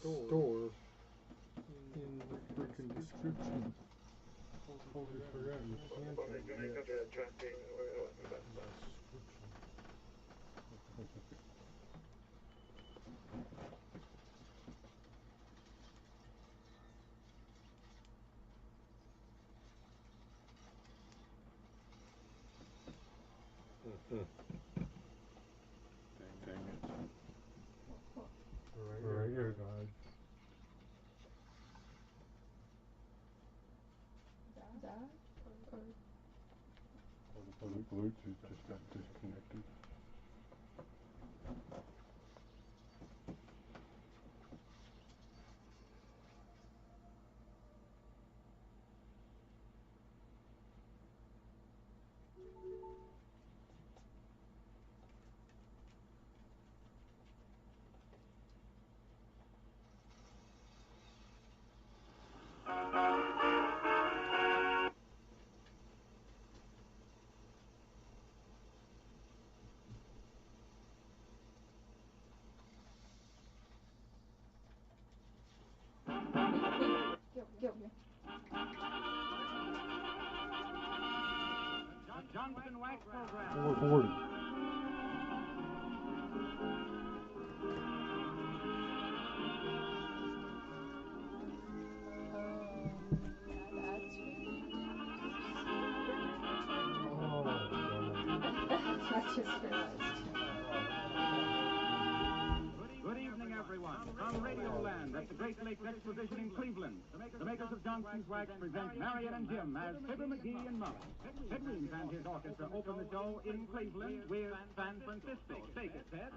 store in freaking description. Totally forgot you can't change that. Description. Dang it. Right here, guys. Or the Bluetooth just got disconnected. Johnson Wax Program. 440. Good evening, everyone. From Radio Land at the Great Lakes Exposition in Cleveland, the makers of Johnson's Wax present Marion and Jim as Fibber McGee and Molly. Ted Weems and his orchestra open the show in Cleveland with San Francisco. Take it, Ted.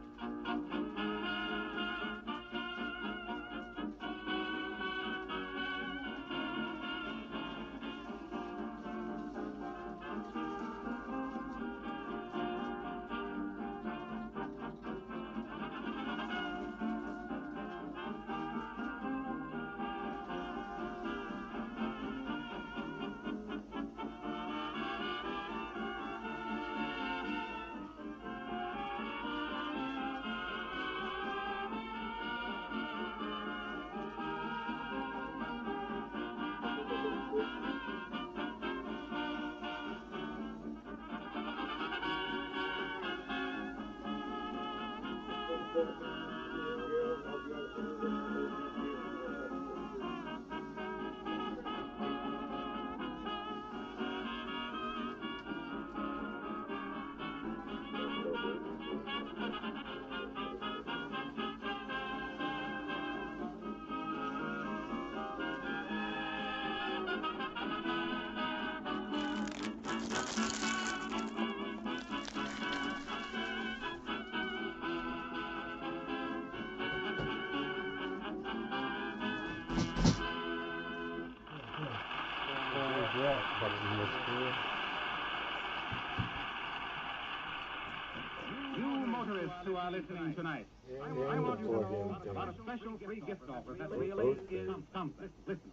You motorists who are listening tonight, I want you to know about a special free gift offer that really is something. Listen,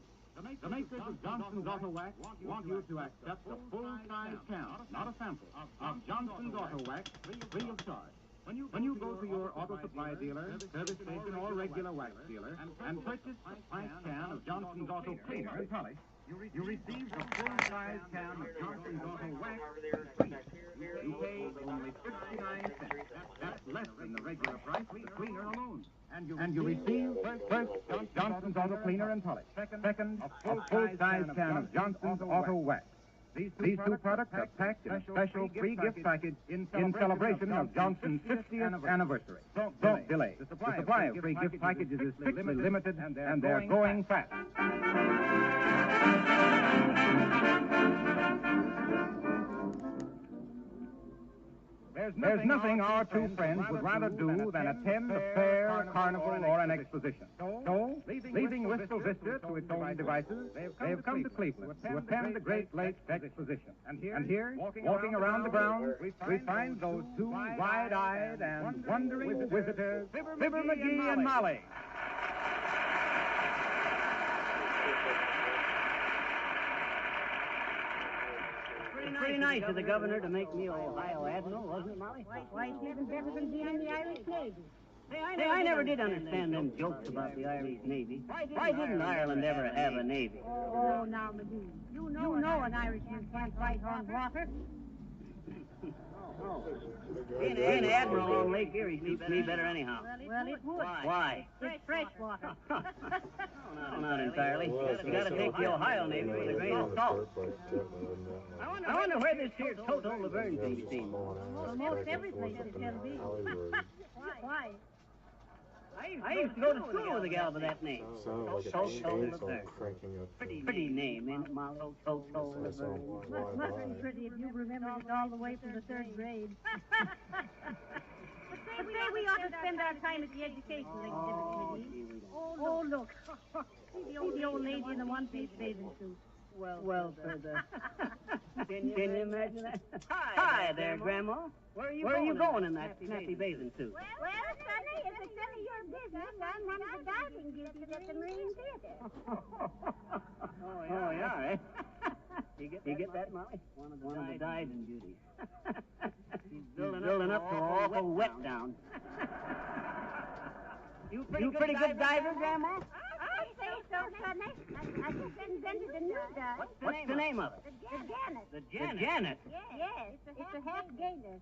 the makers of Johnson's Auto Wax want you to accept a full-size can, not a sample, of Johnson's Auto Wax free of charge. When you go to your auto supply dealer, service station, or regular wax dealer and purchase a pint can of Johnson's Auto Cleaner and Polish, you receive a full-size can of Johnson's Auto Wax free. You pay only 59 cents. That's less than the regular price of the cleaner alone. And you receive first Johnson's Auto Cleaner and Polish. Second, a full-size can of Johnson's Auto Wax. These two products are packed in a special free gift package in celebration of Johnson's 50th anniversary. Don't delay. The supply of free gift packages is strictly limited, and they're going fast. There's nothing our two friends would rather do than attend a fair, carnival, or an exposition. So, leaving Wistful Vista to its own devices, they've come to Cleveland to attend the Great Lakes Exposition. And here, walking around the grounds, we find those two wide-eyed and wondering visitors, Fibber McGee and Molly. Pretty nice of the governor to make me Ohio Admiral, wasn't it, Molly? Why, it's even better than being in the Irish Navy. I never did understand them jokes about the Irish Navy. Why didn't Ireland ever have a Navy? Oh, now, McGee, you know an Irishman can't fight on water. Being an admiral on Lake Erie suits me better anyhow. Well, it would. Why? It's fresh water. No, not entirely. You gotta take the Ohio Navy with a grain of salt. I wonder where this here Toto Laverne can be seen. Almost every place it will be. Why? I used to go to school with a gal by that name. Sounded like a Toto chainsaw Laverne. cranking up. Pretty name, ain't it, Molly? Toto Laverne. Must be pretty if you remember it all the way from the third grade. But say we ought to spend our time at the educational exhibit, McGee. Oh, look. See the old lady in the one-piece bathing suit. Well, for the... Can you imagine that? Hi there, Grandma. Where are you going in that snappy bathing suit? Well, Sonny, if it's none of your business, I'm one of the diving duties at the Marine Theater. Oh, yeah, eh? You get that, Molly? One of the diving duties. She's building up to an awful wet down. You pretty good diver, Grandma? I say so, Sonny. I just invented a new dive. What's the name of it? The Janet. The Janet. Yes, it's a half gainer.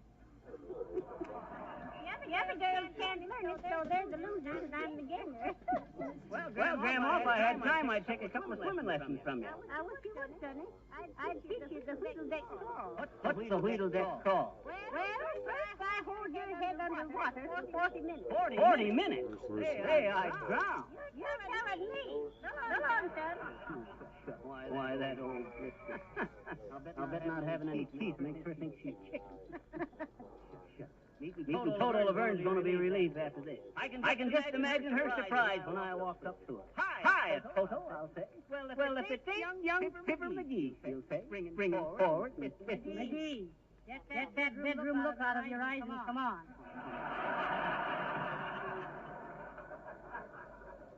The other girls can't learn it, so they're the losers and I'm the gainer. Well, Grandma, if I had time, I'd take a couple of swimming lessons from you. I wish you would, Sonny. I'd teach you the whistle deck crawl. What's the wheedle deck crawl? Well, first I hold your head under water for 40 minutes. 40 minutes? Hey, I drown. You're telling me. Go on, son. Why, that old blister. I'll bet not having any teeth makes her think she's chicken. Meeting Toto Laverne's going to be relieved after this. I can just imagine her surprise when I walked up to her. Hi, Toto, I'll say. Well, if it's young Pipper McGee, she'll say. Bring it forward, Miss McGee, get that bedroom look out of your eyes and come on.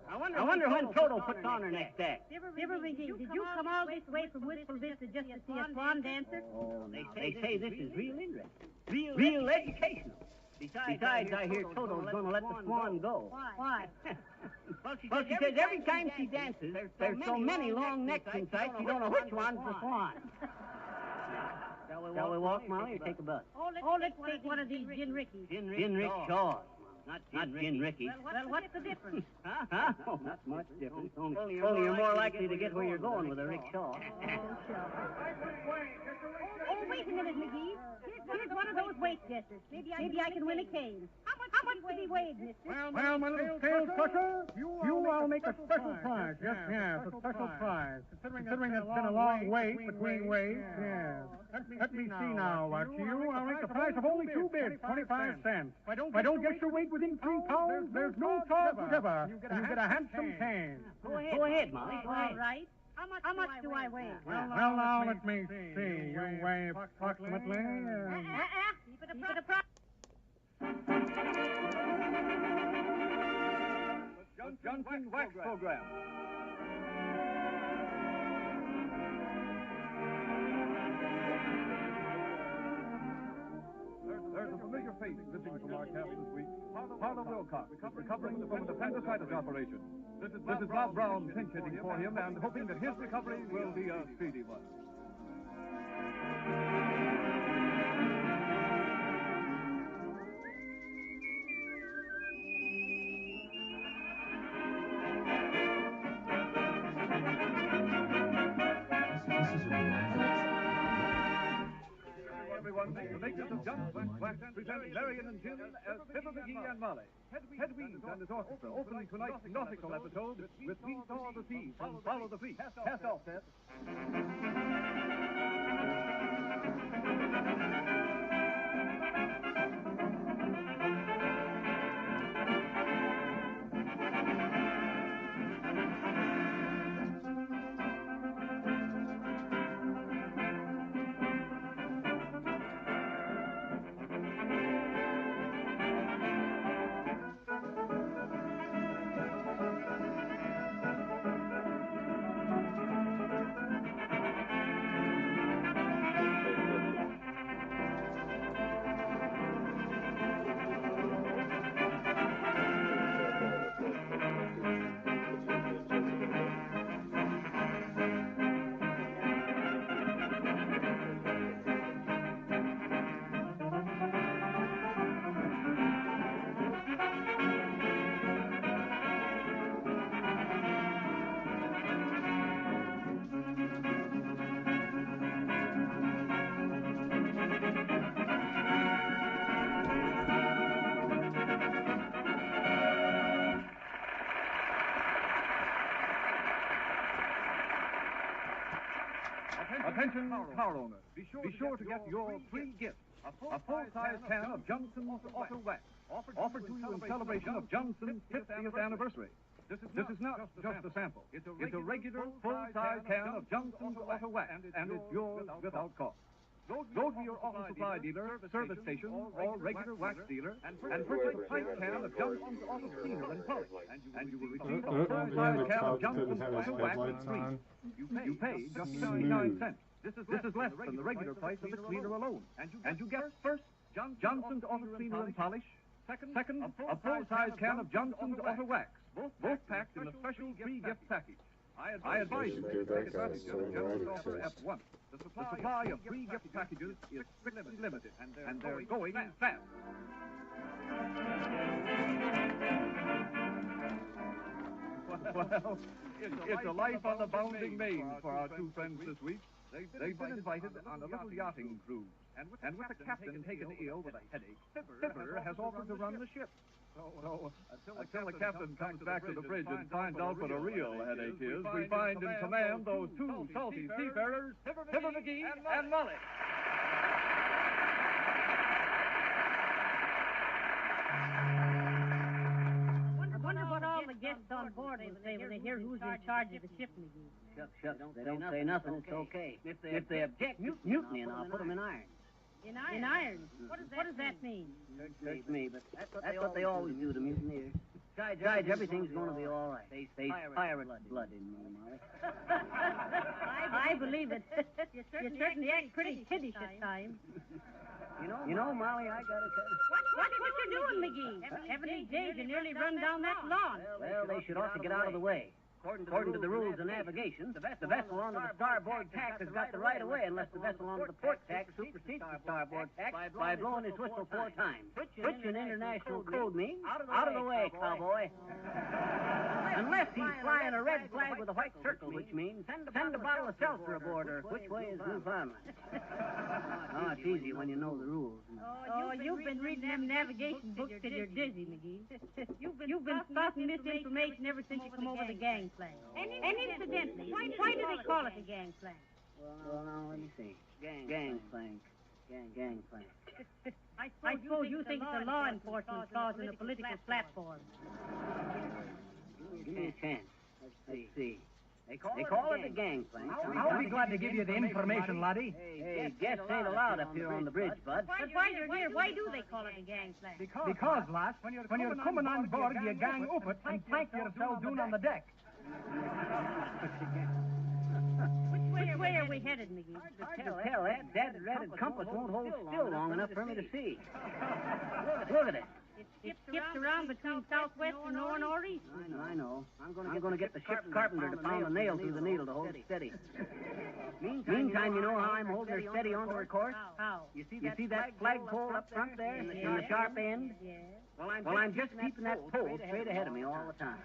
I wonder when Toto puts on her next act. Fibber McGee, did you come all this way from Wistful Vista just to see a swan dancer? Oh, they say this is real interesting. Real educational. Besides, I hear Toto's going to let the swan go. Why? Well, she says every time she dances, there's so many long necks in sight, she don't know which one's the swan. Shall we walk, Molly, or take a bus? Oh, let's take one of these gin rickies. Gin rickshaws. Not gin Ricky. Well, what's the difference? Huh? Oh, not much difference. Only you're more likely to get where you're going with a rickshaw. Oh, wait a minute, McGee. Here's one of those weight guessers. Maybe I can win a cane. How much to be weighed, mister? Well, my little tail sucker, you I'll make a special prize. Yes, a special prize. Considering it's been a long wait between weights, yes. Let me see now, you. I'll make the price of only 2 bids, 25 cents. If I don't get your weight within 3 pounds, there's no charge whatever. And you get a handsome cane. Go ahead, Molly. Go ahead. All right. How much do I weigh? Well, now, let me see. You weigh approximately... Keep it approximately. Johnson Wax Program. There's a familiar face missing from our camp this week. Father Wilcox, recovering from an appendicitis operation. This is Bob Brown pinch hitting for him and hoping that his recovery will be a speedy one. The makers of Johnson Wax present Marion and Jim as Fibber McGee and Molly. Hedwig and his orchestra open tonight's nautical episode with We Saw the Sea from Follow the Fleet. Cast off, Seth. Attention, car owners. Be sure to get your free gift. A full-size can of Johnson's Auto Wax, offered to you in celebration of Johnson's 50th anniversary. This is not just a sample. It's a regular full-size can of Johnson's Auto Wax, and it's yours without cost. Go to your auto supply dealer, service station, or regular wax dealer, and purchase a pint can of Johnson's Auto Cleaner and Polish, and you will receive a full-size can of Johnson's Auto Wax free. You pay just 99 cents. This is less than the regular price of the cleaner alone. And you get first, Johnson's Auto Cleaner and Polish. Second, a full-size can of Johnson's Auto Wax, both packed in a special free gift package. I advise you to take advantage of the generous offer at once. The supply of free gift packages is strictly limited, and they're going fast. Well, it's a life on the bounding main for our two friends this week. They've been invited on a little yachting cruise, and with the captain taken ill with a headache, Fibber has offered to run the ship. So, until the captain comes back to the bridge and finds out what a real headache is, we find in command those two salty seafarers, Fibber McGee and Molly. I wonder what all the guests on board will say when they hear who's in charge of the ship, McGee. Shucks, they don't say nothing, it's okay. If they object, mutiny, and I'll put them in irons. In irons? What does that mean? Search me, but that's what they always do to mutineers. Besides, everything's going to be all right. They pirate blood in me, Molly. I believe it. You certainly act pretty kiddish at times. You know, Molly, I gotta tell you. What you doing, McGee? Haven't these days you nearly run down that lawn? Well, they should ought to get out of the way. According to the rules of navigation, the vessel under the starboard tack has got the right of way unless the vessel under the port tack supersedes the starboard tack by blowing his whistle 4 times, which in international code means out of the way, cowboy. Unless he's flying a red flag with a white circle, which means send a bottle of seltzer aboard, or which way is Newfoundland. Oh, it's easy when you know the rules. Oh, you've been reading them navigation books till you're dizzy, McGee. You've been spouting misinformation ever since you come over the gangplank. And incidentally, why do they call it a gangplank? Well, now, let me see. Gangplank. Gangplank. I suppose you think it's a law enforcement cause in a political platform. Give me a chance. Let's see. They call it a gangplank. I'll be glad to give you the information, laddie. Hey, guests ain't allowed up here on the bridge, bud. But while you're here, why do they call it a gangplank? Because, lass, when you're coming on board, you gang up it and plank yourself down on the deck. Which way are we headed, McGee? Hard to tell. That red compass won't hold still long enough for me to see. Look at it. It skips around between southwest and northeast. I know. I'm going to get the ship's carpenter to pound a nail through the needle to hold it steady. Meantime, you know how I'm holding her steady onto her course? How? You see that flagpole up front there in the sharp end? Yeah. Well, I'm just keeping that pole straight ahead of me all the time.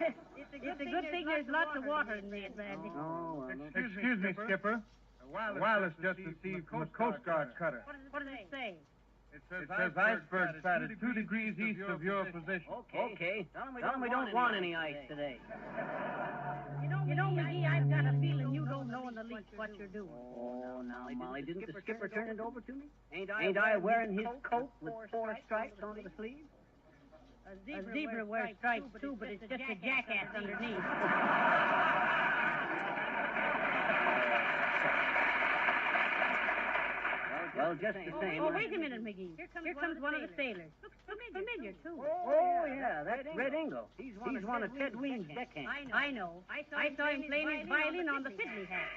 It's a good thing there's lots of water in there, Bradley. Oh, well, Excuse me, Skipper. A wireless just received from a Coast Guard cutter. What does it say? It says iceberg status 2 degrees east of your position. Okay. Tell them we don't want any ice today. You know, McGee, I've got a feeling you don't know in the least what you're doing. Oh, now, Molly, didn't the skipper turn it over to me? Ain't I wearing his coat with 4 stripes onto the sleeve? A zebra wears stripes too, but it's just a jackass underneath. Well, just the same. Oh, wait a minute, McGee. Here comes one of the sailors. Looks familiar, too. Oh, yeah, that's Red Ingo. He's one of Ted Weems' deckhands. I know. I saw him playing his violin on the fiddly hat.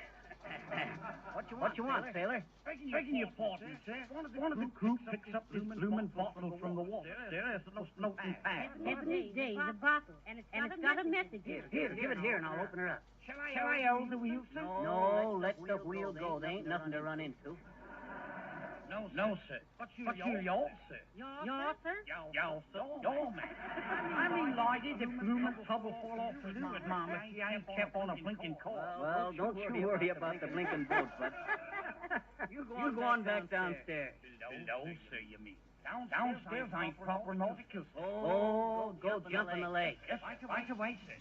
What you want, sailor? Begging your pardon, sir. One of the crew picks up this bloomin' bottle from the water. There's no floating past. Heavenly days, a bottle. And it's got a message in it. Here, give it here and I'll open her up. Shall I hold the wheel, sir? No, let the wheel go. There ain't nothing to run into. No, sir. What's your yaw, sir? Yaw, sir? Yaw, sir. Yaw, man. I mean, lady, the bloomin' tub will fall off the fluid, Mom, if you ain't kept on a blinking course. Well, don't you worry about the blinking boat, bud. You go on back downstairs. Below, sir, you mean? Downstairs ain't proper nautical, sir. Oh, go jump in the lake. Yes, right away, sir.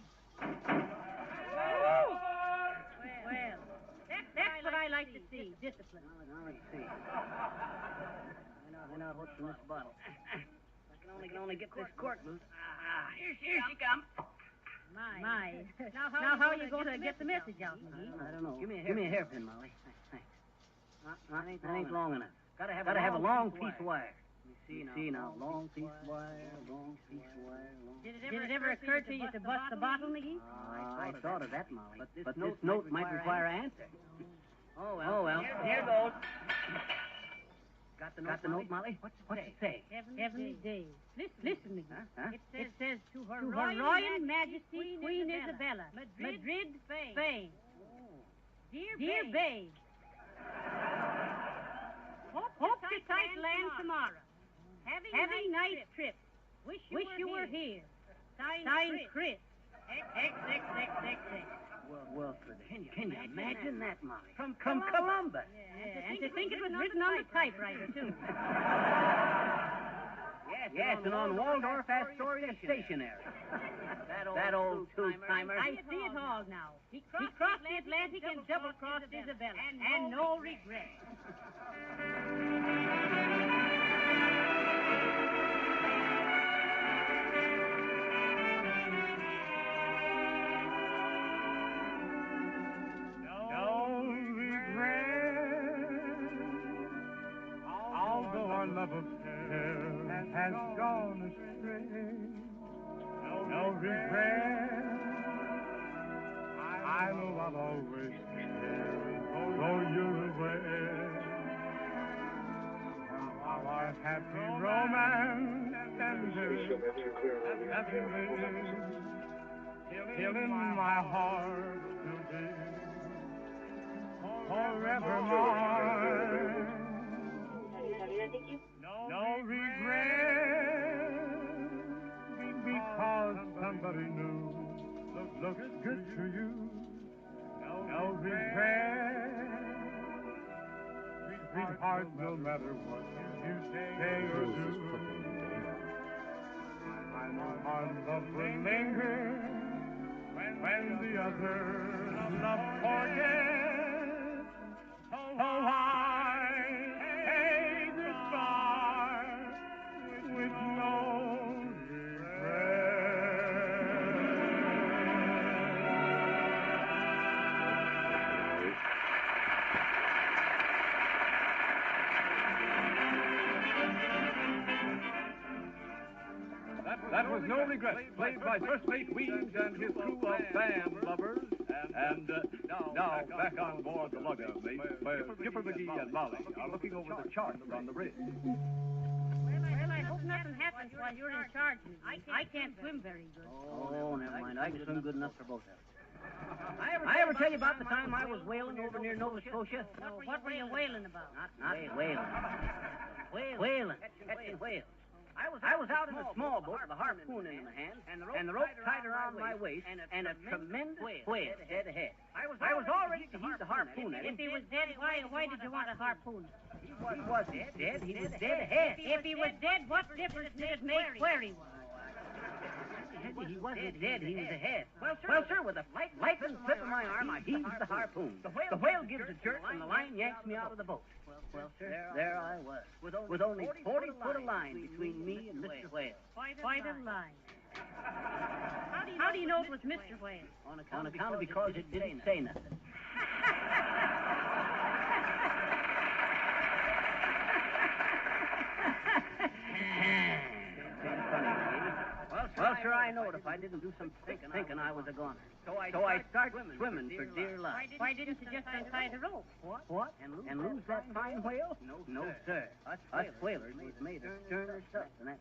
I like to see. Discipline. Now, let's see. Find out what's in this bottle. I can only get this cork loose. Here she comes. My. Now how are you going to get the message out, McGee? I don't know. Give me a hairpin, Molly. Thanks. That ain't long enough. Gotta have a long piece of wire. Let me see now. Long piece of wire, long piece of wire. Did it ever occur to you to bust the bottle, McGee? I thought of that, Molly. But this note might require an answer. Oh, well. Here goes. Got the note, Molly? What's it say? Heavenly Days. Listen, McGee. Huh? It says, to Her Royal Majesty Queen Isabella, Madrid, Spain. Dear babe, hope to sight land tomorrow. Having nice trip. Wish you were here. Signed Chris. XXXXX. Well, can you imagine that, Molly? From Columbus. Yeah, and to think it was written on the typewriter, too. Yes, and on Waldorf Astoria stationery. That old two-timer. I see it all now. He crossed the Atlantic and double-crossed Isabella. And no regret. Although our love affair has gone astray, no regret. I know I'll always care, though you're away. How our happy romance ended, till in my heart will be forever mine. No regret, because somebody new looks good to you. No regret, sweetheart, no matter what you say or do. I know our love will linger when the other love forgets. So I take this far with no regret. That was No Regret, played by First Mate Weems and his crew of band lovers. And now back on board the lugger, mate, where Skipper McGee and Molly are looking over the charts on the bridge. Well, I hope nothing happens while you're in charge, McGee. I can't swim very good. Oh, never mind. I can swim good enough for both of us. I ever tell you about the time I was whaling over near Nova Scotia? No, what were you whaling about? Not whaling. Whaling. Catching whales. I was out in a small boat with a harpoon in my hand, and the rope tied around my waist, and a tremendous whale dead ahead. I was all ready to heave the harpoon at him. If he was dead, why did you want a harpoon? He wasn't dead. He was dead ahead. If he was dead, what difference did it make where he was? He wasn't dead. He was ahead. Well, sir, with a lightning flip of my arm, I heaved the harpoon. The whale gives a jerk, and the line yanks me out of the boat. Well, sir, there I was, with only 40 foot of line between me and Mr. Whale. Quite a line. How do you know it was Mr. Whale? On account of because it didn't say nothing. Well, sir, I know it. If I didn't do some thinking, I was a goner. So I started swimming for dear life. Why didn't you just untie the rope? What? And lose that fine whale? No, sir. Us whalers was made of sterner stuff than that.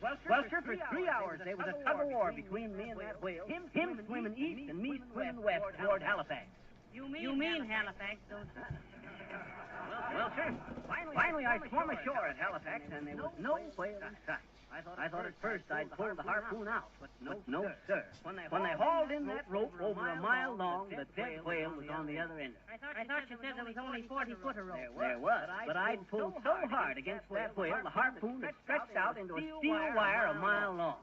Well, sir, for 3 hours there was a tug-of-war between me and that whale. Him swimming east and me swimming west toward Halifax. You mean Halifax, don't you? Well, sir, finally I swam ashore at Halifax, and there was no whale in sight. I thought at first I'd pull the harpoon out, but no, sir. When they hauled in that rope over a mile long, the dead whale was on the other end. I thought you said there was only 40 foot of rope. There was, but I'd pulled so hard against that whale, the harpoon had stretched out into a steel wire a mile long.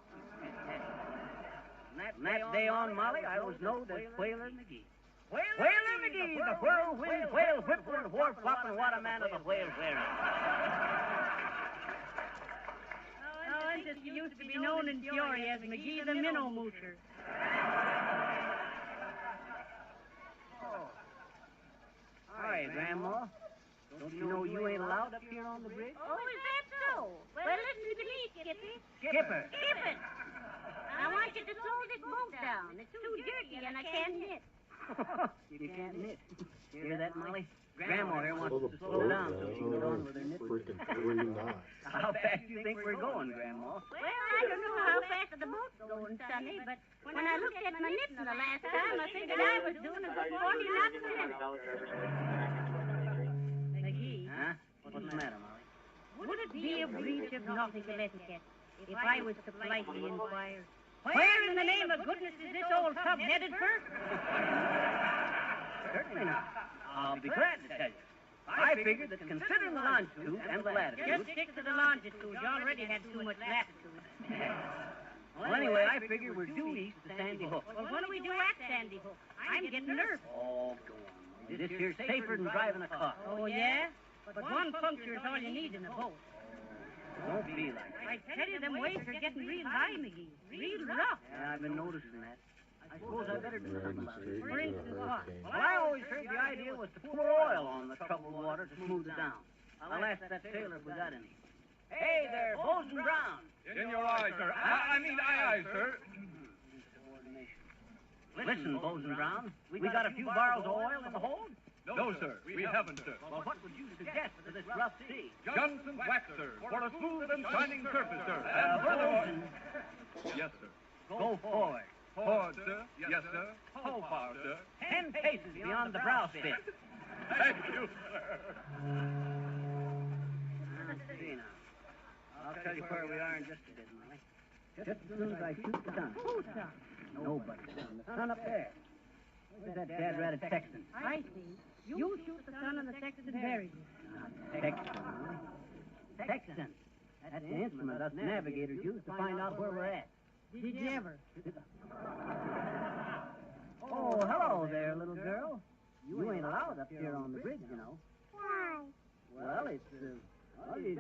And that day on, Molly, I was known as Whaler McGee. Whaler McGee, the whirlwind, whale whipping, wharf flopping, what a man of the whale wearing. Oh, and just used to be known in Peoria as McGee the Minnow Moocher. All right, Grandma. Don't you know you ain't allowed up here on the bridge? Oh, is that so? Well, listen to me, Skippy. Skipper. Skip it. I want you to slow this boat down. It's too dirty and I can't knit. You can't knit. Hear that, Molly? Grandma here wants us to slow down so she can get on with her knitting. Freaking 3 knots. How fast do you think we're going, Grandma? Well, I don't know how fast the boat's going, Sonny, but when I looked at my knitting the last time, I figured I was doing a good 40 knots a minute. McGee, Huh? What's the matter, Molly? would it be a breach of nautical etiquette if I was to politely inquire, where in the name of goodness is this old tub headed for? Certainly not. I'll be glad to tell you. I figured that considering the longitude and the latitude... Just stick to the longitude. You already had too much latitude. Well, anyway, I figure we're due east to Sandy Hook. Well, what do we do at Sandy Hook? I'm getting nervous. Oh, go on. This here's safer than driving a car. Oh, yeah? But one puncture is all you need in a boat. Don't be like that. I tell you, them waves are getting real high, McGee. Real rough. Yeah, I've been noticing that. I suppose I better do something about it. For instance, what? Well, I always heard the idea was to pour oil on the troubled water to smooth it down. I'll ask that sailor if we got any. Hey there, Bosun Brown. In your eyes, sir. I mean, aye, sir. Listen, Bosun Brown, we got a few barrels of oil in the hold? No, sir. We haven't, sir. Well, what would you suggest for this rough sea? Johnson's wax, sir, for a smooth and shining surface, sir. Bosun, Yes, sir. go forward. Forward, sir. Yes, sir. How far, sir? 10 paces beyond the bowsprit. Thank you, sir. Let's see now. I'll tell you where we are in just a bit, Molly. Just as soon as I shoot the sun. Who's sun? Nobody's sun. The sun up there. Where's that dad-ratted sexton? I see. You shoot the sun and the sexton buries you. Not sexton, Molly. Sexton. That's the instrument us navigators use to find out where we're at. Did you ever? Oh, hello there, little girl. You ain't allowed up here on the bridge, you know. Why? Well, it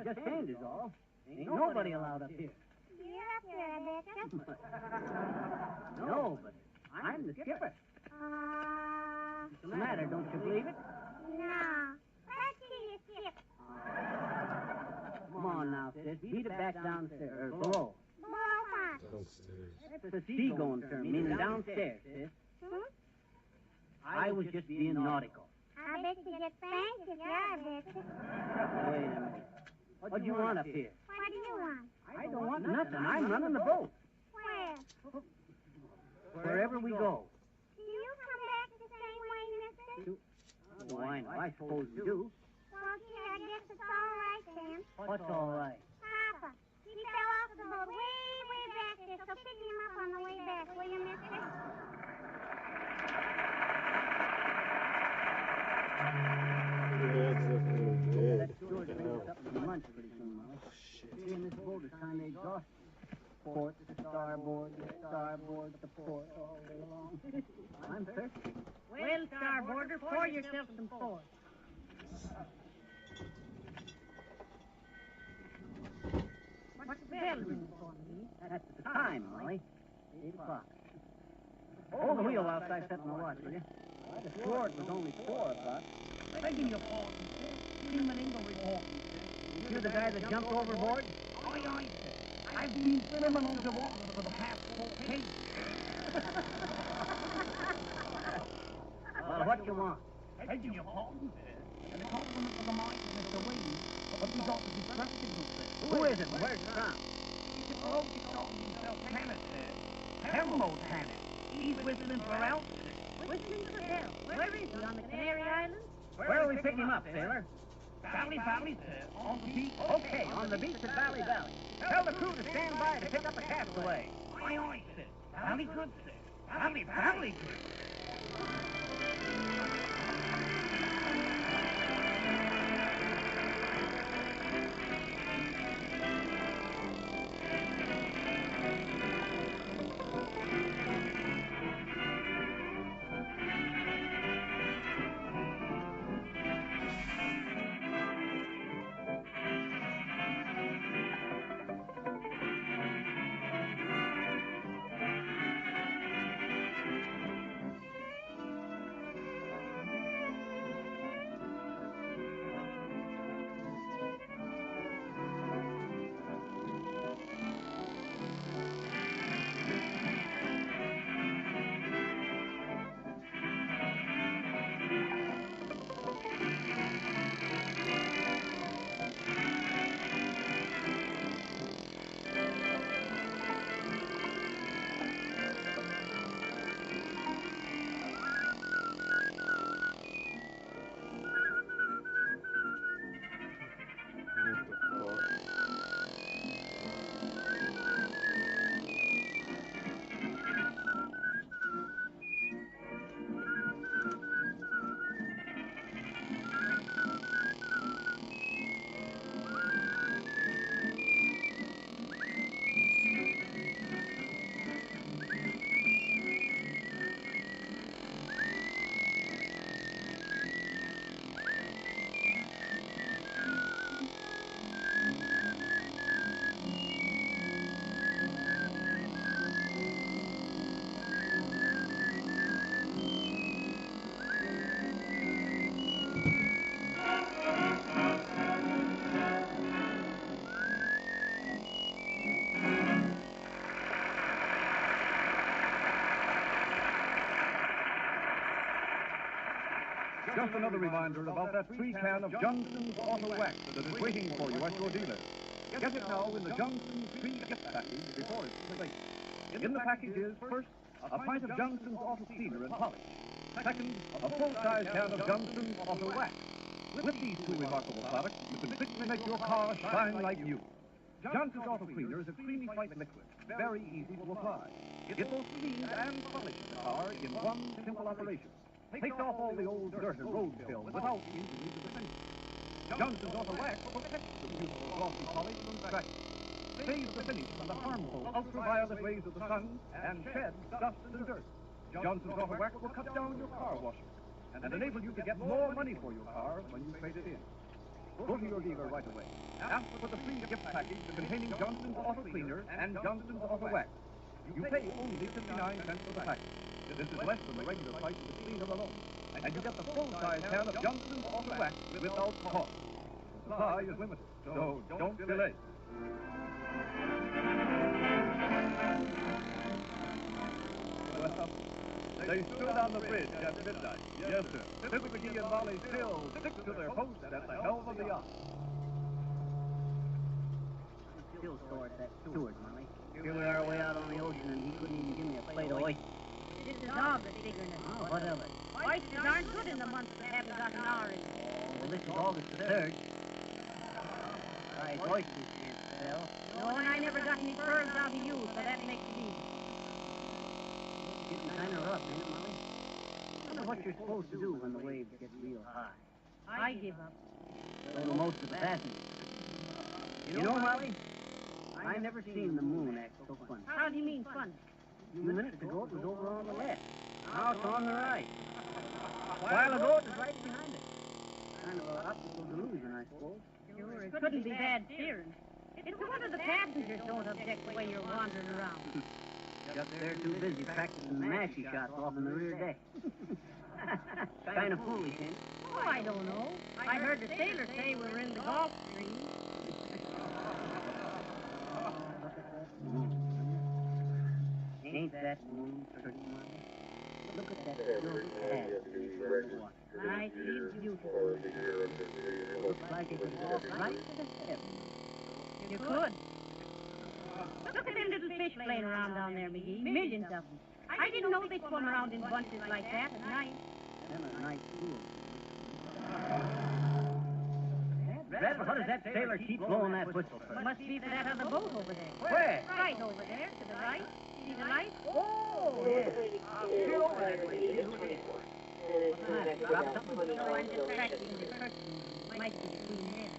just changed is all. Ain't nobody allowed up here. You're up there, I betcha. No, but I'm the skipper. What's the matter, don't you believe it? No. Let's see you skip. Come on now, sis. Beat it back downstairs, or below. Below what? Downstairs. That's a seagoing term, meaning downstairs, sis. Hmm? I was just being nautical. I bet you get spanked if you are, betcha. Wait a minute. What do you want up here? What do you want? I don't want nothing. I'm running the boat. Where? Wherever we go. Do you come back the same way, mister? Oh, I know. I suppose you do. Well, gee, I guess it's all right then. What's all right? Papa, he fell off the boat way back there, so pick him up on the way back, will you, mister? That's sure to make us up some lunch pretty soon, Molly. See, in this boat is kind of exhausted. Port to starboard, to port, all day long. I'm thirsty. Well, starboarder, pour yourself some port. What's the bell ring for, McGee? That's the time, Molly. 8 o'clock. Hold the wheel whilst I set my watch, will you? I just swore it was only 4 o'clock. Begging your pardon, sir. Human English walking, sir. You're the guy that jumped overboard? Aye, aye, sir. I've been swimming underwater for the past 4 days. Well, what you want? Begging your pardon, sir. And the compliment for the mic is Mr. Wayne. But we got the distress signal, sir. Who is it? Where's it from? He's a bloke who calls himself Tanner, sir. Helmo Tanner. He's whistling for help, sir. Whistling for help. Where is he? On the Canary Islands? Where will we pick him up, sailor? Valley, sir. On the beach. Okay, on the beach at Valley. Tell the crew to stand by to pick up a castaway. Aye, aye, sir. Valley good, sir. Valley good. Just another reminder about that free can of Johnson's Auto Wax that is waiting for you at your dealer. Get it now in the Johnson's free gift package before it's too late. In the package is, first, a pint of Johnson's Auto Cleaner and Polish. Second, a full-size can of Johnson's Auto Wax. With these two remarkable products, you can quickly make your car shine like new. Johnson's Auto Cleaner is a creamy white liquid, very easy to apply. It both cleans and polishes the car in one simple operation. Takes off all the old dirt and road film without injury to the finish. Johnson's Auto Wax protects the beautiful glossy polish from scratches, saves the finish from the harmful ultraviolet rays of the sun, and sheds dust and dirt. Johnson's Auto Wax will cut down your car washes and enable you to get more money for your car when you trade it in. Go to your dealer right away. Ask for the free gift package containing Johnson's Auto Cleaner and Johnson's Auto Wax. You pay only 59 cents for the package. This is less than the regular price of the cleaner alone. And you get the full-size can of Johnson's Auto Wax without cost. The supply is limited, so don't delay. Well, they stood on the bridge at midnight. Yes, sir. Mr. McGee and Molly still stick to their post at the helm of the yacht. Still sore at that steward, Molly. Here we are way out on the ocean, and he couldn't even give me a plate of oysters. This is August, bigger than Oh, what of it? Oysters aren't good in the months that haven't got an hour in them. Well, this is August the 3rd. Right, oysters can't sell. No, and I never got any pearls out of you, so that makes it easy. It's getting kind of rough, ain't it, Molly? I wonder what you're supposed to do when the waves get real high. I give up. So do most of the passengers. You know, Molly, I never seen the moon act so funny. How do you mean funny? A few minutes ago, it was over on the left. Now it's on the right. A while ago, it was right behind us. Kind of an optical delusion, I suppose. Sure, it couldn't be bad steering. It's a wonder the passengers don't object the way you're wandering around. Just they're too busy practicing mashie shots off in the rear deck. Kind of foolish, ain't it? Oh, I don't know. I heard the sailors say we were in the Gulf Stream. Ain't that moon pretty, Molly? Look at that silver cat. I see beautiful. Looks like it could walk right to the heaven. You could. Look at them little fish playing around down there, McGee. Millions of them. I didn't know they swim around in bunches like that at night. Them are nice tools. What does that sailor keep blowing that whistle for? Must be for that other boat over there. Where? Right over there, to the right. See the light? Oh, yeah. Get over that way. Drop something. No, I'm just practicing the curtain. Might be between them.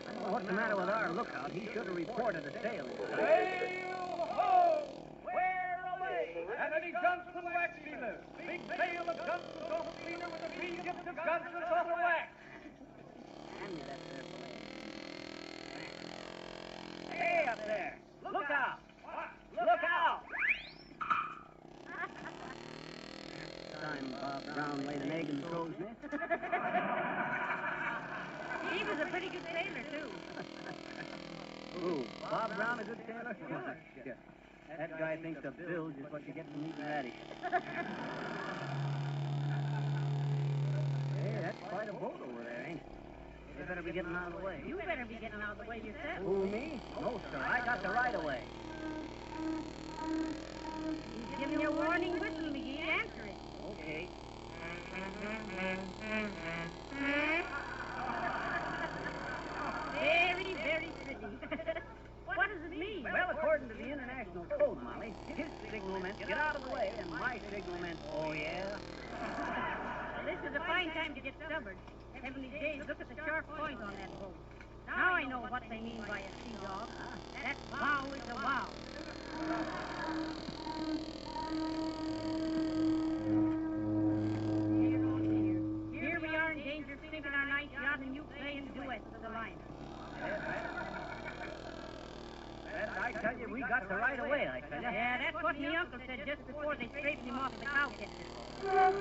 I don't know what's the matter with our lookout. He should have reported a sail. Sail ho! Where away? Anthony Johnson Wax Dealer. Big sale of Johnson's Auto Cleaner with a free gift of Johnson's Auto Wax. Hand me that there flag. Hey, up there. Look out. Look out. Time Bob Brown laid an egg in the crow's nest. He was a pretty good sailor, too. Ooh, Bob Brown a good sailor? Yeah. That guy thinks a bilge is what you get from eating radish. Hey, that's quite a boat over there, ain't it? You better be getting out of the way. You better be getting out of the way yourself. Who, me? No, sir. I got the right of way. He's giving you a warning whistle, McGee. Answer it. Okay. Very, very pretty. What does it mean? Well, according to the international code, Molly, his signal meant get out of the way, and my signal meant, oh, yeah? Well, this is a fine time to get stubborn. Heavenly days, look at the sharp point on that boat. Now I know what they mean by a sea dog. That wow is a wow. Dear, oh dear. Here we are in danger of sinking our nice yacht, and you playing duets with the line. I tell you, we got the right of way, I tell you. Yeah, that's what my uncle said just before they straightened him off the cow catcher. Look at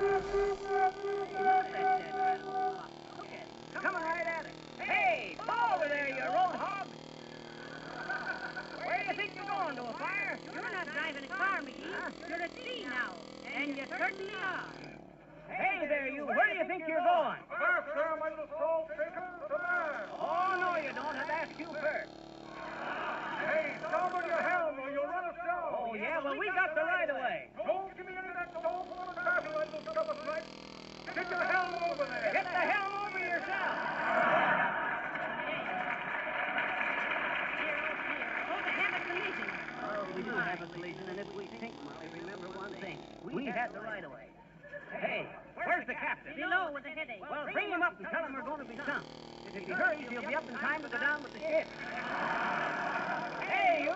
that. Look at it. Coming right at it. Hey, pull over there, you road hog. Where do you think you're going, to a fire? You're not driving a car, McGee. You're at sea now. And you certainly are. Hey there, you. Where do you think you're going? First, sir, my little salt shaker, to there. Oh, no, you don't. I'd ask you first. Hey, starboard your helm or you'll run us down. Oh, yeah? Well, we got the right of way. Don't give me any of that stone water traffic, my little scupper snipe. Get your helm over there. Get the helm over yourself. Oh, we do have a collision, and if we sink, Molly, remember one thing. We had the right of way. Hey, where's the captain? Below with a headache. Well, bring him up and tell him we're going to be sunk. If he hurries, he'll be up in time to go down with the ship. Hey, you!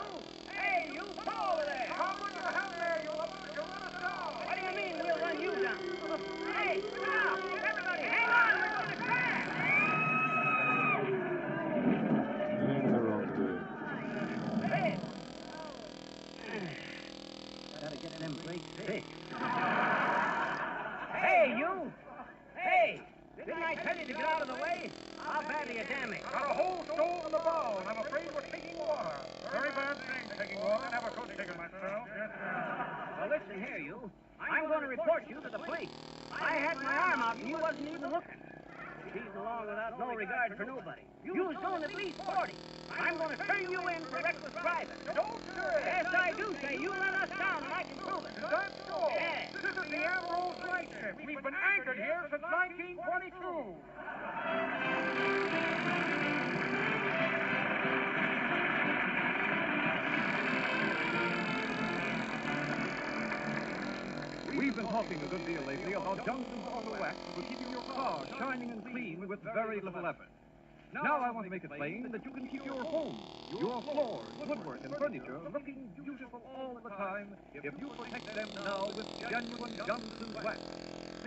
Hey, you! Pull over there! Starboard your helm there, you'll run us down. What do you mean we'll run you down? Hey, stop! Everybody, hang on! We're going to crash! Doing the wrong way. Hey! Gotta get them brakes fixed. Hey, you! Hey! Didn't I tell you to get out of the way? How bad are you damaged? Got a whole stove in the bow, and I'm afraid we're taking water. Very bad thing, taking water. Never could take it myself. Yes, sir. Well, listen here, you. I'm going to report you to the police. I had my arm out, and you wasn't even looking. Speeding along without no regard for nobody. You was going at least 40. I'm going to turn you in for reckless driving. Don't say. Yes, I do say. You run us down, and I can prove it. Is that so? Yes. This is the Ambrose lightship. We've been anchored here since 1922. We've been talking a good deal lately about Johnson's Auto Wax for keeping your car shining and clean with very little effort. Now I want to make it plain that you can keep your home, your floors, woodwork, and furniture looking beautiful all the time if you protect them now with genuine Johnson's Wax.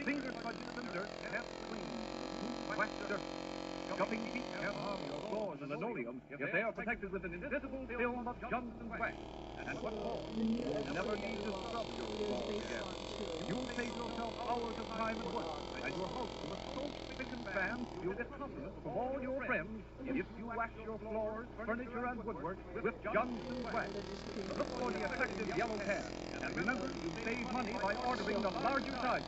Finger smudges and dirt can't clean the smooth wax surface. Scuffing feet can't harm your floors and linoleum if they are protected with an invisible film of Johnson's Wax. And what more? You'll never need to scrub your floors again. You'll save yourself hours of time and work, and your house will look so spick and span you'll get compliments from all your friends if you wax your floors, furniture, and woodwork with Johnson's Wax. Look for the effective yellow can, and remember, you save money by ordering the larger size.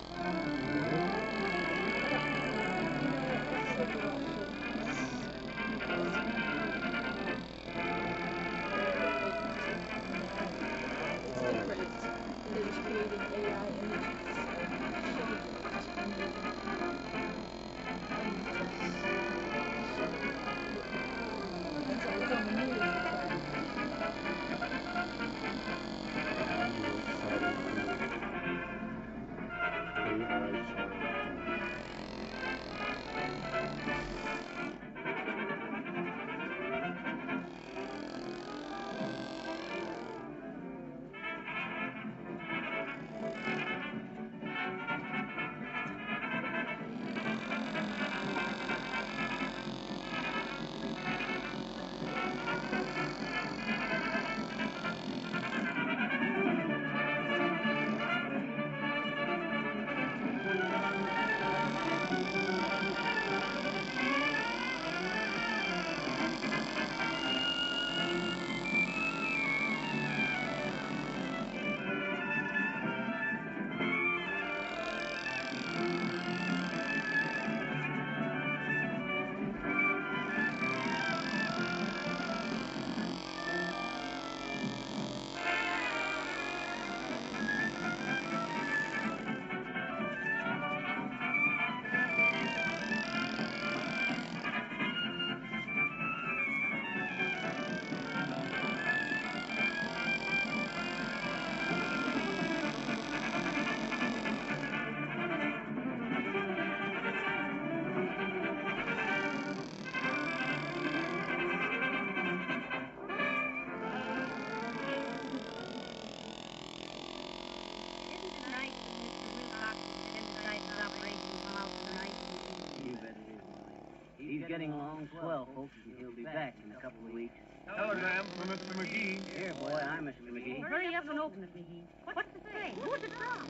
He's getting along swell, folks, and he'll be back in a couple of weeks. Telegram from Mr. McGee. Here, boy, I'm Mr. McGee. Hurry up and open it, McGee. What's it say? Who's it from?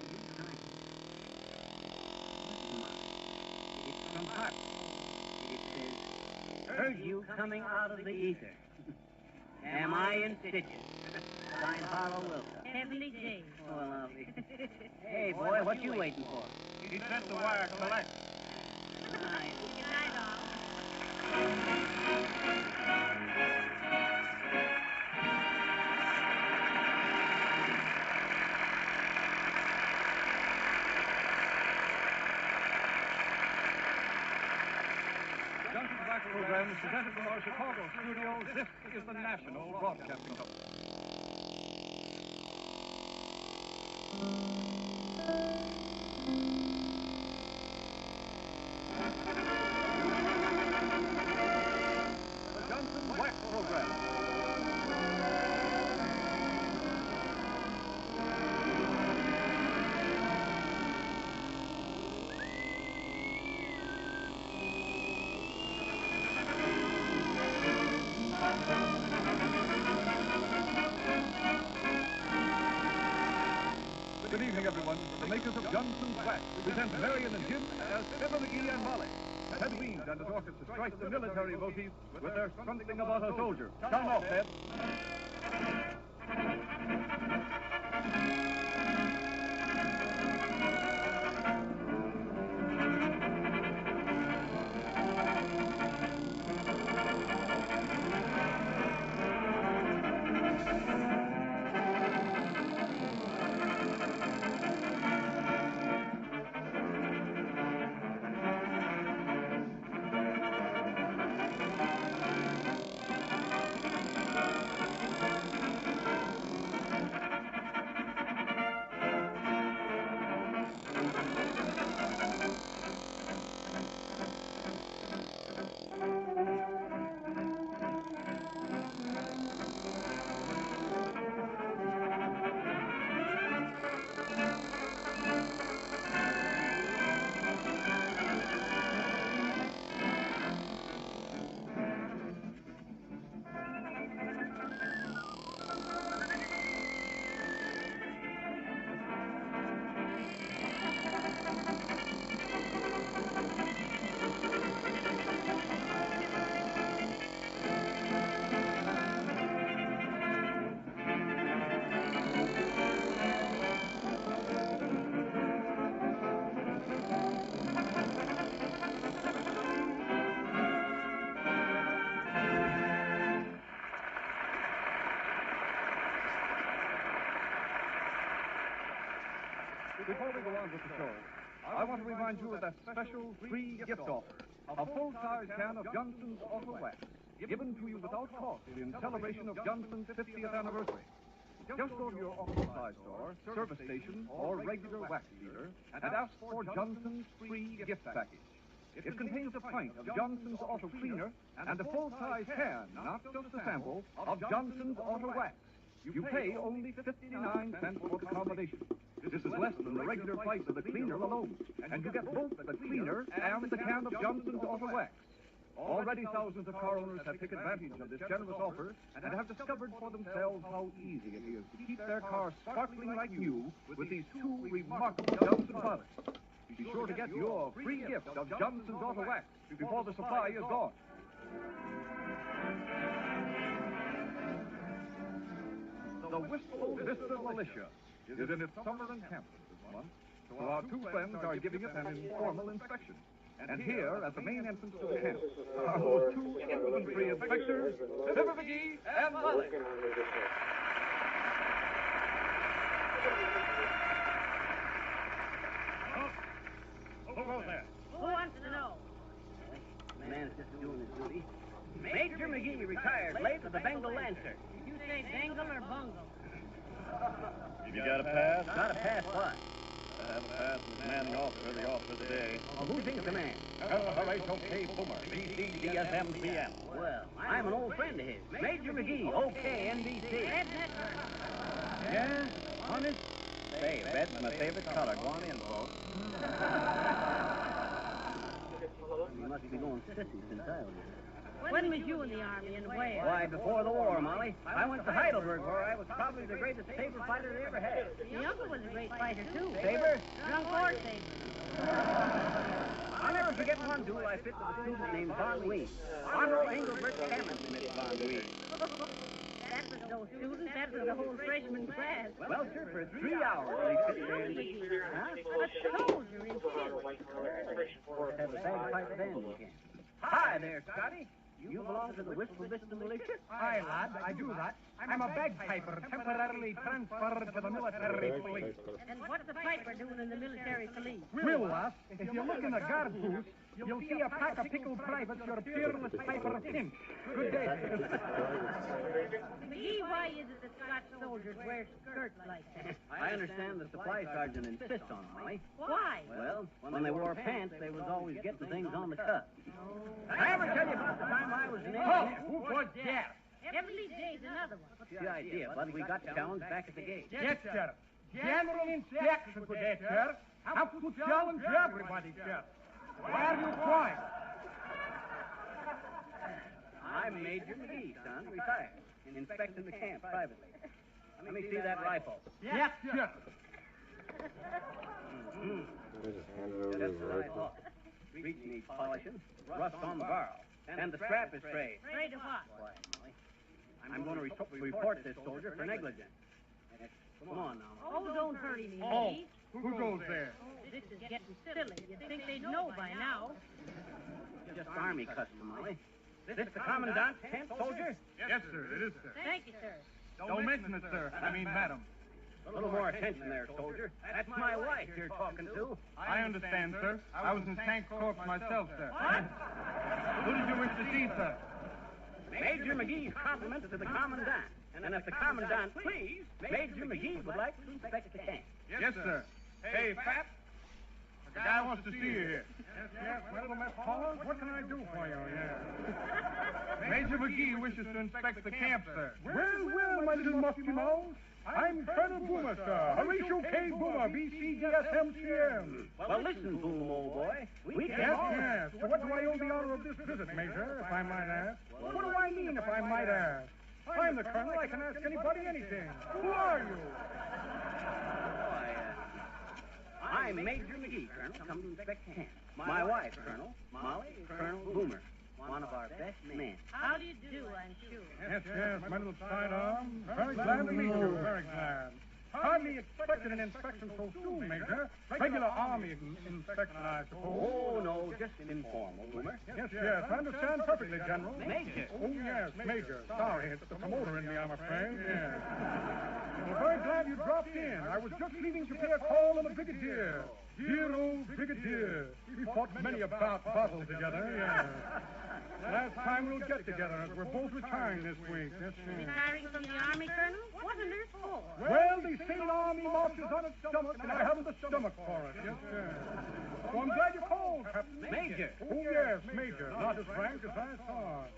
It's from Harp. It says, heard you coming out of the ether. Am I in stitches? Signed Harlow Wilcox. 70 days. Oh, lovely. Hey, boy, what you waiting for? He sent the wire collect. Nice. Good night, all. Johnson's Wax program is presented from our Chicago studios. This is the National Broadcasting Company. The Johnson Wax program. Good evening, everyone. The makers of Johnson's Wax present Marion and Jim as Pepper McGee and Molly. Ted Weems and his orchestra strike the military motif with their Something About a Soldier. Sound off, Ted. Before we go on with the show, I want to remind you of that special free gift offer. A full-size can of Johnson's Auto Wax, given to you without cost in celebration of Johnson's 50th anniversary. Just go to your auto supply store, service station, or regular wax dealer and ask for Johnson's free gift package. It contains a pint of Johnson's Auto Cleaner and a full-size can, not just a sample, of Johnson's Auto Wax. You pay only 59 cents for the combination. This is less than the regular price of the cleaner alone, and you get both the cleaner and the can of Johnson's Auto Wax. Already thousands of car owners have taken advantage of this generous offer and have discovered for themselves how easy it is to keep their cars sparkling like new with these two remarkable Johnson products. Be sure to get your free gift of Johnson's Auto Wax before the supply is gone. The Wistful Vista Militia is in its summer encampment this month, so our two friends are giving it an informal inspection. And here, at the main entrance to the camp, are those two infantry inspectors, Pepper McGee and Molly. Who goes there? Who wants to know? The man's just doing his duty. Major McGee retired late with the Bengal Lancer. Did you say dangle or bungle? Have you got a pass? Got a pass what? I have a pass as commanding officer of the officer today. Well, who's in command? Horatio K. Boomer, BCDSM-PM. Well, I'm an old friend of his. Major McGee, OK, NBC. Red Network. Yeah? Honest? Say, red's my favorite color. Go on in, folks. You must be going sissy since I was here. When was you in the Army and where? Why, before the war, Molly. I went to Heidelberg, where I was probably the greatest saber fighter they ever had. The uncle was a great fighter, too. Saber? Drunk or saber. I'll never forget one duel I fit with a student named Von Ween. Honorable Engelbert Cameron Smith Von Ween. That's the was no student. That was the whole freshman class. Well, sir, for 3 hours they sit there and... Huh? A soldier in Chile. Have a bagpipe band again. Hi there, Scotty. You belong to the Whistle Vista Militia? Aye, lad, I do that. I'm a bagpiper, temporarily transferred to the military police. And what's the piper doing in the military police? Will, lass, if you look in the guard booth, you'll see a pack of pickled privates, your fearless piper of Pinch. Good day. McGee, why is it that Scotch soldiers wear skirts like that? I understand the supply sergeant insists on them, Molly. Why? Well, when they wore pants, they was always getting things on the cut. I ever tell you about the time I was in Oh, England? who was that? Every day's another one. What's the idea, bud? We got challenged back at the gate. Yes, sir. General instructions with that, sir. Have to challenge everybody, sir. Where are you going? I'm Major McGee, son, retired. Inspecting the camp privately. Let me see that rifle. Yes, sir. Just as I thought. Breech needs polishing, rust on the barrel, and the strap is frayed. Afraid of what? Quiet, Molly. I'm going to report this soldier for negligence. Come on now. Oh, don't hurry me, Oh, McGee. who goes there? This is getting silly. You'd think they'd know by now. Just Army custom, Molly. This the commandant's camp soldier? Yes, sir, it is, sir. Thank you, sir. Don't mention it, sir. I mean, madam. A little more attention there, soldier. That's my wife you're talking to. I understand, sir. I was in St. Corps myself, sir. What? Who did you wish to see, sir? Major McGee's compliments to the commandant. And if the commandant please, Major McGee would like to inspect the camp. Yes, sir. Hey, Fat. The guy wants to see you here. Yes, my little Miss Paul. What can I do for you? Yeah. Major McGee wishes to inspect the camp, sir. Well, my little musty mouse. I'm Colonel Boomer, sir. Horatio K. Boomer, BCDSMCM. Well, listen, Boom, old boy. We came on. Yes. So what do I owe the honor of this visit, Major, if I might ask? What do I mean, if I might ask? I'm the Colonel. I can ask anybody anything. Who are you? I'm Major McGee, Colonel, come to inspect camp. My wife, Colonel, Molly, Colonel Boomer, one of our best men. How do you do, I'm sure? Yes, my little sidearm. Very glad to meet you, very glad. Hardly expected an inspection so soon, Major. Regular Army inspection, I suppose. Oh, no, just informal, Boomer. Yes, I understand perfectly, General. Major. Oh, yes, Major. Sorry, it's the promoter in me, I'm afraid. Yes. Well, very glad you dropped in. I was just leaving to pay a call on the Brigadier. Dear old Brigadier. We fought many a battle together, yes. Last time we'll get together, as we're both retiring this week. Yes, Retiring from the Army, Colonel? What on earth for? Well, they say an army marches on its stomach, and I haven't the stomach for it. Yes, So I'm glad you called, Captain. Major. Oh, yes, Major. Not as frank as I thought.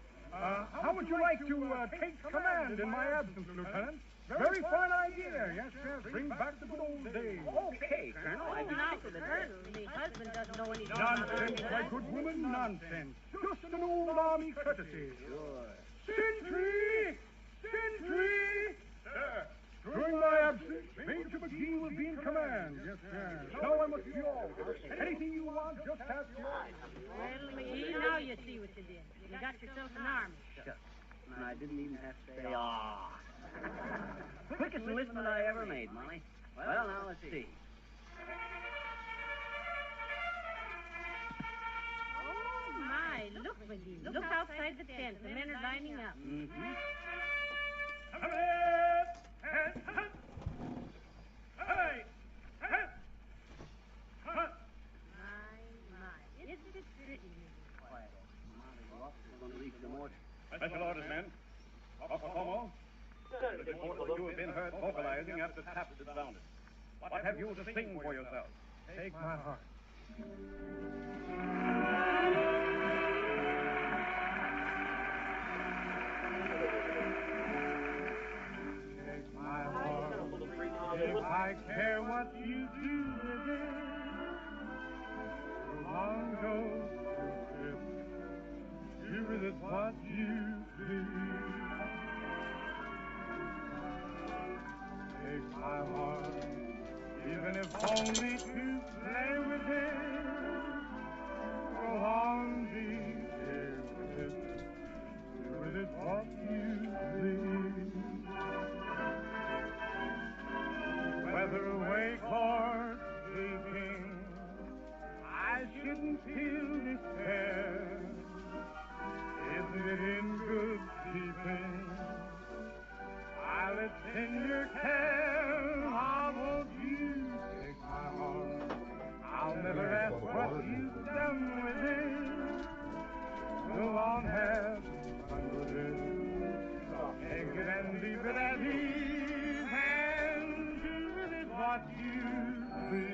How would you like to take command in my absence, Lieutenant? Very fine idea. Yes. Bring back the good old days. Okay, Colonel. Oh, now, Colonel, the husband doesn't know anything. Nonsense, my good woman, nonsense. Just an old army courtesy. Sure. Sentry! Sir, during my absence, Major McGee will be in command. Yes. Now I must be yours. Anything you want, just ask yours. Well, McGee, now you see what you did. You got yourself an army. Shucks. And I didn't even have to say, ah. Quickest enlistment I ever made, Molly. Well, now, let's see. Oh, my. Look, McGee. Look outside the tent. The men are lining up. Mm-hmm. My. Isn't it pretty, McGee? Quiet. Molly Ruff is going to reach the mortar. Special orders, men. Como? It is reported that you have been heard vocalizing after taps had sounded. What have you to sing for yourself? Take my heart. Take my heart. If I care what you do with it, so long ago, here it is what you please. Take my heart, even if only to play with it. Go on, be here with it what you please. what you feel.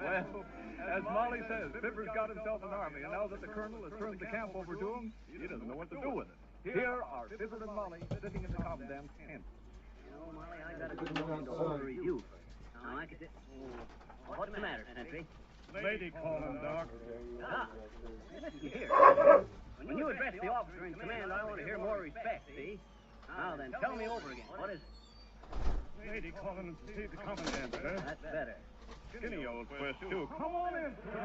Well, as Molly says, Fibber's got himself an army, and now that the colonel has turned the camp over to him, he doesn't know what to do with it. Here are Fibber and Molly sitting in the commandant's tent. Oh, Molly, I got a good notion to hold a review. Now, I could... What's the matter, Sentry? Lady calling, Doc. Ah, listen here. When you address the officer in command, I want to hear more respect, see? Now then, tell me over again. What is it? Lady calling to see the commandant, sir. That's better. Skinny old twist, too. Come on in, sir.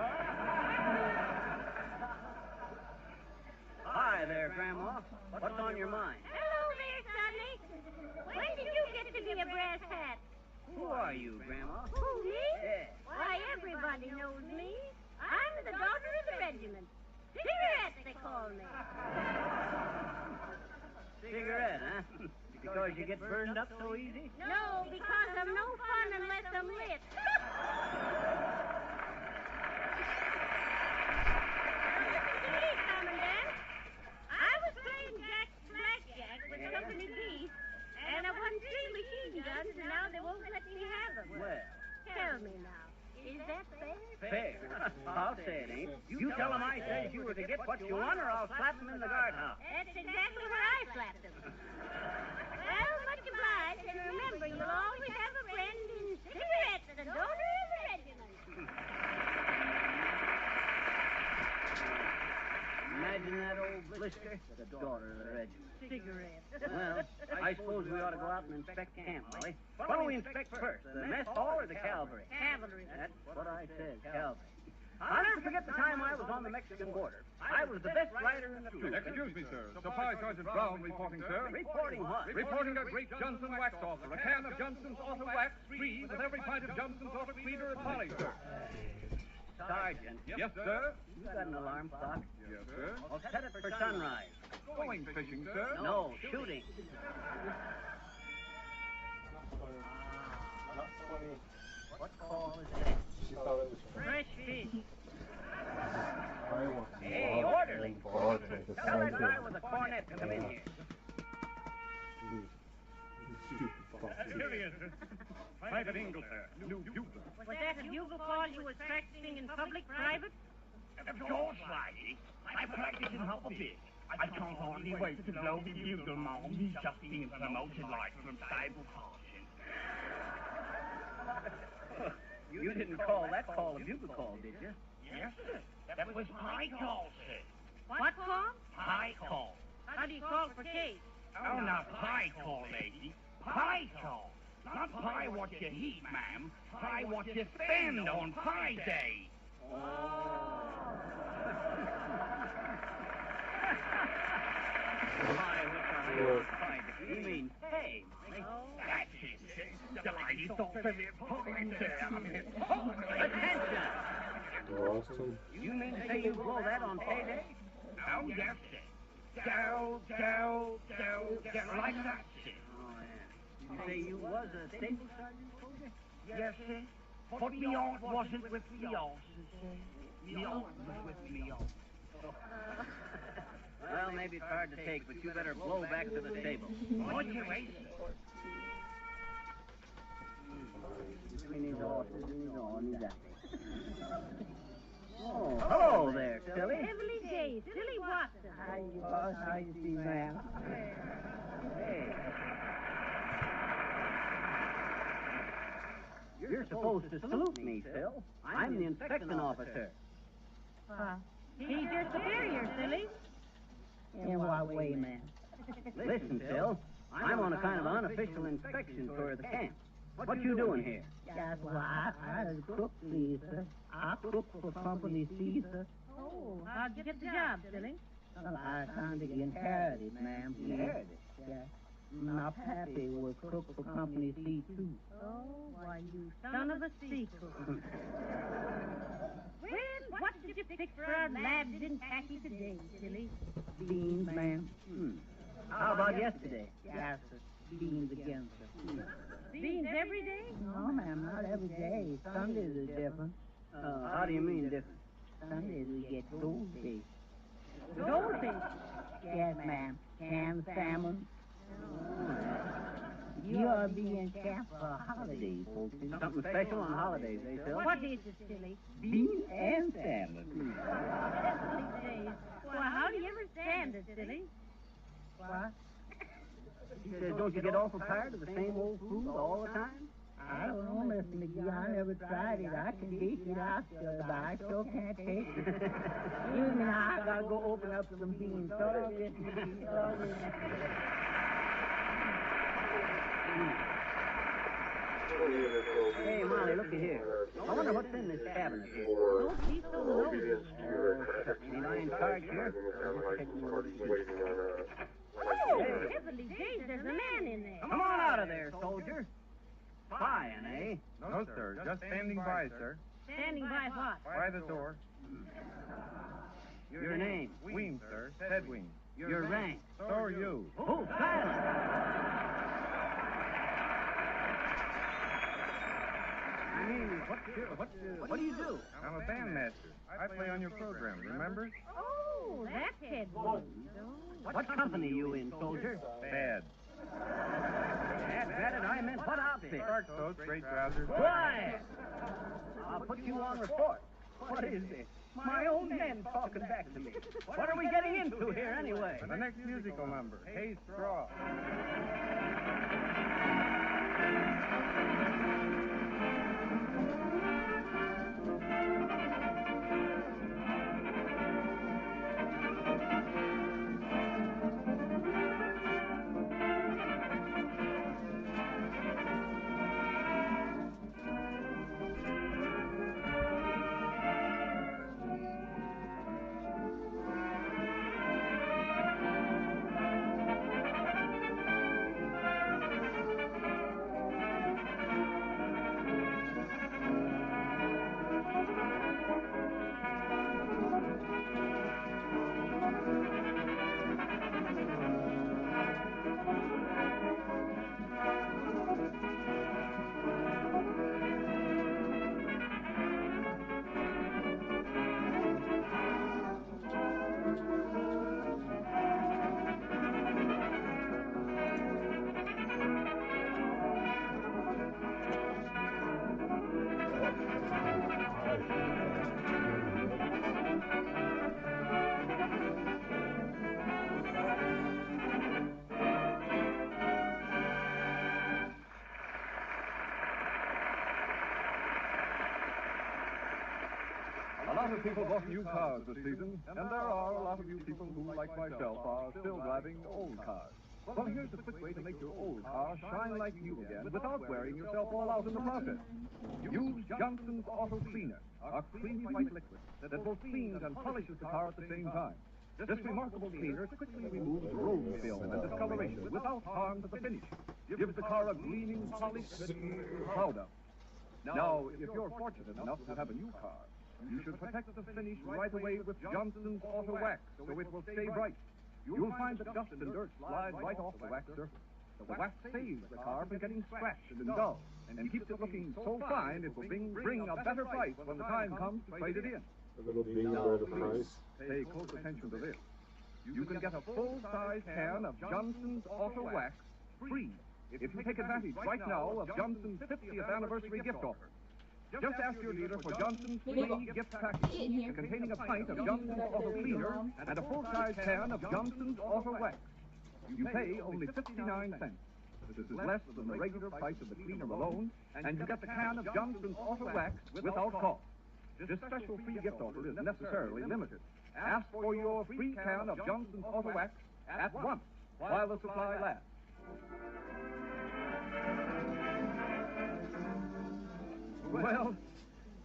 Hi there, Grandma. What's on your mind? Hello there, Sonny. When did you get to be a brass hat? Who are you, Grandma? Who, me? Yeah. Why, everybody knows me. I'm the daughter of the regiment. Cigarette, they call me. Cigarette, huh? Because you get burned up so easy? No, because I'm no fun unless I'm lit. Listen to me, Commandant. I was playing blackjack with Company B, and I won 3 machine guns, and now they won't let me have them. Well, Tell me now, is that fair? fair. I'll say it ain't. You tell them I said you were to get what you want, or I'll slap them in the guardhouse. That's exactly where I slapped them. Well, much obliged, and remember, you'll always have a friend in Cigarette, the daughter of the regiment. Imagine that old blister, the daughter of the regiment. Cigarette. Well, I suppose we ought to go out and inspect camp, Molly. What do we inspect first, the mess hall or the cavalry? Cavalry. That's what I said, cavalry. I'll never forget the time I was on the Mexican border. I was the best rider in the troop. Excuse me, sir. Supply Sergeant Brown reporting, sir. Reporting what? Reporting a great Johnson wax offer. A can of Johnson's Auto Wax, free, with every pint of Johnson's Auto Cleaner and Polish, sir. Sergeant. Yes, sir. You got an alarm clock? Yes, sir. Well, set it for sunrise. Going fishing, sir. No, shooting. What call is that? She thought it was Fresh fish. Hey, orderly. Tell that guy with the cornet to come in here. Here he is, sir. Private Ingle, sir. New bugler. Was that a bugle call you was practicing in public, private? Of course, lady. I practice in half a bit. I can't hardly wait to blow the bugle, Mom. He's just being promoted like from stable passing. You didn't call that call a bugle call, did you? Yes, sir. That was pie call, sir. What call? Pie call. How do you call for case? Oh, not pie call, lady. Pie call. Not pie what you eat, ma'am. Pie what you spend on Pie Day. You mean hey, Molly? That's it, sir. The lady thought of it fine, sir. Attention! lost him. You mean to say you blow that on payday? Oh, yes, sir. Go, like that, sir. Oh, yeah. You say you was a stable sergeant, soldier? Yes, sir. But me aunt wasn't with me horses, sir. Me aunt was with me horse. maybe it's hard to take, but you better blow back to the stable. What'd you race? Oh, hello there, Silly. Heavenly days, Silly Watson. How you see, ma'am? Hey. You're supposed to salute me, Phil. I'm the inspection officer. He's your superior, Silly. In what way, ma'am? Listen, Phil, I'm on a kind of unofficial inspection tour of the camp. What you doing here? Yes, well, I was cook, please, sir. I cook for Company C, sir. Oh, how'd you get the job, Silly? Well, I kind of inherited, ma'am. Inherited? Yes. My pappy was cook for Company C, too. Oh, why, you son of a sea cook. Well, what did you fix for our lad didn't pack you today, Silly? Beans, ma'am. How about yesterday? Yes, sir. Beans again, sir. Beans every day? No, ma'am, not every day. Sundays is different. How do you mean different? Sundays we get goldfish. Goldfish. Yes, ma'am. Canned salmon. You ought to be in camp for holidays, folks. Something special on holidays, eh, Phil? What is it, Silly? Beans and salmon. Heavenly days. Well, how do you ever stand it, Silly? What? He says, don't you get awful tired of the same old food all the time? I don't know, Mr. McGee. I never tried it. I can taste it after, but I still can't taste it. Excuse me now, I gotta go open up some beans. Sorry, Mr. McGee. Sorry. Hey, Molly, looky here. I wonder what's in this cabinet here. Don't be so nosy. Ain't I in charge here? Oh, heavenly days, there's a man in there. Come on out of there, soldier. Spying, eh? No, sir. Just standing by, sir. Standing by what? By the door. Your name? Weems, sir. Ted Weems. Your rank? So are you. Oh, silence! I mean, what do you do? I'm a bandmaster. I play on your program, remember? Oh, that's Ted Williams. What company you in, soldier? Bad. Granted, I meant what outfit? Dark coats, straight trousers. Quiet! I'll put you on report. What is this? My own men talking back to me. What are we getting into here, anyway? The next musical number, Hey Straw. A lot of people bought new cars this season, and there are a lot of you people who, like myself, are still driving old cars. Well, here's a quick way to make your old car shine like new again without wearing yourself all out in the process. Use Johnson's Auto Cleaner, a creamy white liquid that both cleans and polishes the car at the same time. This remarkable cleaner quickly removes road film and discoloration without harm to the finish. Gives the car a gleaming polish that you're proud of. Now, if you're fortunate enough to have a new car, you should protect the finish right away with Johnson's Auto Wax so it will stay bright. You'll find that dust and dirt slide right off the wax surface. The wax saves the car from getting scratched and dull, and keeps it looking so fine it will bring a better price when the time comes to trade it in. A little bean bread of price. Pay close attention to this. you can get a full-size can of Johnson's Auto Wax free if you take advantage right now of Johnson's 50th anniversary gift offer. Just ask your dealer for Johnson's free gift package containing a pint of Johnson's Auto Cleaner and a full-size can of Johnson's Auto Wax. You pay only 59 cents. This is less than the regular price of the cleaner alone, and you get the can of Johnson's Auto Wax without cost. This special free gift offer is necessarily limited. Ask for your free can of Johnson's Auto Wax at once while the supply lasts. Well,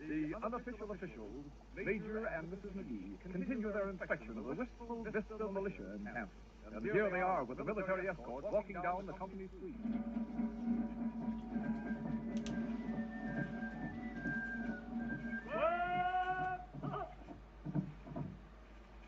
the unofficial officials, Major and Mrs. McGee, continue their inspection of the Wistful Vista militia in Kansas. And here they are with the military escort walking down the company street.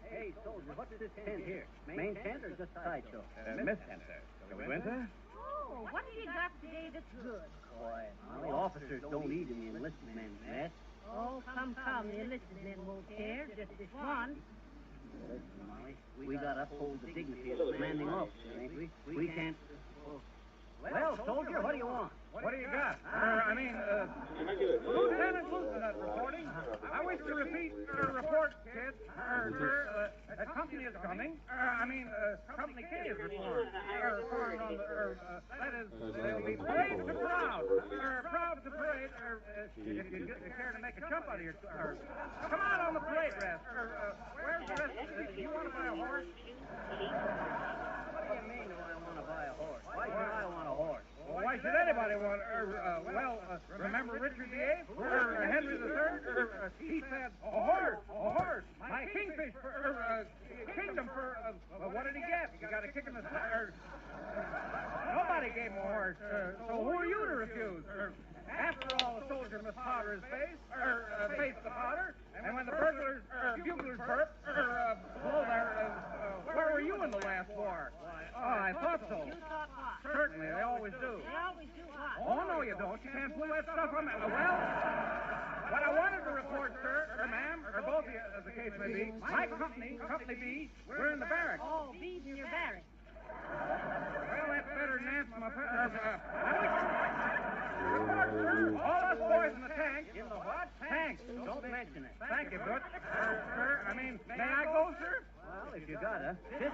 Hey, soldier, what's this tent here? Main tent or just sideshow? Miss tent, sir. Shall we go in, sir? Oh, what have you got today that's good? Quiet. Molly, officers don't eat in the enlisted men's mess. Oh, come, the enlisted men won't care. Just this one. Listen, Molly, we got to uphold the dignity of the commanding officer, ain't we? We can't... Well, soldier, what do you want? What do you got? Lieutenant reporting. I wish to repeat report, kid. Sir, a company is coming. Company K is reformed. Reformed on the, that is, they'll be parade to proud. Proud to parade. If you care to make a jump out of your, come out on the parade rest. Where's the rest? You want to buy a horse? What do you mean, do I want to buy a horse? Why should I want a horse? Well, why should anybody want? Remember Richard VIII or Henry III? He said, a horse, my kingfish kingdom for. What did he get? He got a kick in the side. Nobody gave him a horse. So who are you to refuse? After all, the soldier must powder his face, face the powder, and when the burglars, buglers burp, blow their, where were you in the last war? Oh, I thought so. You thought what? Certainly, they always do. They always do what? Oh, no, you don't. You can't pull that stuff on me. Well, what I wanted to report, sir, or ma'am, or both of you, as the case may be, my company, Company B, we're in the barracks. Oh, B's in your barracks. Well, that's better than answer my... Report, sir. All us boys in the tank. In the what? Tank. Don't mention it. Thank you, Butch. Sir, may I go, sir? Well, if you gotta, dismiss.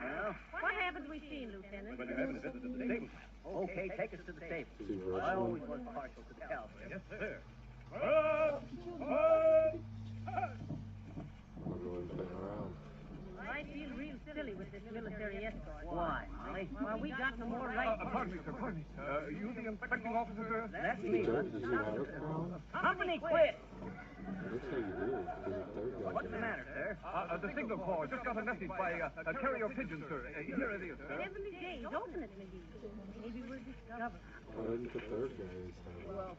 Well, What haven't we seen, Lieutenant? When you're having a visit to the stable. okay, take us to the stable. I always was partial to the cavalry. Yes, sir. I'm going to play around. I feel real silly with this military escort. Why, Molly? Well, we got no more right. Pardon me, sir, pardon me. You the inspecting officer, sir? That's me. Does he have a crown? Company quit! It looks like he is. There's a third guy What's the there. matter, sir? The signal corps just got a message by carrier pigeon, sir. Here it is, sir. 70 days, open it, McGee. Maybe we're discovered. Why didn't the third guy say? Well,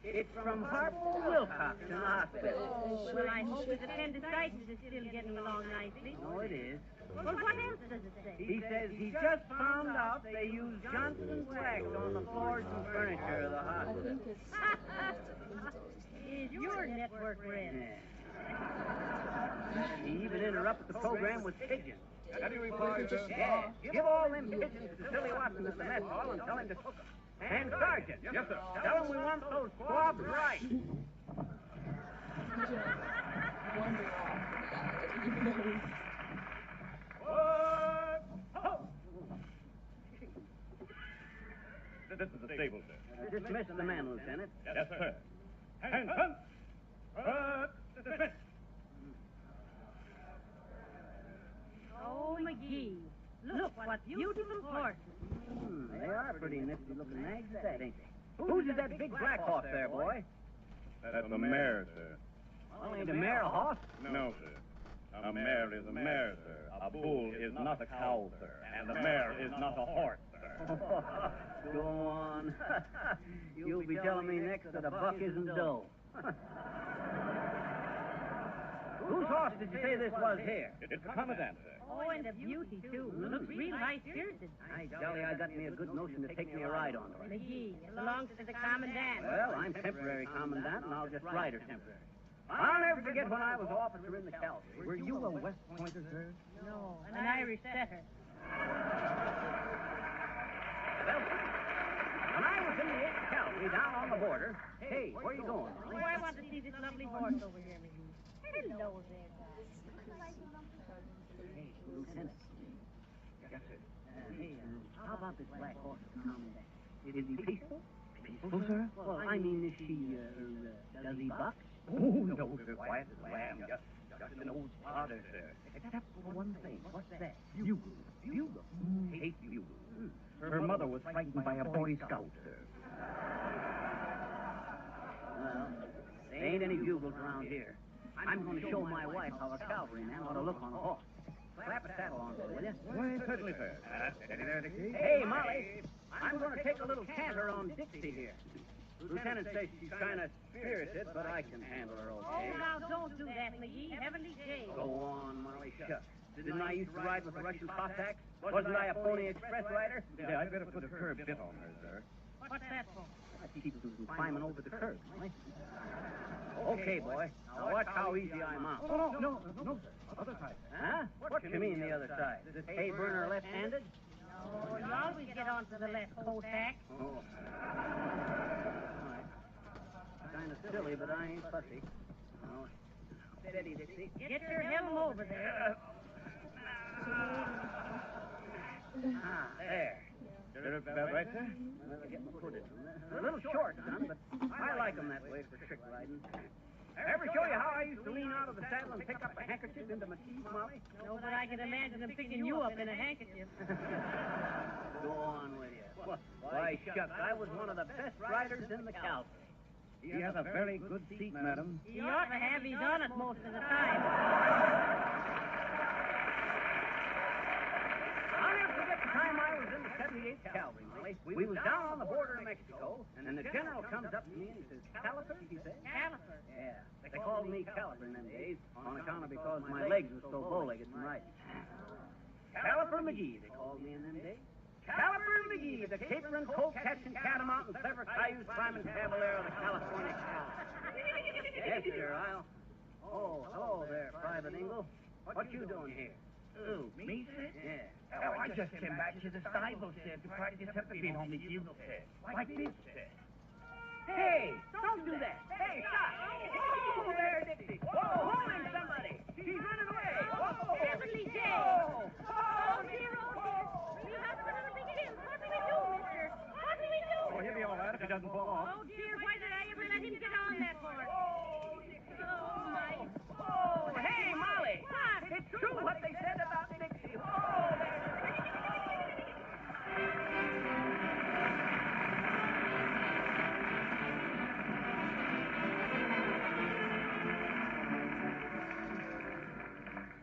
it's from Harpo Wilcox in the hospital. Well, I hope his appendicitis is still getting along nicely. No, it is. Well, what else does it say? He says he just found out they use Johnson's wax on the floors and furniture of the hospital. Is your network red? Yeah. He even interrupted the program with pigeons. Any reply, sir? Yeah. Give all them pigeons to Silly Watson at the mess hall and tell him to cook them. And Sergeant. Yes, sir. Tell him we want those squabs right. This is the stable, sir. Dismiss the man, Lieutenant. Yes, sir. Hands up. Dismiss. Oh, McGee. Look, what beautiful horses. They are pretty nifty looking nags, that ain't they? Whose is that big black horse there, boy? That's a mare, sir. Well, ain't a mare a horse? No, sir. A mare is a mare, sir. A bull is not a cow, sir. And a mare is not a horse, sir. Go on. You'll be telling me next that a buck isn't dull. Whose horse did you say this was here? It's the commandant, sir. Oh, and a beauty, too. Looks real high-spirited. Golly, I got me a good notion to take me a ride on her. McGee, it belongs to the commandant. Well, I'm temporary commandant, and I'll just ride her temporary. I'll never forget when I was officer in the cavalry. Were you a West Pointer, sir? No, an Irish setter. Well, when I was in the 8th Cavalry down on the border, hey, where you going, Oh, Molly? I want to see this lovely horse over here, McGee. Hello there, guys. Hey, Lieutenant. Yes, sir. Hey, how about this black horse, commandant? Is he peaceful? Peaceful, sir? Well, I mean, is she, does he buck? Oh, no, sir. Quiet as a lamb. Just an old father, sir. Except for one thing. What's that? Bugle. Bugle. Hate Bugle. Her mother was frightened by a Boy Scout, sir. Well, there ain't any bugles around here. I'm going to show my wife how a cavalryman ought to look on a horse. Slap a saddle on her, will you? Why, certainly, sir. Steady there, Dixie. Hey, Molly, I'm going to take a little canter on Dixie here. Lieutenant says she's kind of spirited, but I can handle her Oh, okay. now, don't do that, McGee. Heavenly days. Go on, Molly, shucks. Didn't I used to ride with the Russian Cossacks? Wasn't I a Pony Express rider? Yeah, I'd better put a curb bit on her, sir. What's that for? I keep them from climbing over the curb, Molly. Okay, boy. Now watch how easy I mount. Oh, no, sir. Other side. Huh? What you mean the other side? Is this hay burner left-handed? Oh, you always get onto the left, Cossack. Oh. All right. Kind of silly, but I ain't fussy. No. Steady, Dixie. Get your helm over there. Ah, there. About right, sir? Well, I'll get my foot in. A little short, son, but I like 'em that way for trick riding. Ever show you how I used to lean out of the saddle and pick up a handkerchief into my teeth, Molly? No, but I can imagine them picking you up in a handkerchief. Go on with you. Why, shucks, I was one of the best riders in the cavalry. He has a very good seat, madam. He ought to have his on it most of the time. I'll never forget the time I was in the 78th Cavalry, Molly. We was down on the border of Mexico, and the general comes up to me and he says, "Caliper," he said. Caliper. Yeah, they called me Caliper in them days, on account of because my legs were so bow-legged from riding. Caliper McGee, they called me in them days. Caliper McGee, the capering, colt-catching, catamount, and sever cayuse climbing cavalier of the California Cavalry. Yes, sir, Oh, hello there, Private Ingle. What you doing here? Who, me, sir? Yeah. Oh, I just came back to the stable, sir, to practice up a bit on the bugle, sir. Like this, sir. Hey, don't do that. Hey, stop. Whoa there, Dixie. Whoa, hold him, somebody. He's running away. Whoa. Heavenly days. Whoa. Oh, dear, oh, dear. We have to run again. What do we do, mister? What do we do? Oh, he'll be all right if he doesn't fall off. Oh, dear, why did I ever let him get on that horse? Oh, my. Oh, hey, Molly. What? It's true what they said about Dixie. Whoa there.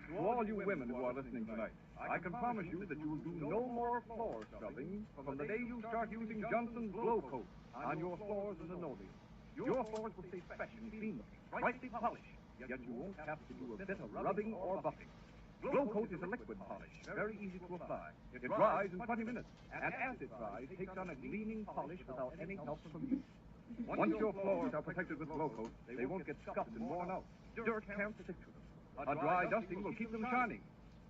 To all you women who are listening tonight, I can promise you that you will do no more floor scrubbing from the day you start using Johnson's Glow Coat on your floors in linoleum. Your floors will stay fresh and clean, brightly polished, yet you won't have to do a bit of rubbing or buffing. Glow Coat is a liquid polish, very easy to apply. It dries in 20 minutes, and as it dries, takes on a gleaming polish without any help from you. Once your floors are protected with Glow Coat, they won't get scuffed and worn out. Dirt can't stick to them. A dry dusting will keep them shining.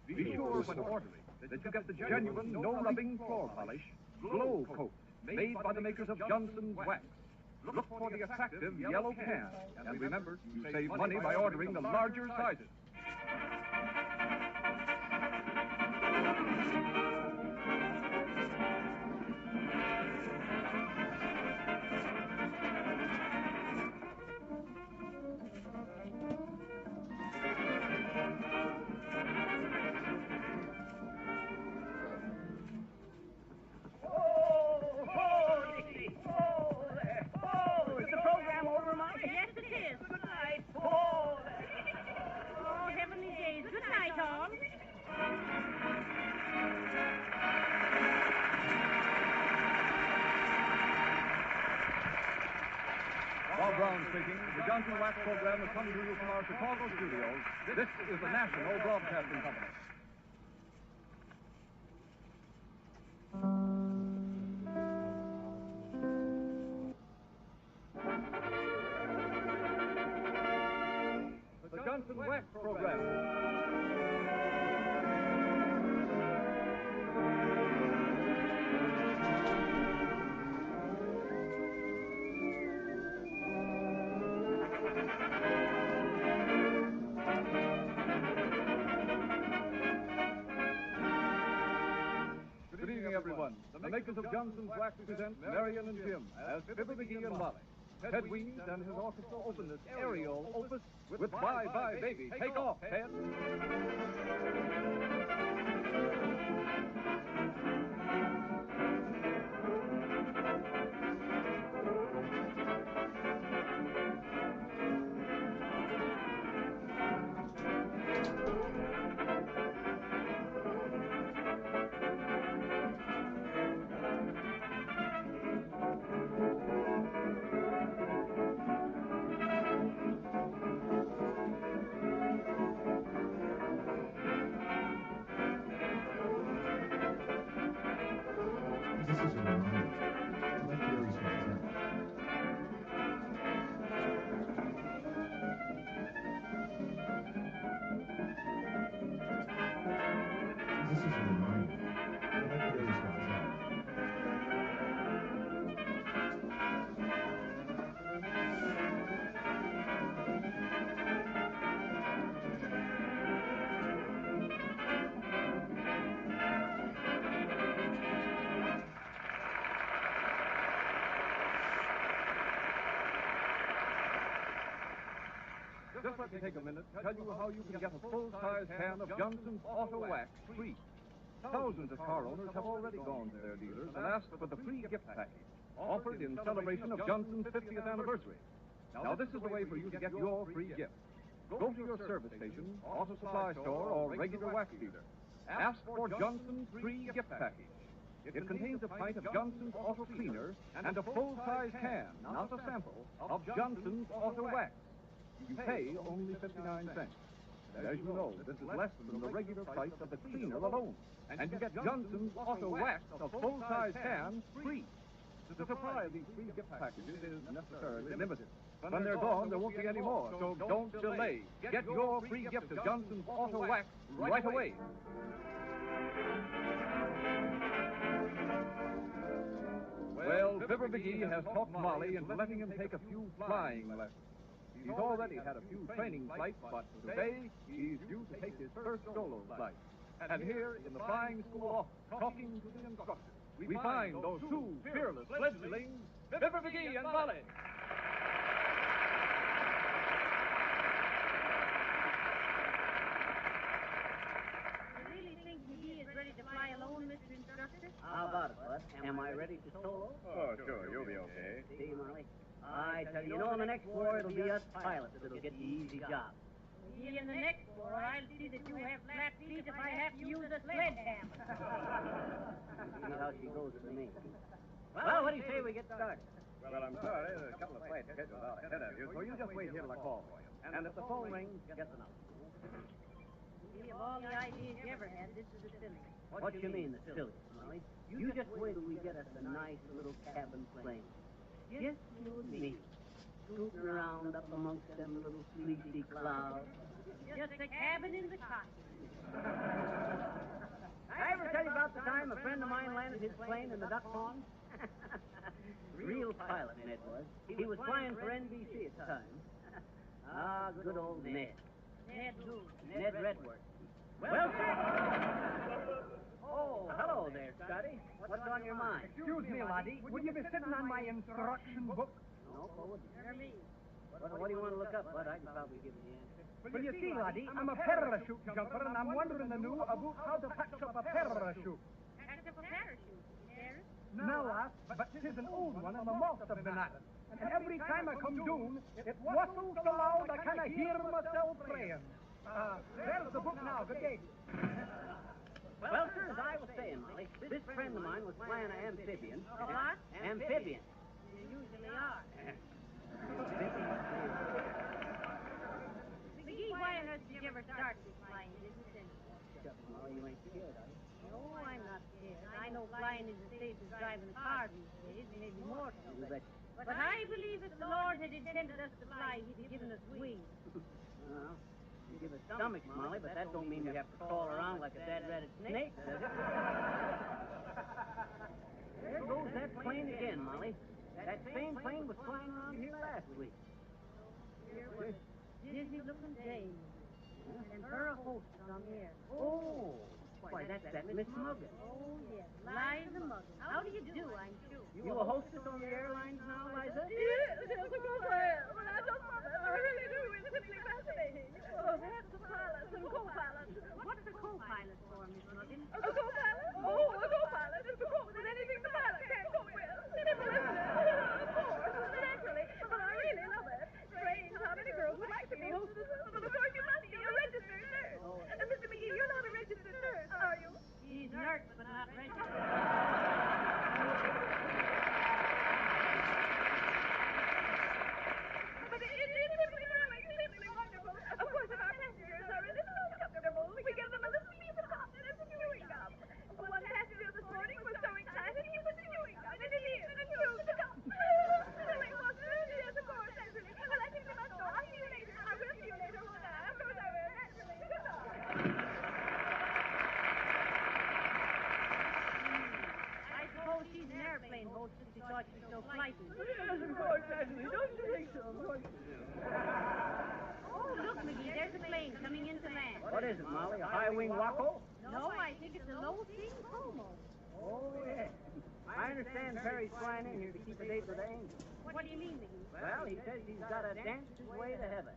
Be sure when ordering that you get the genuine, no-rubbing floor polish, Glow Coat, made by the makers of Johnson's Wax. Look for the attractive yellow can, and remember, you save money by ordering the larger sizes. Yes, it is. Good night. Whoa there. Oh, heavenly days. Good night, all. Bob Brown speaking. The Johnson Wax program has come to you from our Chicago studios. This is the National Broadcasting Company. Wax program. Good evening, everyone. The makers of Johnson's Wax present Marion and Jim as Fibber McGee and Molly. Ted Weems and his orchestra open this aerial opus with Bye Bye Baby. Take off, Ted. This is a reminder. Let Gary's hands out. This is a reminder. Let Gary's hands out. Just let me take a minute to tell you how you can get a full-size can of Johnson's Auto Wax free. Thousands of car owners have already gone to their dealers and asked for the free gift package offered in celebration of Johnson's 50th anniversary. Now, this is the way for you to get your free gift. Go to your service station, auto supply store, or regular wax dealer. Ask for Johnson's free gift package. It contains a pint of Johnson's Auto Cleaner and a full-size can, not a sample, of Johnson's Auto Wax. You pay only 59 cents. And as you know, this is less than the regular price of the cleaner alone. And you get Johnson's Auto Wax, a full-size can, free. The supply of these free gift packages is necessarily limited. When they're gone, there won't be any more. So don't delay. Get your free gift of Johnson's Auto Wax right away. Well, Fibber McGee has talked Molly into letting him take a few flying lessons. He's already had a few training flights, but today he's due to take his first solo flight. And here in the flying school office, talking to the instructor, we find those two fearless fledglings, Fibber McGee and Molly. You really think McGee is ready to fly alone, Mr. Instructor? How about it, Bud? Am I ready to solo? Oh, sure, you'll be okay. See, Molly? I tell you, in the next war, it'll be us pilots that'll get the easy job. McGee, in the next war, I'll see that you have flat feet if I have to use a sledgehammer. See how she goes for me. Well, what do you say we get started? Well, I'm sorry, there's a couple of flights scheduled out ahead of you, so you just wait here till I call for you. And if the phone rings, get the number. McGee, of all the ideas you ever had, this is the silliest. What you mean, the silliest, Molly? You just wait till we get us a nice little cabin plane. Just you and me, scooting around up amongst them little fleecy clouds. Just a cabin in the cotton. I ever tell you about the time a friend of mine landed his plane in the duck pond? Real pilot, Ned was. He was flying for NBC at the time. Ah, good old Ned. Ned who? Ned Redworth. Well, oh, hello there, Scotty. What's on your mind? Excuse me, laddie. Would you be sitting on my instruction book? No, forward. You're me. What do you want to look up, Bud? I can probably give you the answer. Well, you see, laddie, I'm a parachute jumper, and I'm wondering anew about how to patch up a parachute. Packed up a parachute. You hear it? No, lass, but 'tis an old one, and the moth have been at it. And every time I come down, it whistles so loud I kind of hear myself praying. There's the book now. Good day. Well, sir, as I was saying, Molly, this friend of mine was flying an amphibian. A what? Amphibian. You usually are. McGee, why on earth did you ever start this flying business anyway? Shucks, Molly, you ain't scared, are you? No, I'm not scared. I know flying is as safe as driving a car these days, maybe more so. You bet. But I believe if the Lord had intended us to fly, he'd have given us wings. Well, You give us stomachs, Molly, but that don't mean we have to crawl around like a dead-ratted snake, does it? There goes that plane again, Molly. That same plane was flying around here last week. Here was a dizzy-looking dame, and her hostess on the air. Oh, why, that's that Miss Muggin. Oh, yes, Liza Muggin. How do you do, I'm sure? You a hostess on the airlines now, Liza? Yes, of course I am. And I just love it. I really do. It's simply fascinating. Oh, that's the pilots and co-pilots. What's the co-pilot for, Miss Muggin? A co-pilot? Oh, a co-pilot is to cope with anything the pilot can't cope with. Of course, naturally. But I really love it. Strange how many girls would like to be hostesses. But of course you must be a registered nurse. And Mr. McGee, you're not a registered nurse, are you? She's nurse, but not registered. But it is simply wonderful. Of course, if our passengers are a little uncomfortable, we give them a little piece of cotton and some chewing gum. One passenger this morning was so excited he put the chewing gum in his ear and chewed the gum. Silly, wasn't it? Yes, of course, naturally. Well, I think we must go. I'll see you later. I will see you later, won't I? Of course I will, naturally. Goodbye. I suppose she's an airplane hostess because she's so flighty. Yes, of course, naturally. Don't you think so? Of course you do. Oh, look, McGee, there's a plane coming into land. What is it, Molly? A high-wing Waco? No, I think it's a low-sing Como. Oh, yes. I understand Perry's flying in here to keep a date with Angel. What do you mean, McGee? Well, he says he's got to dance his way to heaven.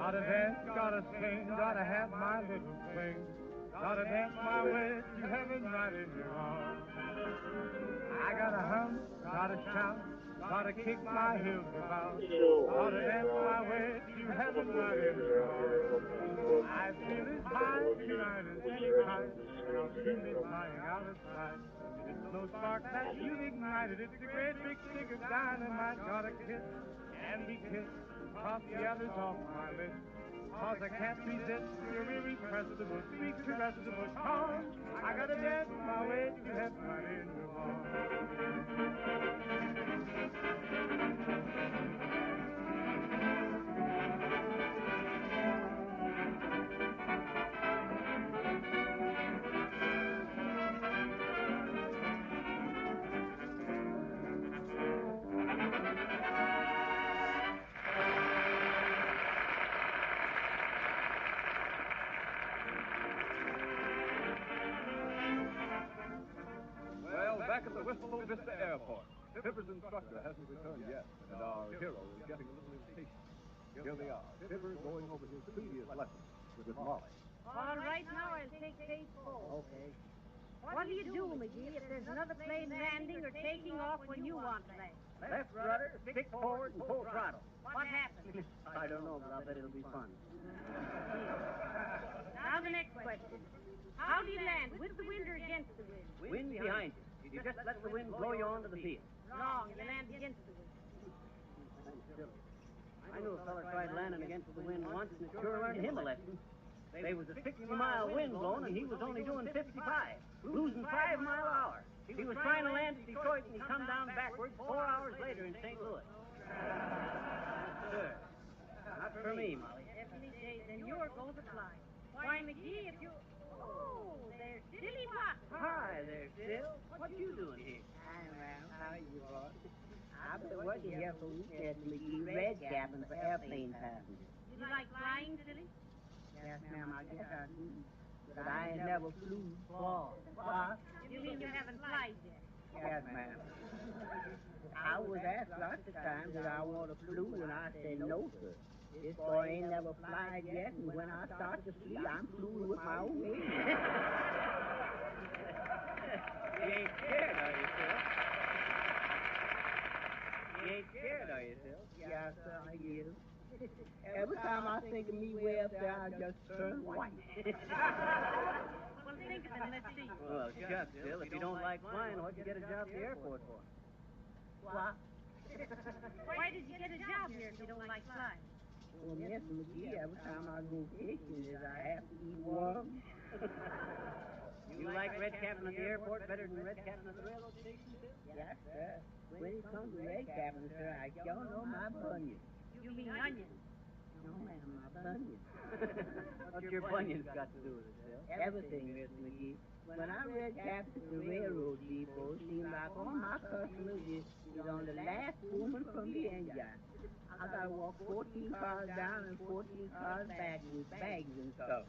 Gotta dance, gotta sing, gotta have my little thing. Gotta dance my way to heaven right in your arms. I gotta hum, gotta shout, gotta kick my heels about. Gotta dance my way to heaven right in your arms. I feel as high tonight as any kite, and I'll soon be flying out of sight. It's no spark that you've ignited, it's a great big stick of dynamite. Gotta kiss and be kissed, cross the others off my list. Cause I can't resist your irrepressible, sweet, caressible charm. I gotta dance my way to heaven right in your arms. Well, back at the Wistful Vista Airport, Fibber's instructor hasn't returned yet, and our hero is getting a little impatient. Here they are, Fibber going over his previous lessons with Molly. All right, now I'll take page 4. Okay. What do you do, McGee, if there's another plane landing or taking off when you want to land? Left rudder, stick forward, and full throttle. What happens? I don't know, but I'll bet it'll be fun. Now the next question. How do you land, with the wind or against the wind? Wind behind you. You just let the wind blow you onto the field. Wrong, you land against the wind. I knew a fella tried landing against the wind once, and it sure learned him a lesson. There was a 60-mile wind blowing, and he was only doing 55, losing 5 miles an hour. He was trying to land at Detroit, and he come down backwards 4 hours later in St. Louis. Sure. Not for me, Molly. Every day, then you're going to fly. Why, McGee, if you... Oh, there's Silly Pot. Hi there, Sil. What you doing here? I'm well. How are you, boss? I've been working here for weeks at McGee Red Cabin for airplane passengers. You like flying, Silly? Yes, ma'am, I guess I do. But I ain't never flew before. You mean you haven't flied yet? Yes, ma'am. I was asked lots of times that I want a flu, and I said no, sir. This boy ain't never flied yet, and when I start to flee, I'm flew with my own wings. You ain't scared, are you, Phil? You ain't scared, are you, Phil? Yes, sir, I get him. Every time I think of me way up there, I just turn white. Well, think of it, let's see. Well, shucks, Phil, if you don't like flying, what'd you get a job at the airport for? What? Why did you get a job here if you don't like flying? Well, Miss McGee, every time I go fishing, is I have to eat worms. You like red capping at the airport better than red capping at the railroad station, Phil? Yes, sir. When it comes to red capping, sir, I sure know my bunions. You mean onion. No, ma'am, my bunions. What's your bunions got to do with it, Phil? Everything, Miss McGee. When I red capped at the railroad depot, it seemed like all my customers is on the last woman from the engine. I gotta walk 14 cars down and 14 cars back with bags and stuff.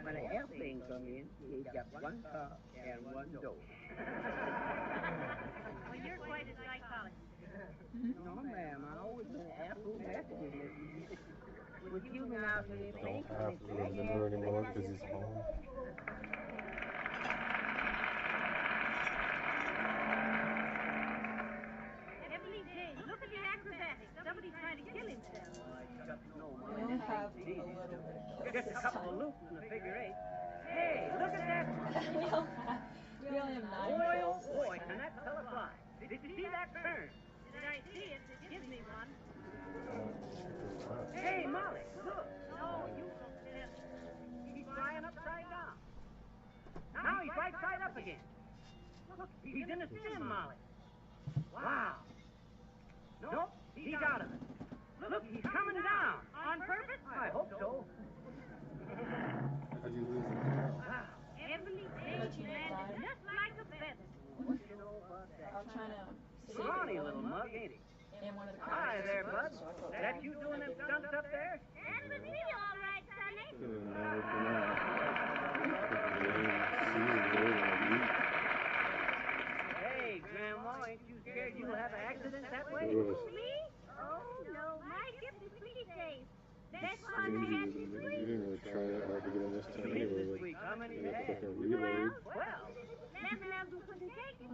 When an airplane come in, they got one car and one door. Well, you're quite a psychologist. No, ma'am, I always been an Afro-Methodist. Would you me now for the Don't have to live in her anymore because he's home. Heavenly days, look at the acrobatics. Somebody's trying to kill himself. We'll have a little bit. Just a couple of loops in the figure eight. Hey, look at that one. We only have 9 Boy, pills. oh boy, can that fella fly? Did you see that turn? Did I see it? It gives me one. Hey, Molly, look. No, you look silly. He's flying upside down. Now he's right side up again. Look, he's in a spin, Molly. Wow. Nope, he's out of it. Look, he's coming down. On purpose? I hope so. How'd you lose the barrel? Wow. Heavenly days, he landed just like a feather. What do you know about that? I'm trying to see Scrawny little mug, ain't he? in one of the Hi there, bud. That you doing them stunts up there? That was me, all right, Sonny. Could've never been out. See you later. Hey, Grandma, ain't you scared you'll have an accident that way? Yes. Me? Oh, no, my ship is pretty safe. Best one I had this You week. didn't really try that hard to get in this time You missed anyway. this week. How many You you got had? fucking reload. 12. 11 of them couldn't take it.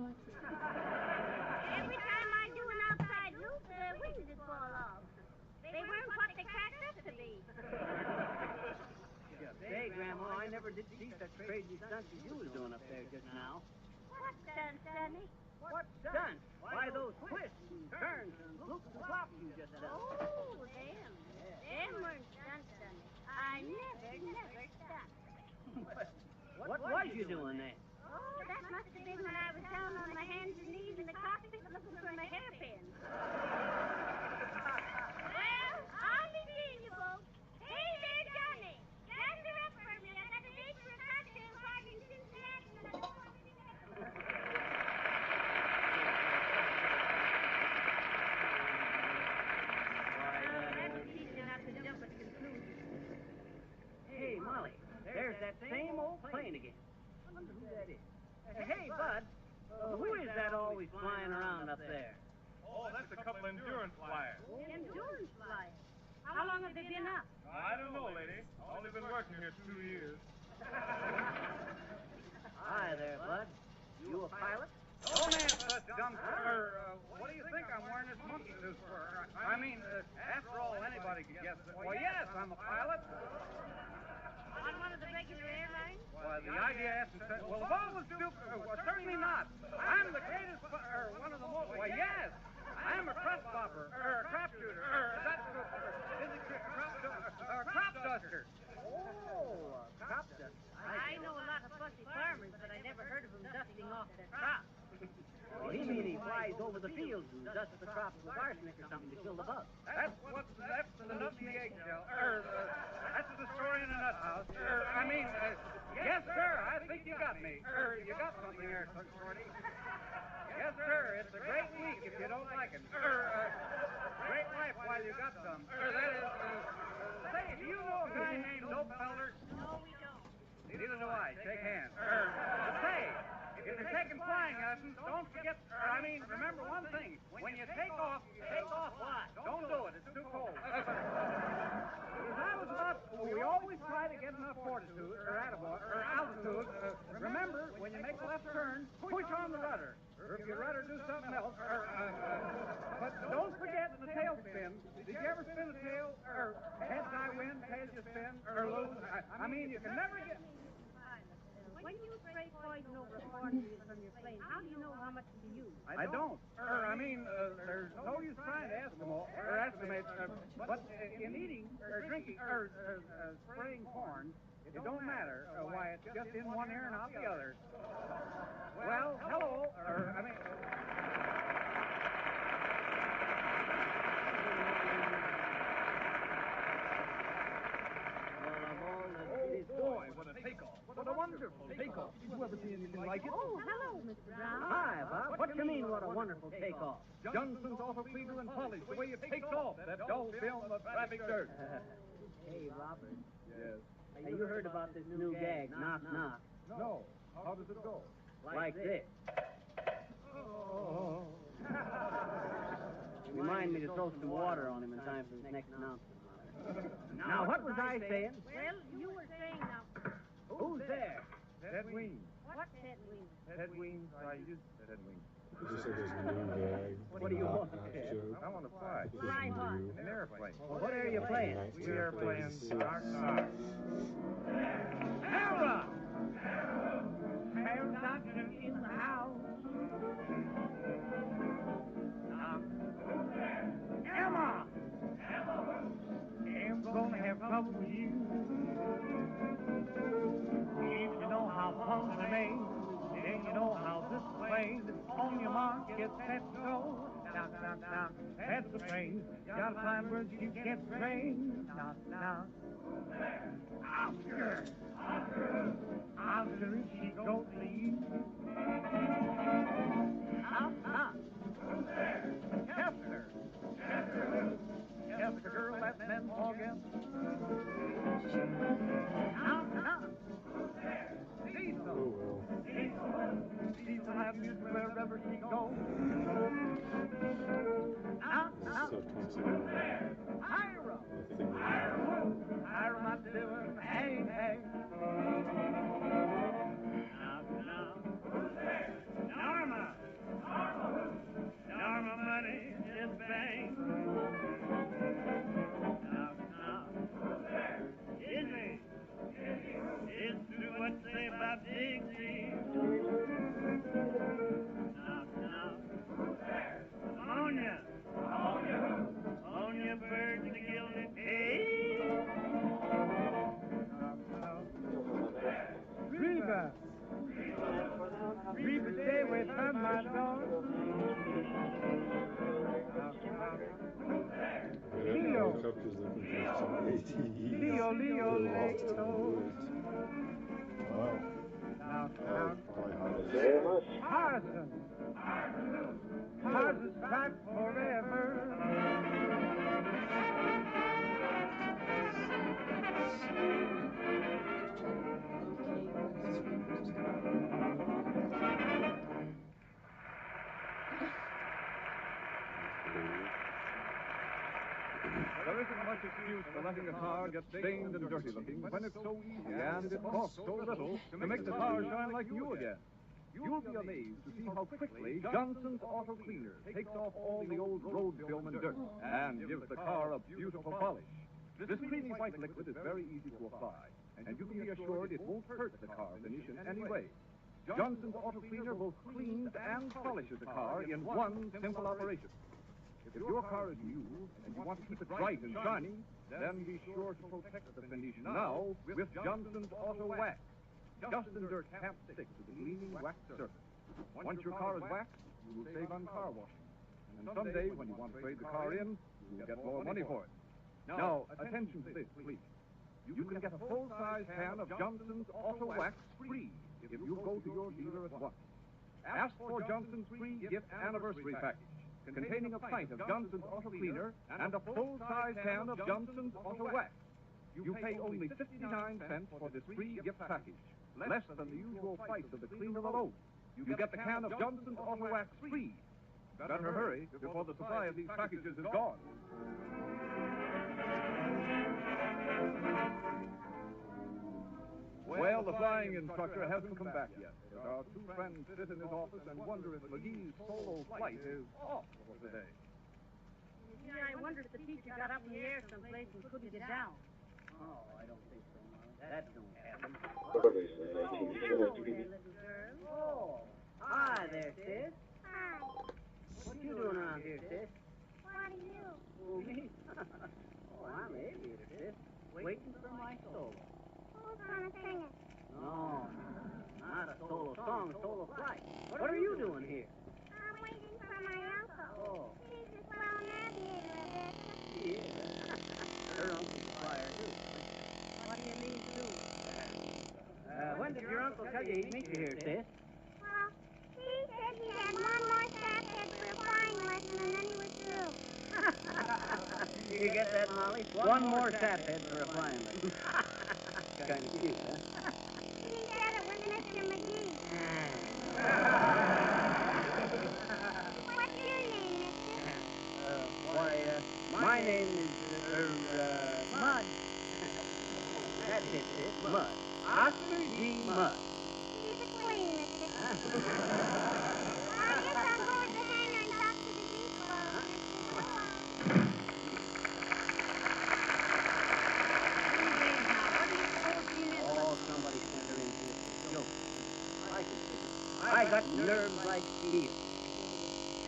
Every time I do an outside loop, the wings would fall off. They weren't what they cracked up to be. Say, Grandma, I never did see such crazy stunts as you was doing up there just now. What done, Sonny? What stunts? Why, those twists and turns and loops and flops you just done. Oh, them. Them weren't stunts, Sonny. I never stunt. What was you doing then? Oh, that must have been when I was down on my hands and knees in the cockpit looking for my hairpin. Well, I'll be seeing you folks. Hey there, Johnny. Gas her up for me. I got a date for a cocktail party in Cincinnati, and I don't want to be that's easy enough to jump at conclusions. Hey, Molly, there's that same old plane again. I wonder who that is. Hey, Bud, who is that always flying around up there? Oh, that's a couple endurance flyers. Endurance flyers. How long have they been up? I don't know, lady. I've only been working here 2 years. Hi there, Bud. You a pilot? Don't answer that dumb what do you think I'm wearing this monkey suit for? I mean, after all, anybody could guess that. Well, yes, I'm a pilot. On one of the regular airlines? Well, the idea isn't... Well, the ball was stupid. Well, certainly not. I'm the greatest... one of the most... Well, yes. I'm a crop popper. Crop shooter. That's... Is it crop duster? Oh, crop duster. I know a lot of fussy farmers, but I never heard of them dusting off their crops. Oh, he means he flies over the fields and dusts the crops with arsenic or something to kill the bugs. That's the nut in the eggshell. That's the story in a nut house. Yes, sir, I think you got me. You got something there, Shorty. Yes, sir, it's a great week if you don't like it. Great life while you got some. That is, say, do you know a guy named Dopefelder? No, we don't. Neither do I. Shake hands. Say, if you're taking flying, lesson. Don't forget, remember one thing. When you take off what? Don't do it. It's too cold. We always try to get enough altitude. Remember, when you make a left turn, push on the rudder. Or if you'd rather do something else. But don't forget the tailspin. Did you ever spin a tail? Or heads I win, tails you spin, or lose? You can never get... When you spray poison over a cornfield from your plane, how do you know how much to use? I don't. There's no use trying to estimate. But in eating or drinking or spraying corn, it don't matter why it's just in one ear and out the other. Well, hello. Boy, what a takeoff. What a wonderful takeoff. Did you ever see anything like it? Oh, hello, Mr. Brown. Hi, Bob. What do you mean, what a wonderful takeoff? Johnson's Auto Cleaner and Polish, the way it takes off that dull film of traffic dirt. Hey, Robert. Yes. Hey, you heard about this new gag, knock, knock. No. How does it go? Like this. Oh. Remind me to throw some water on him in time for his next announcement. Now, what was I saying? Well, you were saying now... Who's there? Ted Weems. What's Ted Weems? Ted Weems, I used Ted Weems. This is his new gag. What do you want, Half Ted? joke. I want to fly. Fly what? An airplane. Well, what are you playing? We are playing Dark Star. Camera! Hair doctor in the house. Emma! I'm gonna have trouble with you. If you know how phones are made, then you know how this is played. On your mark, get set, go. Knock, knock, knock. That's the train. Gotta find words you can't say. Knock, knock. Oscar! Oscar, she goes to you. Knock, knock. Chester! Chester, girl, that man Morgan. Knock, knock. Diesel! Oh, well. Diesel have music wherever she goes. Knock, knock. Stuff talks about Hiram! nothing. Hiram, I'm doing hey, hey. Knock, knock. Norma! Norma money is bang. Knock, knock. Izzy! It's true what they say about Dixie. Knock, knock. Ammonia! Ammonia birds the gilded hay. Knock, knock. Reba! Reba, stay away from my door. Leo. Woke up just looking for some ATVs. Leo, Leo, Leo. Wow. Knock, Oh, knock. probably hot. Tarzan! Tarzan's back forever. There isn't much excuse for letting a car get stained and dirty looking when it's so easy and it costs so little to make the car shine like new again. You'll be amazed to see how quickly Johnson's Auto Cleaner takes off all the old road film and dirt and gives the car a beautiful polish. This creamy white liquid is very easy to apply, and you can be assured it won't hurt the car finish in any way. Johnson's Auto Cleaner both cleans and polishes the car in one simple operation. If your car is new and you want to keep it bright and shining, then be sure to protect the finish now with Johnson's Auto Wax. Dust and dirt can't stick to the gleaming wax surface. Once your car is waxed, you will save on car washing. And someday, when you want to trade the car in, you will get more money for it. Now, attention to this, please. You can get a full-size can of Johnson's Auto Wax free if you go to your dealer at once. Ask for Johnson's free gift anniversary package, containing a pint of Johnson's Auto Cleaner and a full-size can of Johnson's Auto Wax. You pay only 59 cents for this free gift package, less than the usual price of the cleaner alone. you get the can of Johnson's Auto Wax free. Better hurry before the supply of these packages is gone. Well, the flying instructor hasn't come back yet. Our two friends sit in his office and wonder if McGee's solo flight is off for today. Yeah, I wonder if the teacher got up in the air someplace and couldn't get down. Oh, I don't think so, Molly. That don't happen. Hello there, little girl. Oh, hi there, sis. Hi. What you doing around here, sis? What are you? Oh, me? Oh, I'm the aviator, sis. Waiting for my solo. Who's gonna sing it? No, not a solo song, a solo flight. What are you doing here? I'm waiting for my uncle. Oh. He's a swell navigator, Rebecca. Yeah. Her uncle's a flyer, too. What do you mean, too? When did your uncle tell you he'd meet you here, sis? Well, he said he had one more staff head for a flying lesson and then he was through. You get that, Molly? One more saphead for a flying lesson. Kind of cute, huh? He said it was Mr. McGee. What's your name, mister? My name is, Mud. That's it, sis. Mud. Oscar G. Mud. He's a queen, mister. I guess I'll go with the hangar and talk to the depot. Oh, somebody sent her into this joke. I can see it. I got nerves like steel.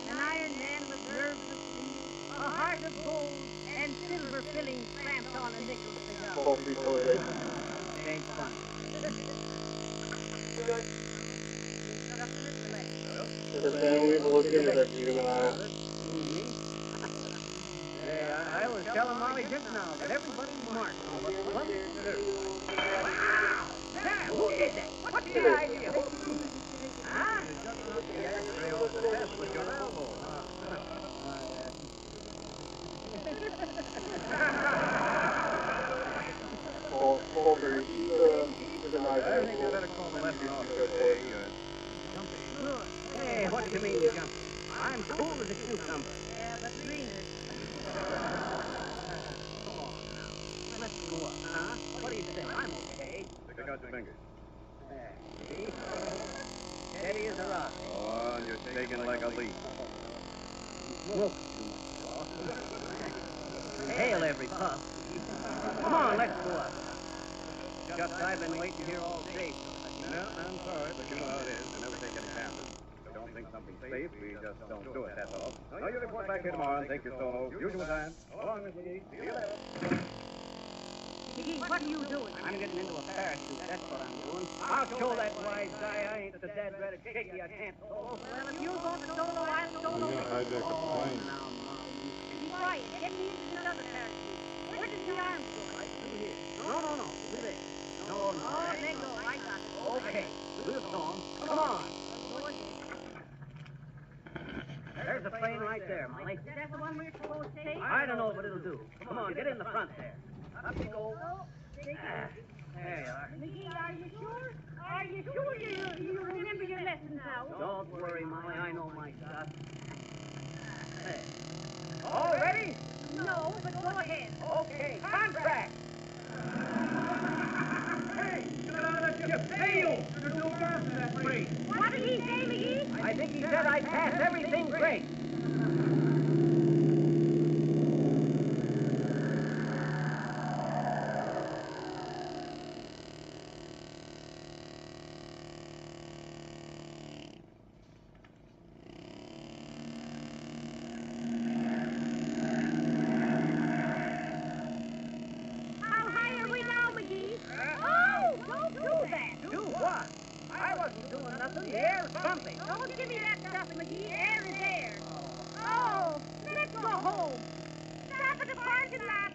An iron man with nerves of steel, a heart of gold, and silver fillings clamped on a nickel cigar. It ain't funny. I was telling Molly just now that everybody's marked on what one who did that? What's the idea? Huh? With your elbow. I think you better call the lesson off today. Hey, what do you mean, jumping? I'm cool as a cucumber. Yeah, but greener. Let's go up, huh? What do you say? I'm okay. Stick out your fingers. There, see? Steady as a rock. Oh, you're shaking like a leaf. Smoke too much. Inhale every puff. Come on, let's go up. Just I've been waiting here all day. No, I'm sorry, but you know how it is. We never take any chances. If we don't think something's safe, we just don't do it, that's all. Now, you report back here tomorrow and take your solo. Usual time. So long, Miss McGee. See you later. McGee, what are you doing? I'm getting into a parachute, that's what I'm doing. I'll show that wise guy I ain't the dead red shaky I can't solo. Well, if you're going to solo, I'll solo. You're gonna hijack a plane. Now, Mom. Be quiet. Get me into this other parachute. Where does the arm go? Right through here. No. Through there. No. Oh, let go. I got it. Okay. We'll show 'em. Come on. There's a plane right there, Molly. Is that the one we're supposed to take? I don't know what it'll do. Come on, get in the front there. Up you go. There you are. McGee, are you sure? Are you sure you remember your lessons now? Don't worry, Molly. I know my stuff. There. All ready? No, but go ahead. Okay. Contract. Hey, you gotta let you fail. There's no gas in that plane. What did he say, McGee? I think he said I passed everything great. How high are we now, McGee? Oh, don't do that. Do what? I wasn't doing nothing. The air's pumping. Don't give me that stuff, McGee. Air is air. Oh, let's go home. Stop at the parking lot.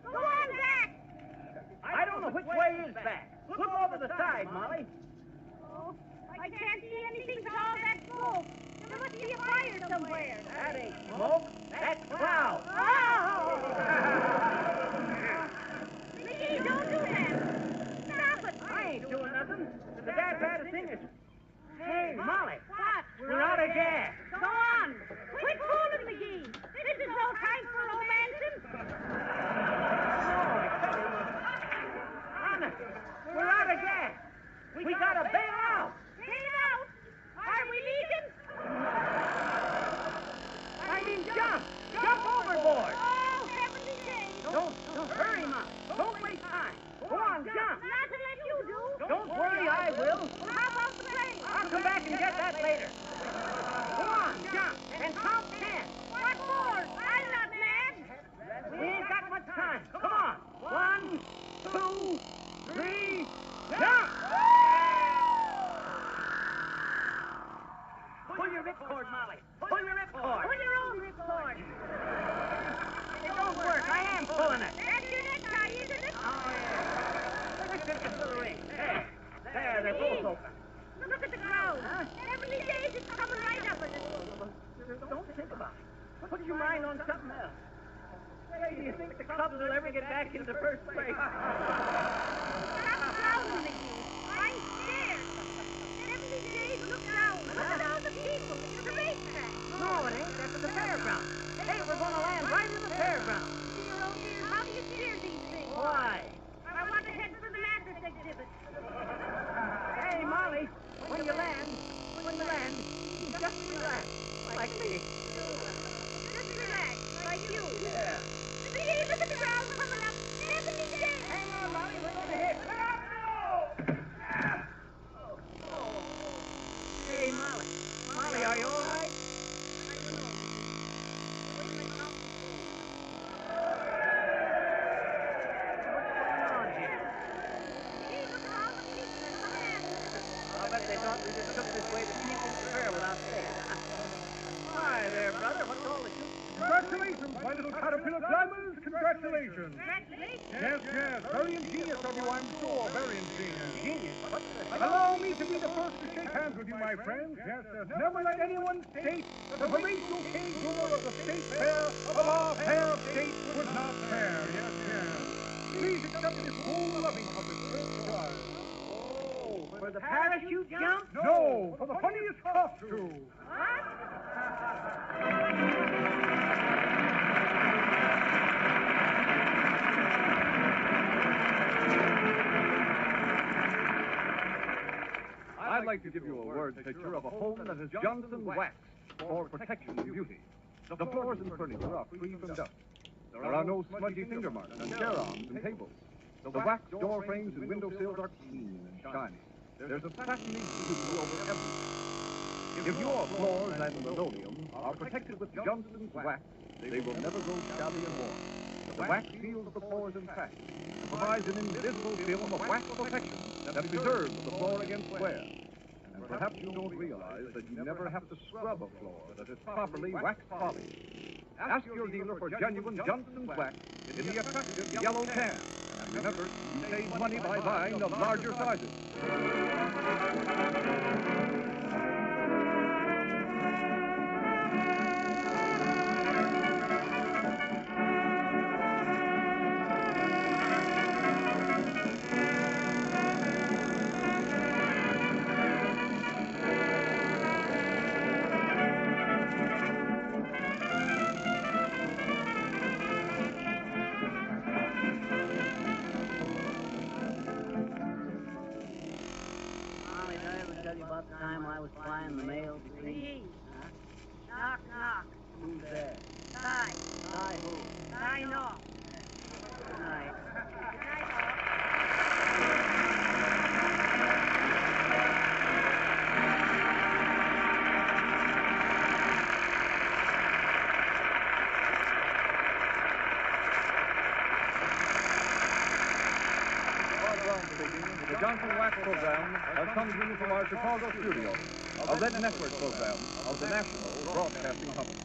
Go on back. I don't know which way is back. Look over the side, Molly. Oh, I can't see anything but all that smoke. There must be a fire somewhere. That ain't smoke. That's cloud. Oh! McGee, don't do that. Stop it. I ain't doing nothing. The dad bad thing is... Hey, gas. Go on. Quit fooling, McGee. This is no time for romancing. Honest, we're out of gas. We gotta bail out. Bail out? Are we leaking? I mean, jump. Jump overboard. Oh, heavenly days. Don't hurry, Mom. Don't waste time. Go on, jump. Not unless you do. Don't worry, I will. Well, how about the plane? I'll come back and get that later. Go on, jump, and count 10. What for? I'm not mad. We ain't got much time. Come on. 1, 2, 3, jump! Pull your ripcord, Molly. Pull your ripcord. Pull your own ripcord. It don't work. I am pulling it. That's your necktie, isn't it? Oh, yeah. Let's get the little ring. There, they're both open. Look at the ground. Heavenly days, it's coming right up at us. Don't think about it. Put your mind on something else. Hey, do you think the Cubs will ever get back into first place? Stop shouting, McGee. I'm scared. Heavenly days, look down. Look at all the people. It's the racetrack. No, it ain't. That's at the fairground. Hey, we're going to land right in the fairground. Dear, oh dear, how do you steer these things? Why? I want to head for the mattress exhibit. Hey, Molly, when you land, just relax, like me. Just relax, like you. Yeah. McGee, look at the ground coming up. Heavenly days. Hang on, Molly, we're going to hit. Hey, Molly, are you all right? I bet they thought we just took this way to keep this fair without pay. Hi there, brother. What's all the shooting? Congratulations, my little caterpillar climbers. Congratulations. Congratulations. Yes. Very ingenious of you, I'm sure. Very ingenious. Genius. What's the... Allow me to be the first to shake hands with you, my friends. Yes, never let anyone state that the Horatio K. Jr. of the State Fair of our pair of states was not fair. Yes. Please accept this whole loving of this first prize. Oh, for the parachute jump? No, for the funniest costume. I'd like to give you a word picture of a home that is Johnson waxed for protection and beauty. The floors and furniture are free from dust. There are no smudgy finger marks on chair arms and tables. The wax door frames and window sills are clean and shiny. There's a satiny beauty over everything. If your floors and linoleum are protected with Johnson's wax, they will never go shabby and worn. The wax seals the floors intact and provides an invisible film of wax protection that preserves the floor against wear. And perhaps you don't realize that you never have to scrub a floor that is properly wax polished. Ask your dealer for genuine Johnson's wax in the attractive yellow can. And remember, you save money by buying the larger sizes. About the time I was flying the mail between... Huh? Knock, knock. Who's there? Ty. Ty who? Ty off. Good night. Good night, all. The Johnson Wax program has come to you from our Chicago studio, a Red Network program of the National Broadcasting Company.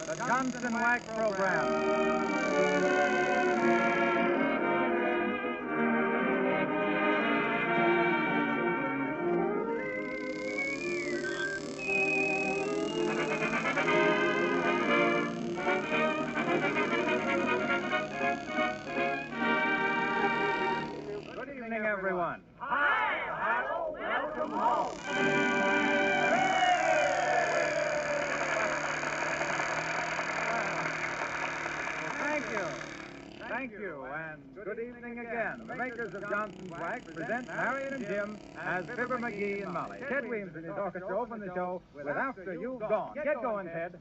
The Johnson Wax program. Welcome home. Thank you, and good evening again. The makers of Johnson's Wax present Marion and Jim as Fibber McGee and Molly. Ted Williams and his orchestra open the show with After You've Gone. Get going, Ted.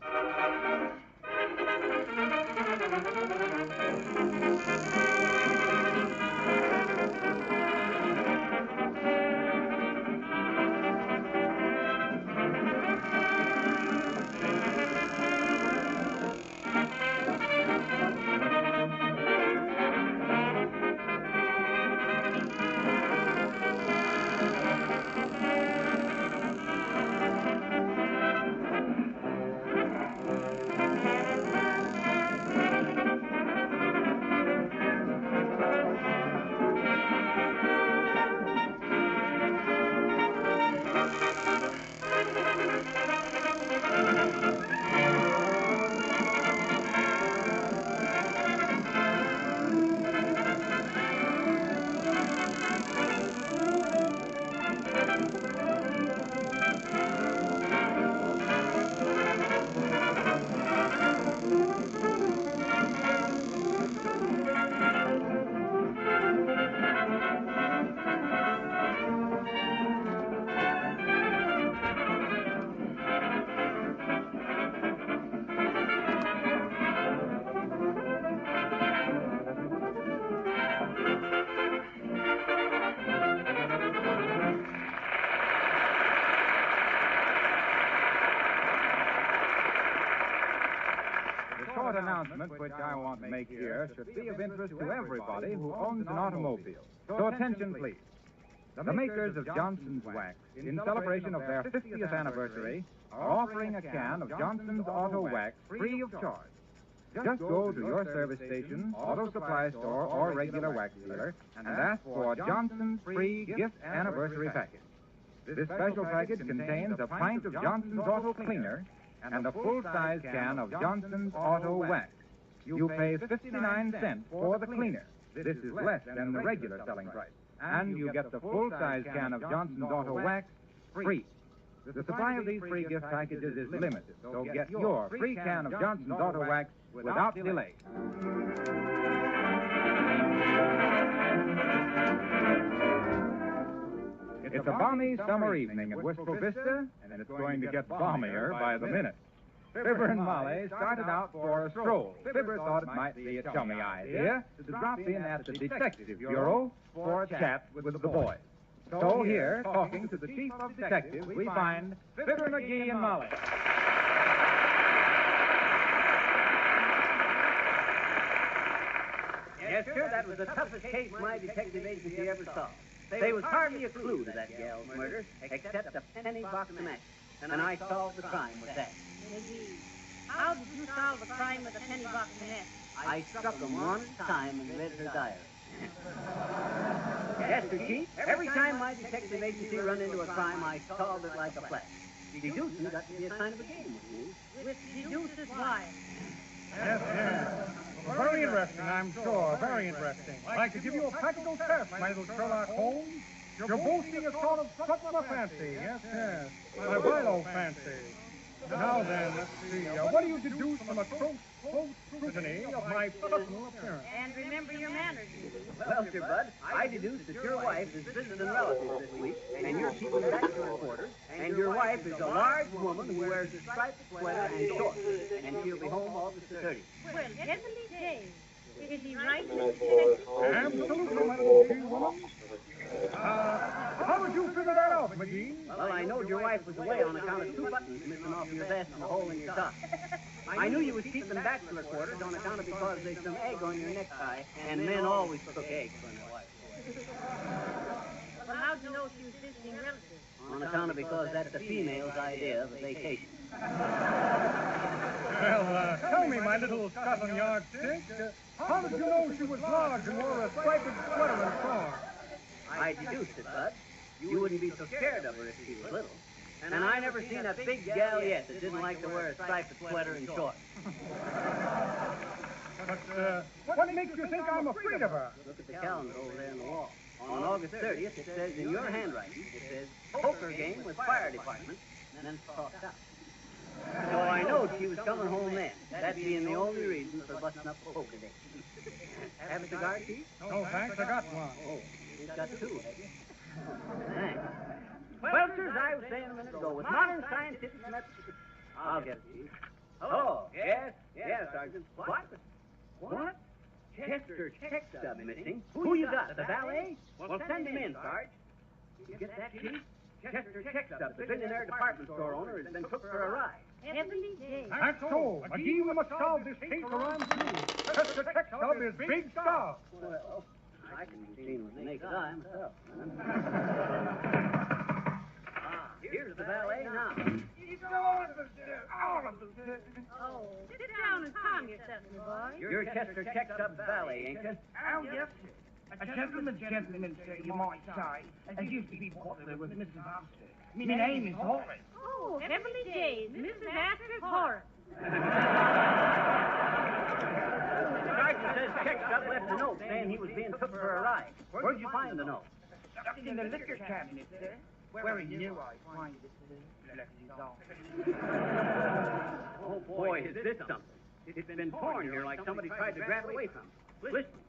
Announcement which I want to make here should be of interest to everybody who owns an automobile. So attention, please. The makers of Johnson's Wax, in celebration of their 50th anniversary, are offering a can of Johnson's Auto Wax free of charge. Just go to your service station, auto supply store, or regular wax dealer and ask for Johnson's free gift anniversary package. This special package contains a pint of Johnson's Auto Cleaner and a full-size can of Johnson's Auto Wax. You pay 59 cents for the cleaner. This is less than the regular selling price. And you get the full-size can of Johnson's Auto Wax free. The supply of these free gift packages is limited, so get your free can of Johnson's Auto Wax without delay. It's a balmy summer evening at Wistful Vista, and it's going to get balmier by the minute. Fibber and Molly started out for a stroll. Fibber thought it might be a chummy idea to drop in at the Detective Bureau for a chat with the boys. So here, talking to the Chief of Detectives, we find Fibber McGee and Molly. Yes, sir, that was the toughest case my detective agency ever saw. There was hardly a clue to that gal's murder, except a penny box match. And I solved the crime with that. McGee, how did you solve the crime with a penny box net? I struck him one time and read her diary. Yes, sir, Chief. Every time my detective agency run into a crime, I solved it like a flash. Deducing got to be a sign of a game with me. With deduces why? Yes, yes. Well, very interesting, I'm sure. Very interesting. I'd like to give you a practical test, my little Sherlock Holmes. You're boasting a sort of subtler fancy. Yes, yes. My vital fancy. Now then, let's see. What do you deduce from a close scrutiny of my personal appearance? And remember your manners. Well, Sir Bud, I deduced that your wife is visiting relatives this week, and you're keeping back to her quarters, and your wife is a large woman who wears a striped sweater and shorts, and she'll be home August the 30th. Well, heavenly days. Is he right, Mr. Detective? Absolutely, my little key woman. How did you figure that out, McGee? Well, I knowed your wife was away on account of 2 buttons missing off your vest and a hole in your sock. I knew you was keeping bachelor quarters on account of because there's some egg on your necktie, and men always cook eggs on their wives. Well, how'd you know she was visiting relatives? On account of because that's the female's idea of a vacation. Well, tell me, my little Scotland Yard stick, how did you know she was large and wore a striped sweater and shorts? I deduced it, Bud. You wouldn't be so scared of her if she was little. And I never seen a big gal yet that didn't like to wear a striped sweater and shorts. But, what makes you think I'm afraid of her? Look at the calendar over there on the wall. On August 30th, it says in your handwriting, it says, poker game with fire department, and then it's crossed out. So I know she was coming home then, that being the only reason for busting up poker day. Have a cigar, Chief? No, thanks, I got one. Oh, you've got two, have you? Thanks. Well, sir, as I was saying a minute ago, with modern scientific methods... I'll get it, Chief. Oh, yes, Sergeant. What? Chester check stub missing. Who you got, the valet? Well, send him in, Sarge. You get that, Chief? Chester check stub, the billionaire department store owner, has been took for a ride. Heavenly days. That's so. McGee, we must solve this case or I'm through. Chester Tech Stub is big stuff. Well, I can see him with the naked eye myself. Here's the valet now. Oh, sit down and calm yourself, my boy. You're Chester check stub's valet, ain't you? Oh, yes, sir. A gentleman, sir, you might say, as used to be popular with Mrs. Astor. My name is Horace. Oh, heavenly days, Mrs. Astor's Horace. The sergeant says check stub left a note saying he was being took for a ride. Where'd you find the note? Stuck in the liquor cabinet, sir. Where he knew I'd find it, sir. Left his office. Oh, boy, is this something. It's been torn here like somebody tried to grab it away from him. Listen.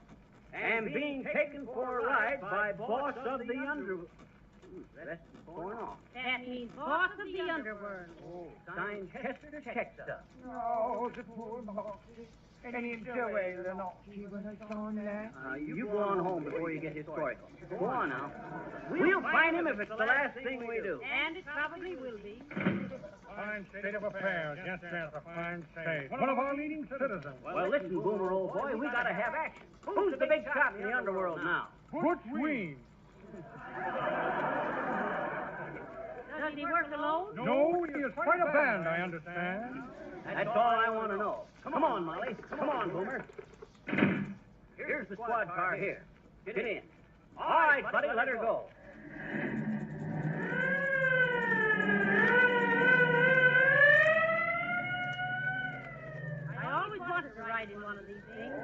And being taken for a ride by boss of the underworld. That's torn off. That means boss of the underworld. Oh, signed Chester check stub. Oh, the poor boss. And he'd go away the not when I saw him there. You go on home before you get historical. Go on now. We'll find him if it's the last thing we do. And it probably will be. Fine state of affairs. Yes, a fine state. One of our leading citizens. Well, listen, Boomer, old boy, we gotta have action. Who's the big shot in the underworld now? Butch Ween. Does he work alone? No, he is quite a band, I understand. That's all I want to know. Come on, Molly. Come on, Boomer. Here's the squad car here. Get in. All right, buddy, let her go. I always wanted to ride in one of these things.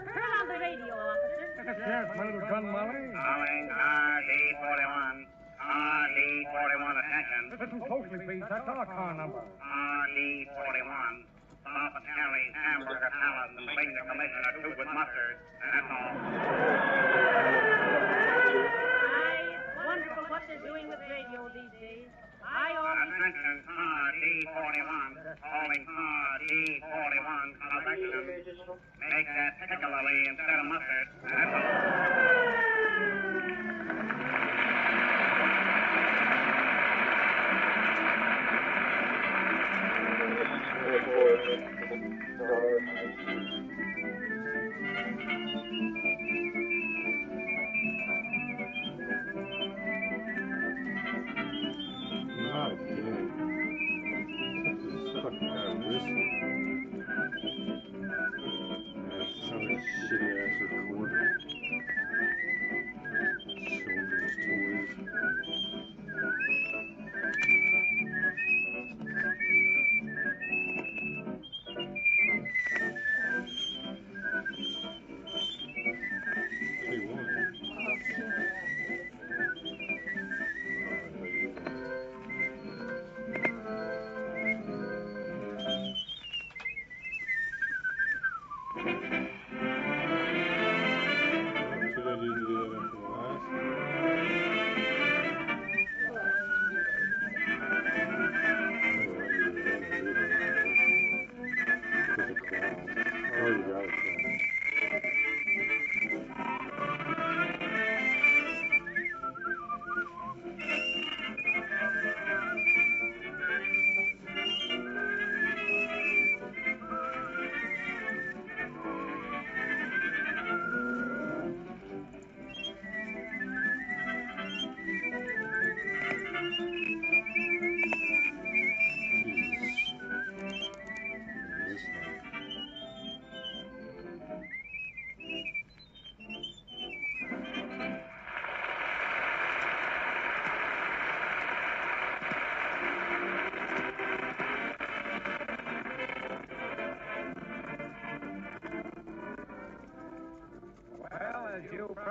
Turn on the radio, officer. Yes, my little gun, Molly. Calling RD-41. RD-41, attention. Listen closely, please. That's our car number. RD-41. Stop at Harry's Hamburger Palace and bring the commissioner two with mustard. That's all. It's wonderful what they're doing with radio these days. I always... Attention, car D-41. Calling car D-41. Connection. Make that particularly instead of mustard. That's all. Not again. Such a fucking this. Some shitty ass recorder.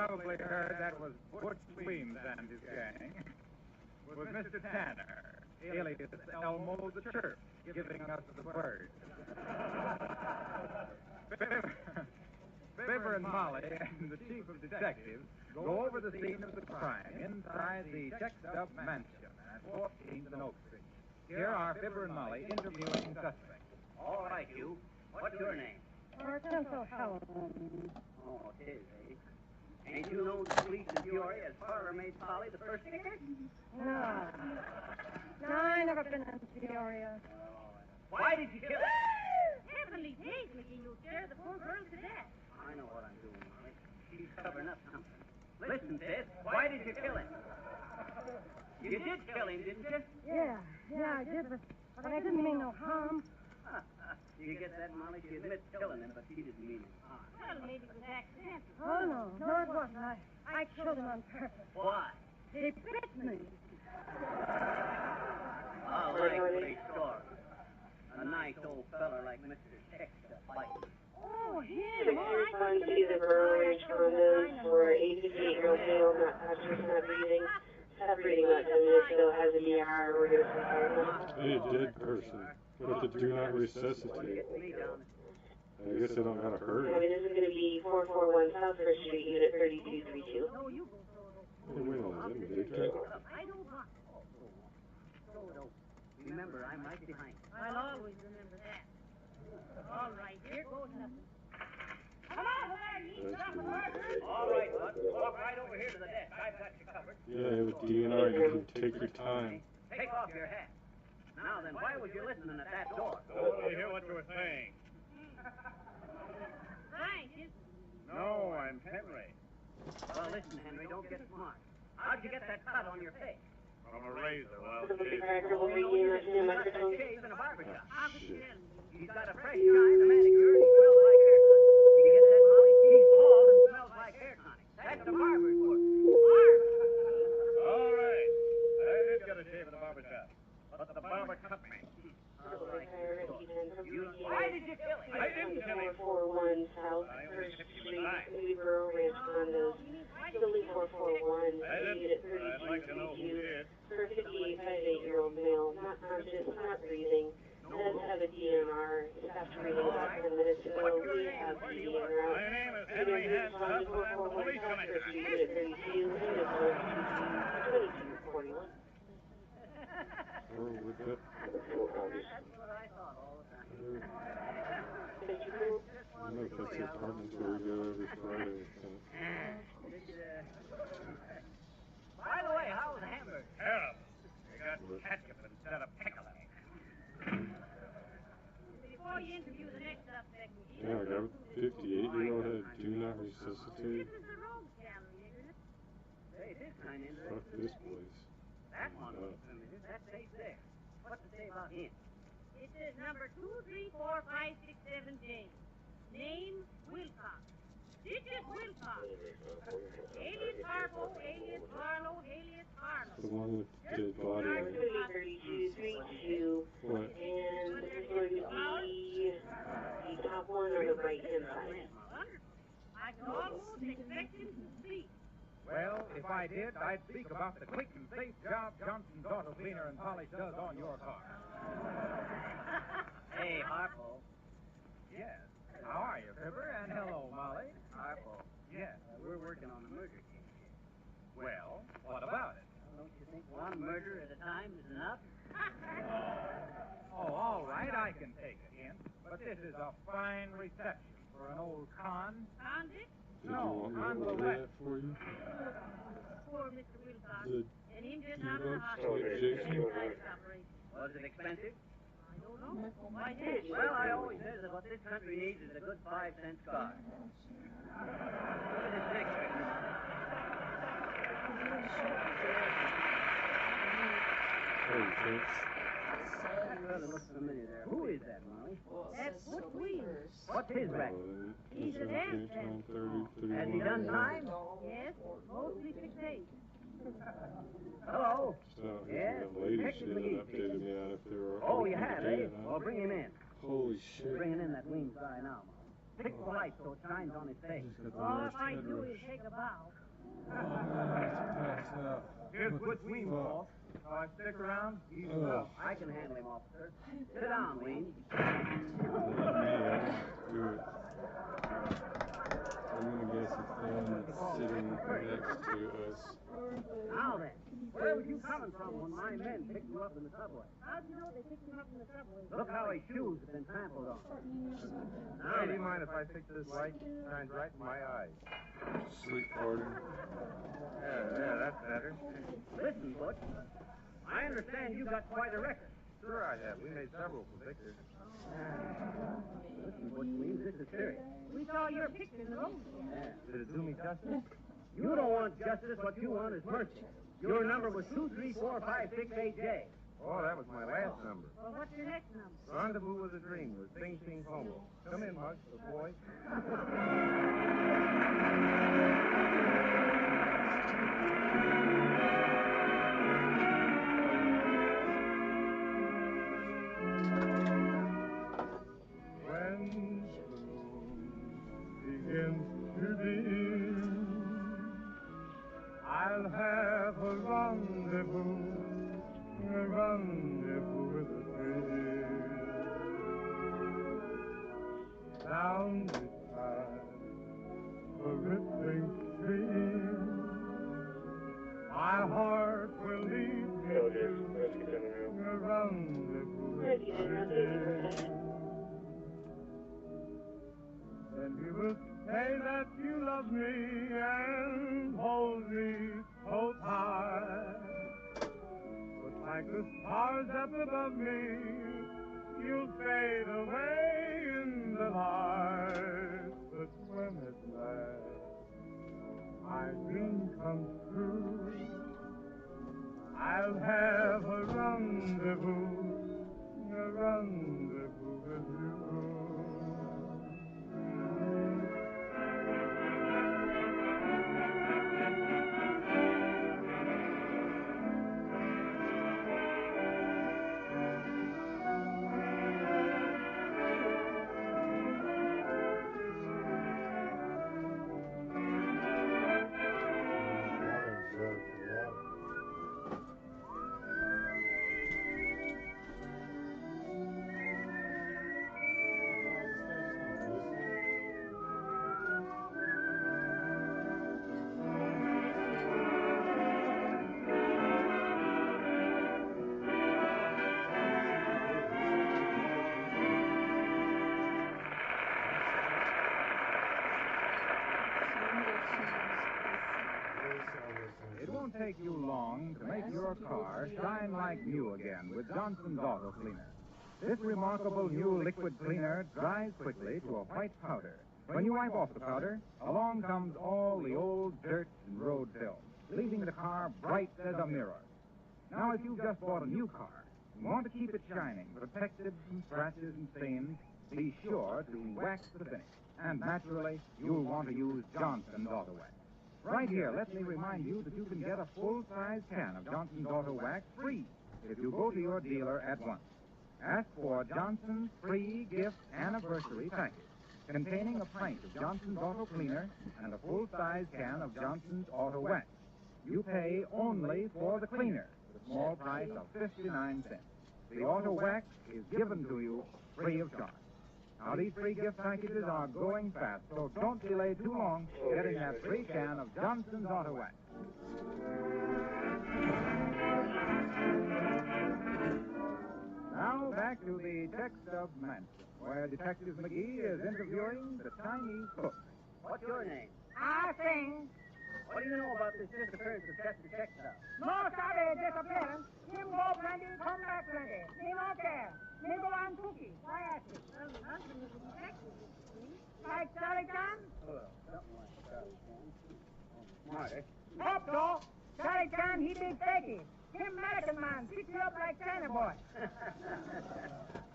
probably heard that was Butch Weems and his gang. Was Mr. Tanner, alias Elmo the Chirp, giving us the bird. Fibber and Molly and the chief of detectives go over the scene of the crime inside the checked-up mansion at 14th and Oak Street. Here are Fibber and Molly interviewing suspects. All right, you. What's your name? Arkansas Howell. Oh, it is, eh? Ain't you known the police in Peoria as Parlor Maid Polly, the first ticket? No. No, I never been in Peoria. Why did you kill her? Heavenly days, McGee, you'll scare the poor girl to death. I know what I'm doing, Molly. She's covering up something. Listen, sis, why did you kill him? You did kill him, didn't you? Yeah, I did, but I didn't mean no harm. You get that, Molly? She admits killing him, but she didn't mean it. Well, maybe it was accidental. Oh, no, it wasn't. I killed him on purpose. Why? He bit me. I like the story. A nice old fella like Mr. Texter fight. Oh, him. Respond to the Borough Ranch condos for 88-year-old male, not conscious, not breathing. Stop breathing about 10 minutes ago, has a DR, we're going to fire him. Hey, dead person. What to do not resuscitate? I guess I don't gotta hurt I mean, it. this is going to be 441 South First Street, Unit 3232. Hey, wait a minute, is that a big drink? I don't want. Remember, I'm right behind you. I'll always remember that. All right, here goes nothing. Come on, Maggie. That's weird. All right, bud. Walk right over here to the desk. I've got you covered. Yeah, with DNR, you can take your time. Take off your hat. Now then, why was you listening at that door? I wanted to hear what you were saying. Hi, No, I'm Henry. Well, listen, Henry, don't get smart. How'd you get that cut on your face? From a razor while The shaving. cracker will be in the microphone. Shave in a barbershop. Shit. He's got a fresh shine, a manicure, and he smells like hair tonic. Did you get that, Molly? He's tall and smells like hair tonic. That's the barber's work. All right. I did get a shave at the barber shop, but the barber cut me. Why did you kill him? I didn't kill him. 441 South First Street, Borough Ranch condos. Building 441, Unit I'd like to know who 3232. did. For a 58-year-old male, not conscious, not breathing, does have a DNR, stopped breathing about 10 minutes ago. We have PD en route. My name is Henry Hanson, and I'm the police commissioner. Unit 32, Unit 2241. Or with that. I know if that's the apartment where we go every Friday. So. By the way, how was the hamburger? Terrible. You got ketchup instead of pickling. Before you interview the next suspect, Yeah, I got a 58-year-old had do not resuscitate. this is the rogue gallery, isn't it? Hey, it is kind of Fuck interesting. this place. That one looks familiar. That face there. What's it say about him? It says number 2345678. Name, Wilcox. Digit, Wilcox. Alias Harpo, alias Harlow, alias Harlow. The one with the dead body on it. 3232. What? And this is going to be the top one on the right-hand side. I can almost expect him to speak. Well, if I did, I'd speak about the quick and safe job Johnson's Auto Cleaner and Polish does on your car. Hey, Harpo. Yes. How are you, Fibber? And hello, Molly. Harpo. Yes. We're working on a murder case. Well, what about it? Don't you think one murder at a time is enough? Oh, all right, I can take a hint. But this is a fine reception for an old con. Convict? Did you want me to order that for you? Poor Mr. Wilcox. The And him just out of the T-Bucks hospital. like Jason? Was it expensive? I don't know. Why did it? Well, I always says that what this country needs is a good 5-cent car. Look at this next one. Hey, thanks. That brother looks familiar there. Who is that, Molly? That's Butch Weems. What's his record? He's a dance Has he done time? Yes, mostly 6 days. Hello? So, Yes, that lady Detective shit McGee updated me on if they were Oh, open you have, today eh? or not. Well, bring him in. Holy We're shit. bringing in that Weems guy now, Molly. Fix the light so it shines on his face. All if I do is take a bow. Here's What's Ween, boss. So I stick around? Well, I can handle him, officer. Sit down, Ween. I'm gonna guess it's the one that's sitting next to us. Now then, where was you coming from when my men picked you up in the subway? How'd you know they picked him up in the subway? Look how his shoes have been trampled on. Hey, do you mind if I fix this light? Shines right in my eyes. Sleep harder. Yeah, that's better. Listen, Butch, I understand you got quite a record. Sure I have. We made several for Victor. Listen, Butch, Ween, this is serious. We saw your picture in the road. Yeah. Did it do me justice? You don't want justice, what you want is mercy. Your number was 234-568J. Oh, that was my last number. Well, what's your next number? Rendezvous with a Dream with Sing Sing Homo. Come in, Muggs, the boy. When the moon begins to dim, I'll have a rendezvous with a dream. Down beside the rippling stream, my heart will lead me to a rendezvous with a dream. Then you will say that you love me and hold me so tight. But like the stars up above me, you'll fade away in the light. But when at last my dream comes true, I'll have a rendezvous with you. It won't take you long to make your car shine like new again with Johnson's Auto Cleaner. This remarkable new liquid cleaner dries quickly to a white powder. When you wipe off the powder, along comes all the old dirt and road film, leaving the car bright as a mirror. Now, if you've just bought a new car and want to keep it shining, protected from scratches and stains, be sure to wax the finish. And naturally, you'll want to use Johnson's Auto Wax. Right here, let me remind you that you can get a full-size can of Johnson's Auto Wax free if you go to your dealer at once. Ask for Johnson's free gift anniversary package containing a pint of Johnson's Auto Cleaner and a full-size can of Johnson's Auto Wax. You pay only for the cleaner at a small price of 59 cents. The Auto Wax is given to you free of charge. Now, these free gift packages are going fast, so don't delay too long getting that free can of Johnson's Auto Wax. Now, back to the Textub Mansion, where Detective McGee is interviewing the Chinese cook. What's your name? I sing. What do you know about this disappearance of Chester Textile? No sabe disappearance. Him go plenty, come back plenty. Me no care. Me go on cookie. Why ask me? Well, the husband was a detective. Like Charlie Chan? Well, something like Charlie Chan. Smart, eh? Hope so. Charlie Chan, he big fakey. Him American man, pick you up like China boy.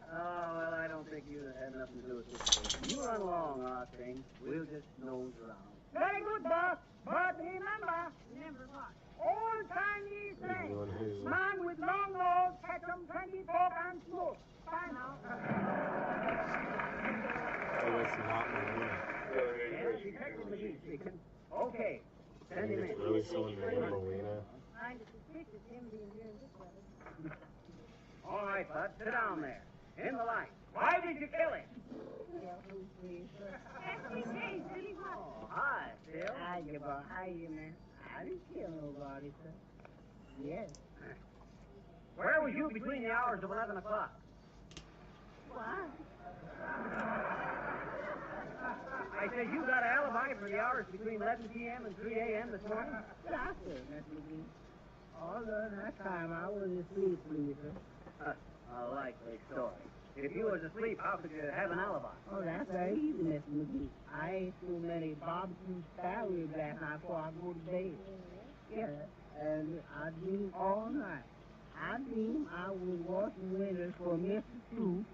Oh, well, I don't think you had nothing to do with this case. You run along, Ah Sing. We'll just nose around. Very good, boss. But remember. Remember what? Old Chinese saying. Man with long nose, catch 'em 20 pork and smooth. Bye now. Oh, that's not always so in the Marina. Kind of suspicious him being here in this weather. All right, Bud, sit down there. In the light. Why did you kill him? Every day, Billy Hot. Oh, hi, Phil. Hiya, boy. Hiya, man. I didn't kill nobody, sir. Yes. Where were you between the hours of 11 o'clock? Why? I said you got an alibi for the hours between 11 p.m. and 3 a.m. this morning? Yeah, sir, Mr. McGee. All of that time I was asleep, please, sir. A likely story. If you was asleep, how could you have an alibi? Oh, that's very easy, Mr. McGee. I ate too many barbecue spare ribs last night before I go to bed. Yeah, and I dreamed all night. I dreamed I was washing windows for Mr. True,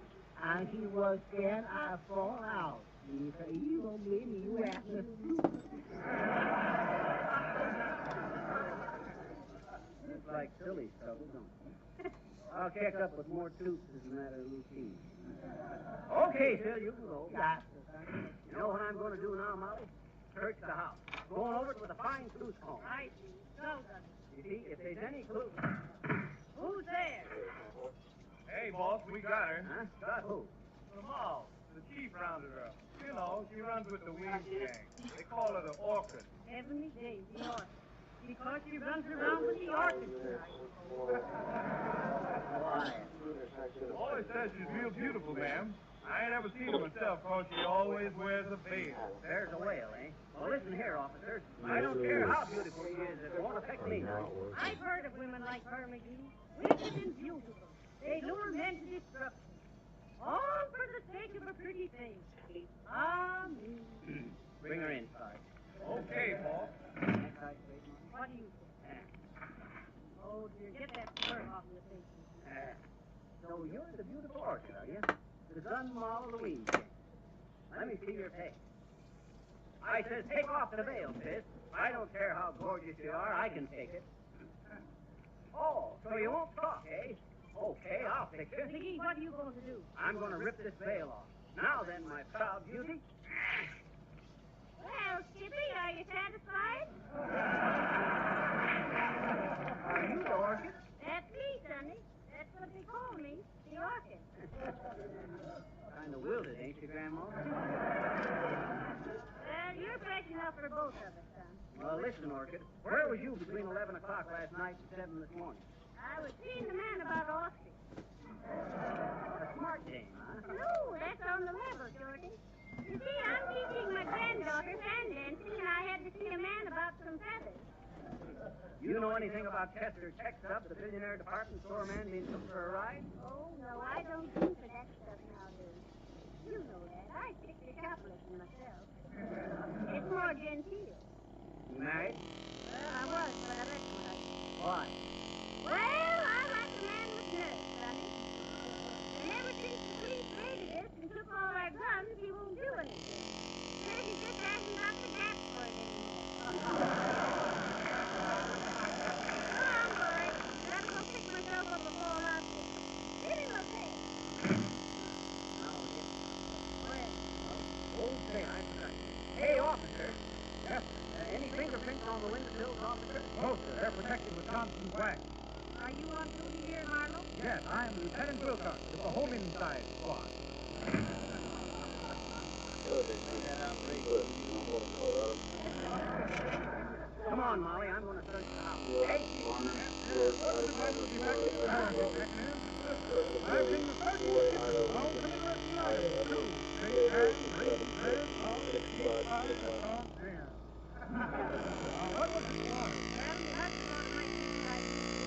and he was scared I'd fall out. You say, you don't believe me, you ask Mr. True. It's like silly stuff, don't it? I'll check up with more toots as a matter of routine. Okay, Phil, you can go. Yeah. You know what I'm going to do now, Molly? Search the house. Going over it with a fine tooth comb. I see. So does it. You see, if there's any clue. Who's there? Hey, boss, we got her. Huh? Got who? The mall. The chief rounded her up. You know, she runs with the weed gang. They call her the Orchid. Heavenly days, the orchid. Because she runs around with the orchid tonight. Why? Always says she's real beautiful, ma'am. I ain't ever seen her myself, cause she always wears a veil. There's a whale, eh? Well, listen here, officer. I don't care how beautiful she is. It won't affect me now. I've heard of women like her, McGee. Wicked and beautiful. They lure men to destruction. All for the sake of a pretty face. Amen. Bring her inside. Okay, boss. What do you think? Oh, dear, get that fur off your face. So you're the beautiful orchid, are you? The Dunmall Louise gang. Let me see your face. I says, take off the veil, sis. I don't care how gorgeous you are. I can take it. Oh, so you won't talk, eh? Okay, I'll fix it. McGee, what are you going to do? I'm going to rip this veil off. Now then, my proud beauty. Well, Skippy, are you satisfied? Are you the orchid? That's me, Sonny. That's what they call me, the orchid. Kind of wilted, ain't you, Grandma? Well, you're fresh enough for both of us, son. Well, listen, Orchid. Where was you between 11 o'clock last night and 7 this morning? I was seeing the man about Austin. A smart dame, huh? No, that's on the level, Georgie. You see, I'm teaching my granddaughter fan dancing, and I had to see a man about some feathers. You know anything about Chester Texup, the billionaire department store man being took for a ride? Oh, no, I don't do for that stuff nowadays. You know that. I stick to shoplifting myself. It's more genteel. You married? Well, I was, but I left my husband. Why? Well, I like a man with nerve, Sonny. And ever since the police raided us and took all our guns, he won't do anything. Says he just hasn't got the gas for it anymore. Oh, I'm worried. Gotta go pick myself up a fall out there. Hit him up there. No, yeah. Well, Okay, I forgot. Hey, officer. Yes, any fingerprints on the windowsills, officer? No, sir. They're protected with Johnson's wax. are you on duty here, Marlowe? Yes, I'm Lieutenant Wilcox of the Home Inside Squad. Come on, Molly. I'm going to search the house. Hey! I've been the first one. All coming up tonight. Two. Big hand, green, red, all the keep on the top there. What was it for? Well, the husband ought to make you like this.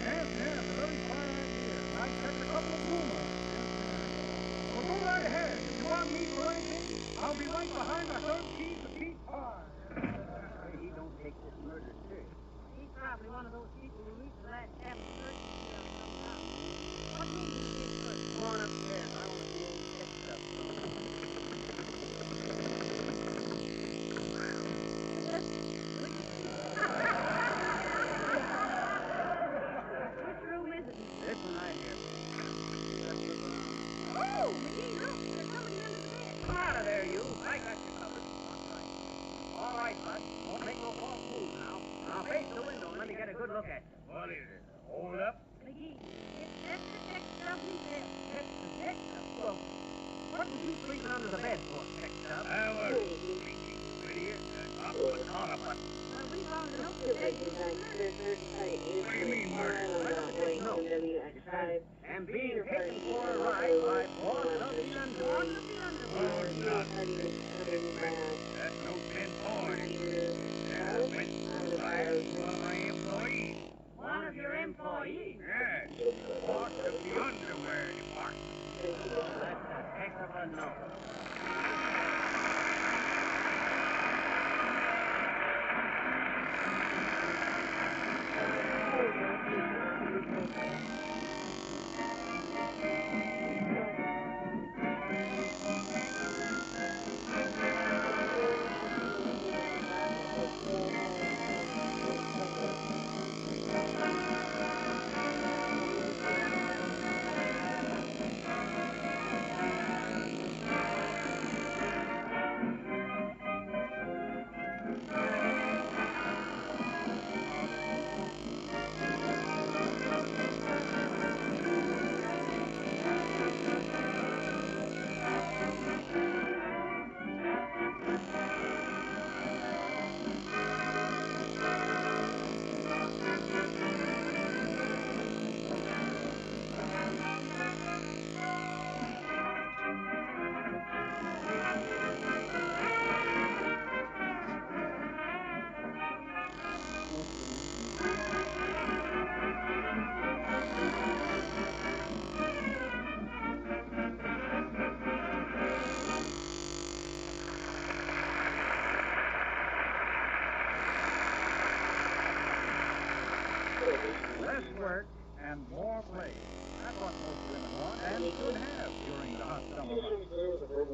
Yes, yes, a very fine idea. I checked a couple of rumors. Well, go right ahead. If you want me for anything, I'll be right behind the third key to keep hard. He don't take this murder serious. He's probably one of those people who reads the last chapter first and see how it comes out. What meeting is this first? Come on upstairs. I want to see old tech stuff. Which room is it? This one right here. Oh, McGee, look, there's somebody under the bed. Come out of there, you. I got you covered. All right, bud. Don't make no false moves now. good look at you. What is it? Hold up? McGee, that's the sex stuff himself. That's the sex stuff. Well, what was you sleeping under the bed for, sex stuff? I was sleeping, idiot. Up the corner button. Well, we found a note Good that said luck you back were to the third site. What do you mean, murder? WX5. And being taken for a ride by boss of the underworld. Oh, not. That's no 10 points. That went right to one of my employees. One of your employees? Yes. Boss of the underwear department. That's a heck of a note. Less work and more play. That's what most women want and should have during the hot summer months.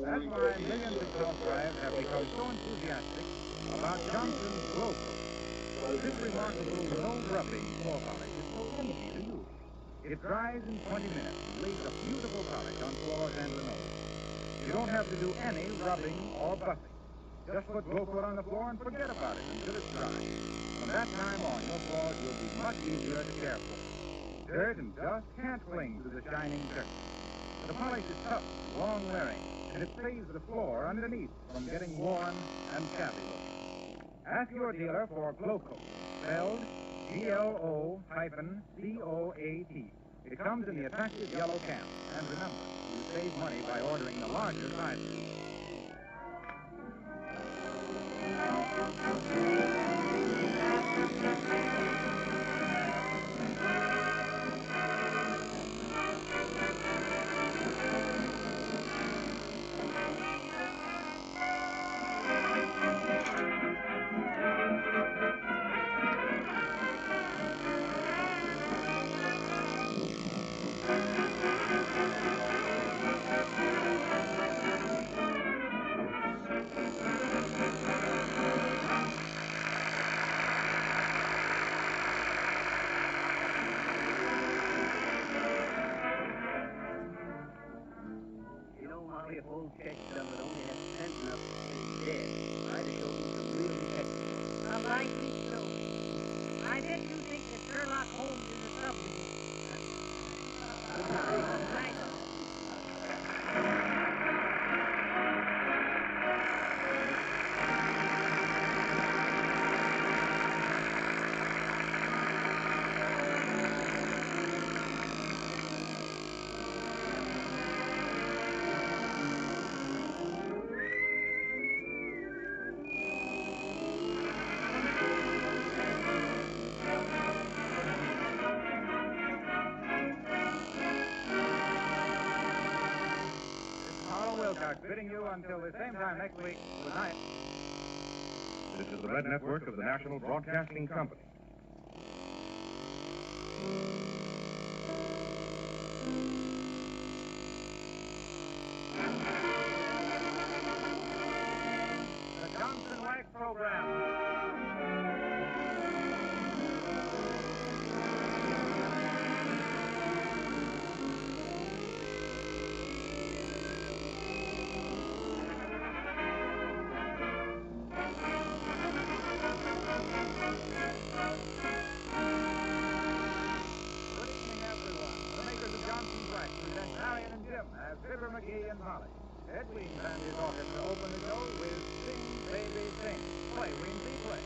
That's why millions of housewives have become so enthusiastic about Johnson's Glow Coat. This remarkable no-rubbing floor polish is so easy to use. It dries in 20 minutes and leaves a beautiful polish on floors and linoleum. You don't have to do any rubbing or buffing. Just put Glow Coat on the floor and forget about it until it's dry. From that time on, your floors will be much easier to care for. Dirt and dust can't cling to the shining surface. The polish is tough, long-wearing, and it saves the floor underneath from getting worn and shabby looking. Ask your dealer for Glow Coat, spelled G-L-O-C-O-A-T. It comes in the attractive yellow can. And remember, you save money by ordering the larger sizes. You know, Molly, if old Check Stubber only had sense enough to stay dead, I'd have shown him some real detective. Likely so. I bet you think that Sherlock Holmes is a subject. Good night. Bidding you until the same time next week. Good night. This is the Red Network of the National Broadcasting Company. The Johnson Wax Program. Marion and Jim as Fibber McGee and Molly. Ed Weems and his orchestra open the show with Sing, Baby, Sing. Play, Weemsy, play.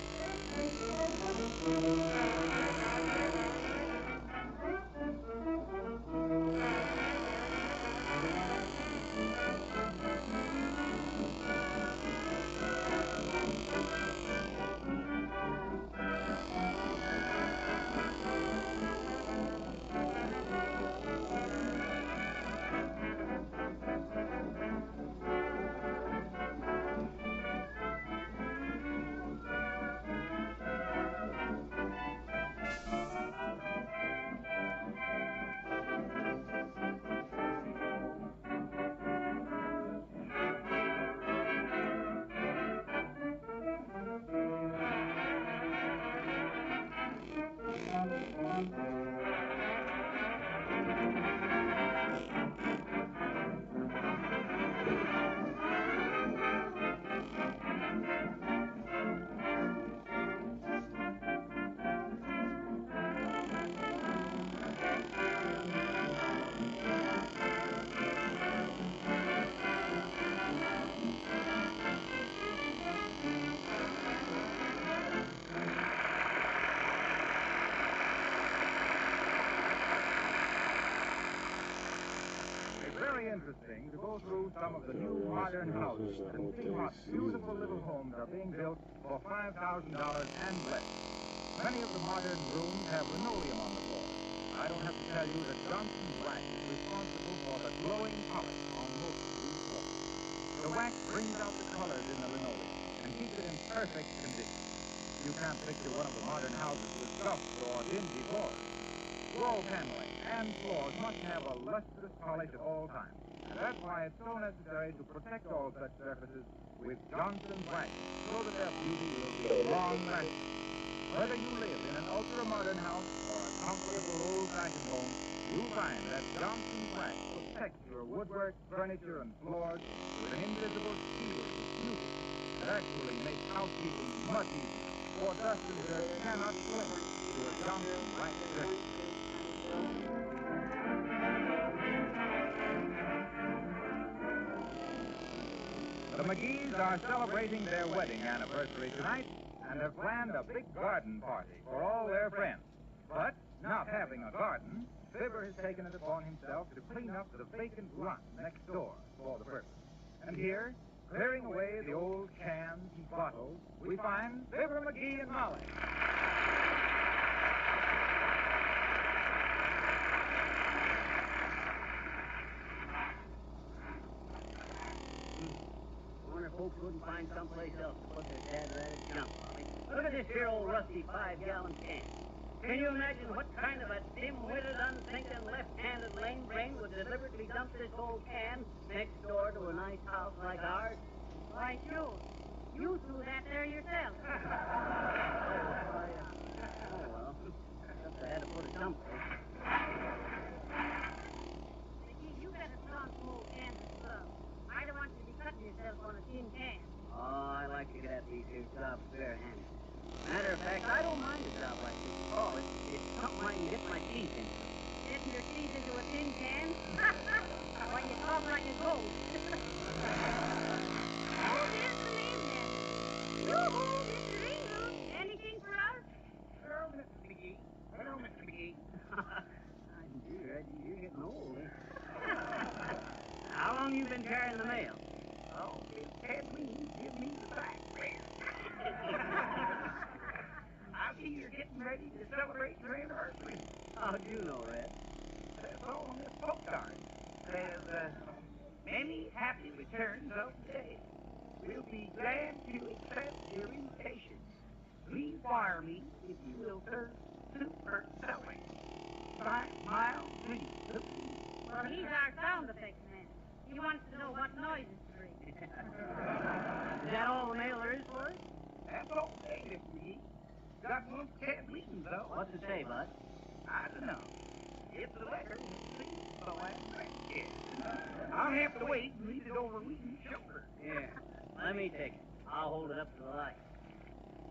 Interesting to go through some of the new modern houses and see what beautiful little homes are being built for $5,000 and less. Many of the modern rooms have linoleum on the floor. I don't have to tell you that Johnson's wax is responsible for the glowing polish on most of these floors. The wax brings out the colors in the linoleum and keeps it in perfect condition. You can't picture one of the modern houses with scuffed or dingy floors. Wall paneling and floors must have a lustrous polish at all times. And that's why it's so necessary to protect all such surfaces with Johnson's wax, so that their beauty will be long-lasting. Whether you live in an ultra-modern house or a comfortable old-fashioned home, you'll find that Johnson's wax protects your woodwork, furniture, and floors with an invisible shield of beauty that actually makes housekeeping much easier, for dust and dirt cannot cling to a Johnson's wax surface. The McGees are celebrating their wedding anniversary tonight and have planned a big garden party for all their friends. But, not having a garden, Fibber has taken it upon himself to clean up the vacant lot next door for the purpose. And here, clearing away the old cans and bottles, we find Fibber McGee and Molly. Folks wouldn't find someplace else to put their dad-ratted junk, Molly. Look at this here old rusty 5-gallon can. Can you imagine what kind of a dim-witted, unthinking, left-handed lame brain would deliberately dump this old can next door to a nice house like ours? Why, sure. You threw that there yourself. Oh, well. Just I had to put it someplace. Mickey, you got a strong small can of stuff. I don't want you to be cutting yourself on a tin can. Oh, I like to get at these here jobs bare-handed. Matter of fact, I don't mind a job like this at all. It's something I can get my teeth into. Getting your teeth into a tin can? Why, you talk like a ghost. Oh, there's the name then. Yoo-hoo, Mr. Ingle. Anything for us? Hello, Mr. McGee. Hello, Mr. McGee. You're getting old, eh? How long you been carrying the mail? Oh, Miss Kathleen, give me the fact. I see you're getting ready to celebrate your anniversary. How'd you know, Red? That's all on this postcard. Says, many happy returns of the day. We'll be glad to accept your invitations. Please wire me if you will serve soup or selling. 5 miles, please. Well, he's our sound effects man. He wants to know what noises to bring. Is that all the mail there is for it? That's all day, Mr. McGee. Got one for Kathleen, though. What's it say, Bud? I don't know. It's a letter with please, so I guess. I'll have to wait and read it over Wheaton's shoulder. Here, let me take it. I'll hold it up to the light.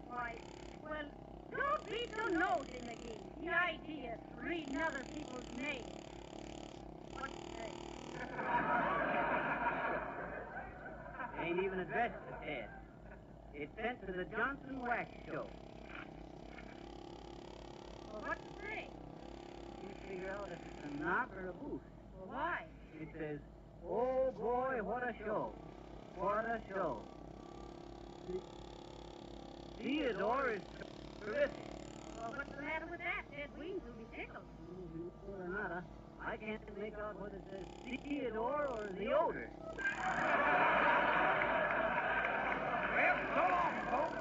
Why, well, don't be so nosy, McGee. The idea of reading other people's names. What's it say? Ain't even addressed to Ted. It's sent to the Johnson Wax Show. Well, what's it say? You figure out if it's a knock or a boost. Well, why? It says, "Oh boy, what a show. What a show." Theodore is terrific. Well, what's the matter with that? Ted Weems will be tickled. Or not, I can't make out whether it says Theodore or the odor. Well, so long, folks.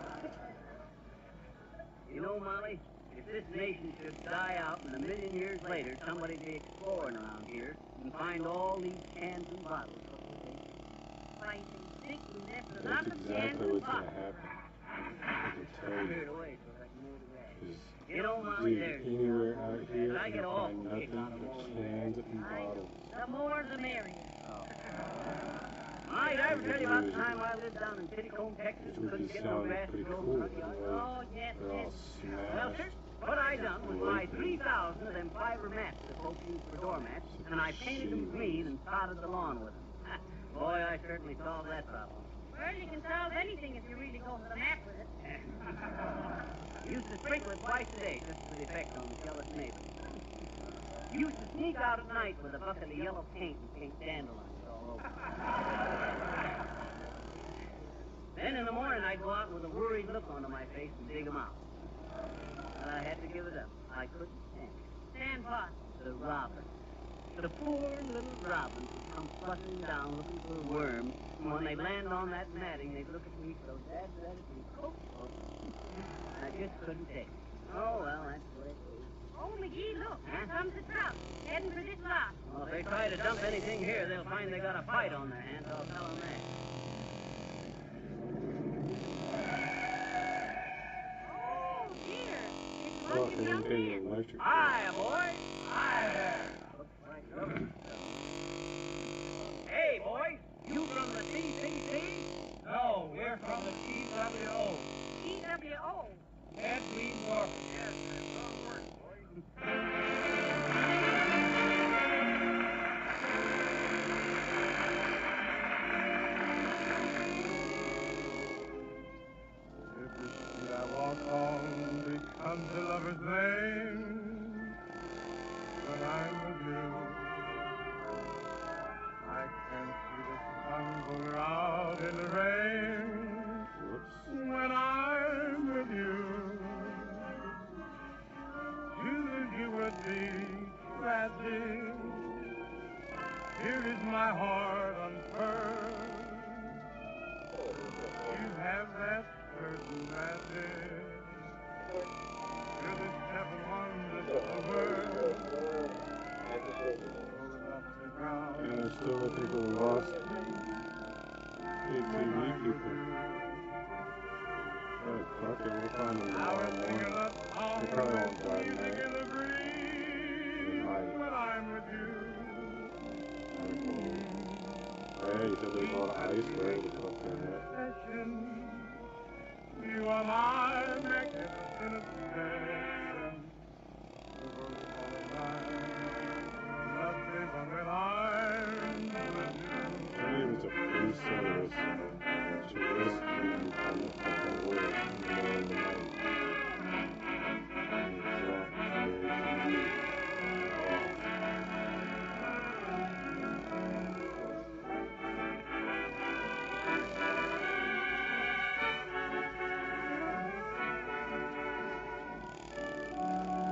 You know, Molly, if this nation should die out and a million years later somebody'd be exploring around here and find all these cans and bottles, what would they do? Why, you think we left a That's lot of cans exactly and what's bottles. gonna happen. I can tell Put you. it away so I can move the grass. Because You know, Molly, dude, there's anywhere out here, I you get find awful nothing kick out of but mowing cans and bottles. The more the merrier. Mike, I ever tell you about the time I lived down in Tittycombe, Texas, Which and would be couldn't get no grass sounding to pretty grow cool. in the front yard? Oh, yes, They're all yes. Well, smashed. what I done was buy 3,000 of them fiber mats that folks use for doormats, and I painted them green and sodded the lawn with them. Boy, I certainly solved that problem. Well, you can solve anything if you really go to the mat with it. Used to sprinkle it twice a day just for the effect on the jealous neighbors. Used to sneak out at night with a bucket of yellow paint and paint dandelions all over. Then in the morning I'd go out with a worried look onto my face and dig them out. But I had to give it up. I couldn't stand it. Stand what? The robins. The poor little robins would come fluttering down looking for worms, and when they land on that matting, they'd look at me so dead and cook. I just couldn't take it. Oh, well, that's the way it is. Oh, McGee, look, here comes the trout, heading for this lot. Well, if they try to dump anything here, they'll find they got a fight on their hands, I'll tell them that. Oh, dear. It's Oh, one of they the young didn't pay the men. electric bill. Hiya, boys. Hi there. Looks like government stuff. Hey, boys, you from the CCC? No, we're from the TWO. TWO. Ted Weems Orphan. Yes, that's wrong word, boys. Every street I walk on becomes a lover's lane when I'm with you. I can see the sun going out in the rain when I'm with you. To lose you would be tragic. Here is my heart unfurled. You have that certain magic. You're the seven wonders of the world. And they're still looking for the lost ATV people. Oh, fuck it, we'll find them tomorrow morning. They probably won't die tonight. When I'm with you. Hey, you said there's a lot of ice there. What the fuck is that? You are my magnificent obsession. The world is all mine. Nothing but when I'm with you. Maybe it was a free service. She rescued you from the fucking world in the middle of the night. And you dropped the ATV off.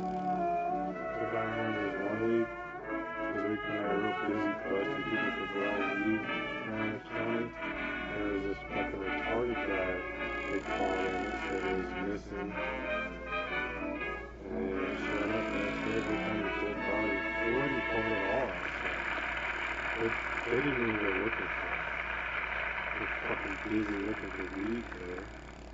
If I remember this one week, this week when they were real busy busting people for growing weed around the county, there was this fucking retarded guy they called in that said he was missing. And they showed up the next day, they found his dead body. They wouldn't call it all outside. They didn't even go looking for him. They're fucking busy looking for weed there.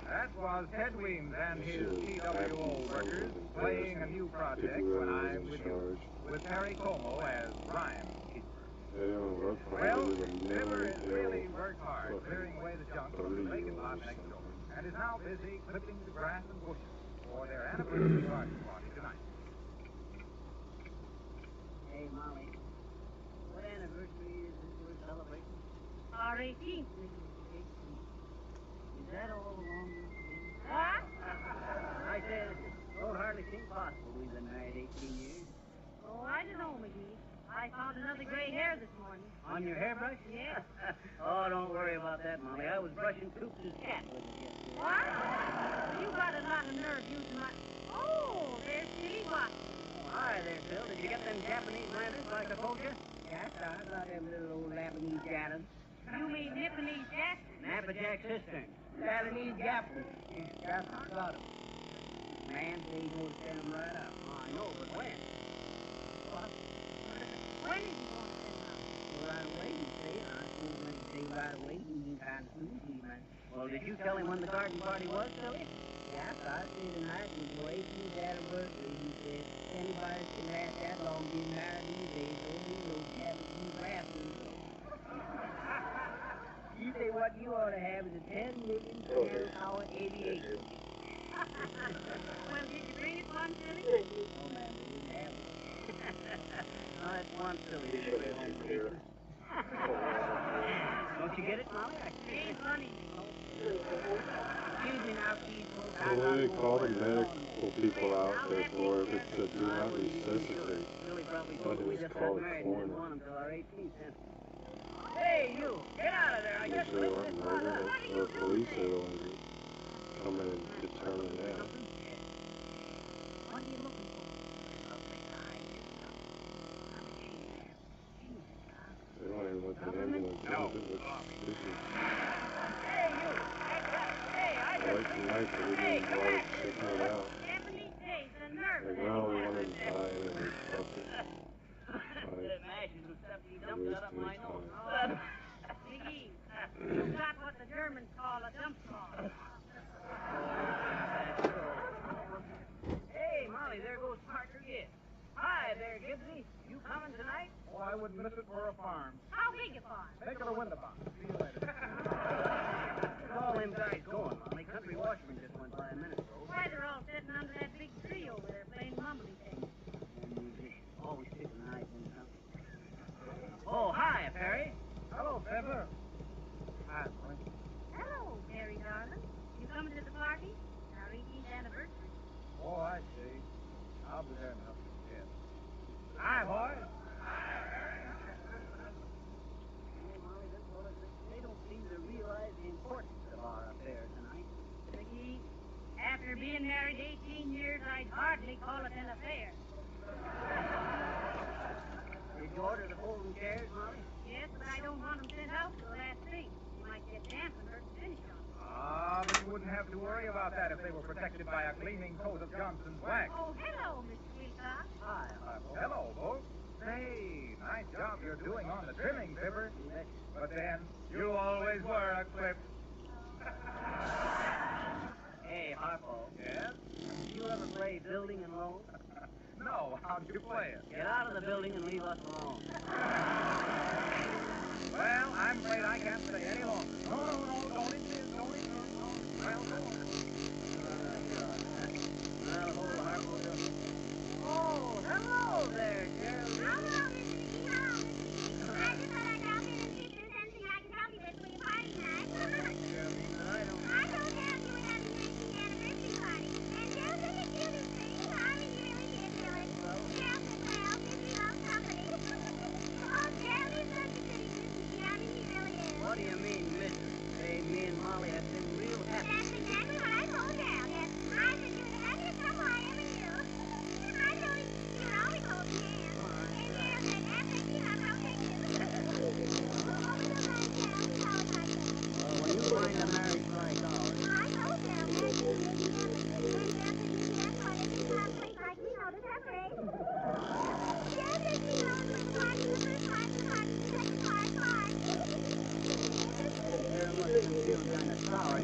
That was Ted Weems and his Shit, TWO workers playing a new project when I'm with you, with Harry Como as rhyme keeper. They don't work for Well, it. It was a River million has really worked hard clearing away the junk from the vacant lot next door, and is now busy clipping the grass and bushes for their anniversary garden party tonight. Hey, Molly, what anniversary is this October 18th, Mrs. Is that all along? What? I said, don't hardly seem possible. We've been married 18 years. Oh, I don't know, McGee. I found another gray hair this morning. On your hairbrush? Yes. Oh, don't worry about that, Molly. I was brushing Coops' cat with it yesterday. What? You got a lot of nerve using my... Oh, there's Steve Watson. Hi there, Phil. Did you get them Japanese lanterns like I told you? Yes, I got them little old Japanese jatters. You mean Nipponese Jackson? Nappajack cistern. Japanese Japanese. Yes, I got them. Man, they gonna send them right out. Oh, I know, but when? What? When is he going to send out? Well, right away, you say. I told him to say right away. You can kind of soon, see, man. Well, did you tell him when the garden party was, Philly? Yes, I said tonight was your 18th anniversary. He said anybody can last that long being married these days. Don't need no Japanese rafters. You say what you ought to have is a 10 million hour aviation. Well, did you bring it one, Philly? Oh, man, we didn't have one. No, that's one Philly. Don't you get it, Molly? It ain't funny. Excuse me now, people. Well, they call the medical people out there for if it's a do not resuscitate. Philly probably That told him we is just got called married and didn't corner. want him till our 18th. Hey, you! Get out of there! I If just they lit want this murder, one up. the police will come in and determine that. What are you looking for? They don't even let the ambulance in, which this is Hey, you! Hey, I like tonight that we didn't bother checking it out. Japanese days, the They nerve. found one inside and they stuffed it. The matches and stuff, he dumped that up my nose. McGee, you got what the Germans call a dump car. Hey, Molly, there goes Parker Gibbs. Hi there, Gibbsy. You coming tonight? Oh, I wouldn't miss it for a farm. How big a farm? Take her a window box. See you later. Where's all them guys going, Molly? Country Watchman just went by a minute ago. Why, they're all sitting under that big tree over there playing mumbly things. And musicians. Always sticking an eye in something. Oh, hi, Perry. Hello, Feather. Hi, Molly. Hello, Perry, darling. You coming to the party? Our 18th anniversary. Oh, I see. I'll be there now. Yes. Hi, boys. Molly, them fellas, they don't seem to realize the importance of our affair tonight. McGee, after being married 18 years, I'd hardly call it an affair. Did you order the folding chairs, Molly? Yes, but I don't want them sent out till the last thing. You might get damp and hurt the finish on them. Ah, but you wouldn't have to worry about that if they were protected by a gleaming coat of Johnson's wax. Oh, hello, Mr. Wilcox. Hi, Harpo. Hello, folks. Say, nice job you're doing on the trimming, Fibber. But then, you always were a clip. Hey, Harpo. Yes? Did you ever play building and loan? No, how'd you play it? Get out of the building and leave us alone. Well, I'm afraid I can't stay any longer. No, don't insist, don't insist. Well, go on. Well, hold Harpo. Oh, hello there, Gerald. Hello, Mr. McGee. Hello, Mr. McGee. I just thought I'd drop in and see if there's anything I can help you with for your party tonight. I don't. I told Dad you were having your 18th anniversary party. And Dad said that you did things. I mean, you really did, Billy. Dad said, well, did you love company? Oh, Dad is such a goodie, Mr. McGee. I mean, he really is. What do you mean, mister? Hey, me and Molly have been real happy. That's exactly what I told Dad. Yes, I said you were the happiest couple I ever knew. I told him you were always holding hands. And Dad said, after you, I'll take you. Oh, we don't mind, Dad. We always like that. When you find a marriage like ours, I told Dad that you would be happy. And Dad said, you that's why every time a place like we know to separate. Dad said she knows when the party, the first part, the party, the second part. there must be feeling kind of sour.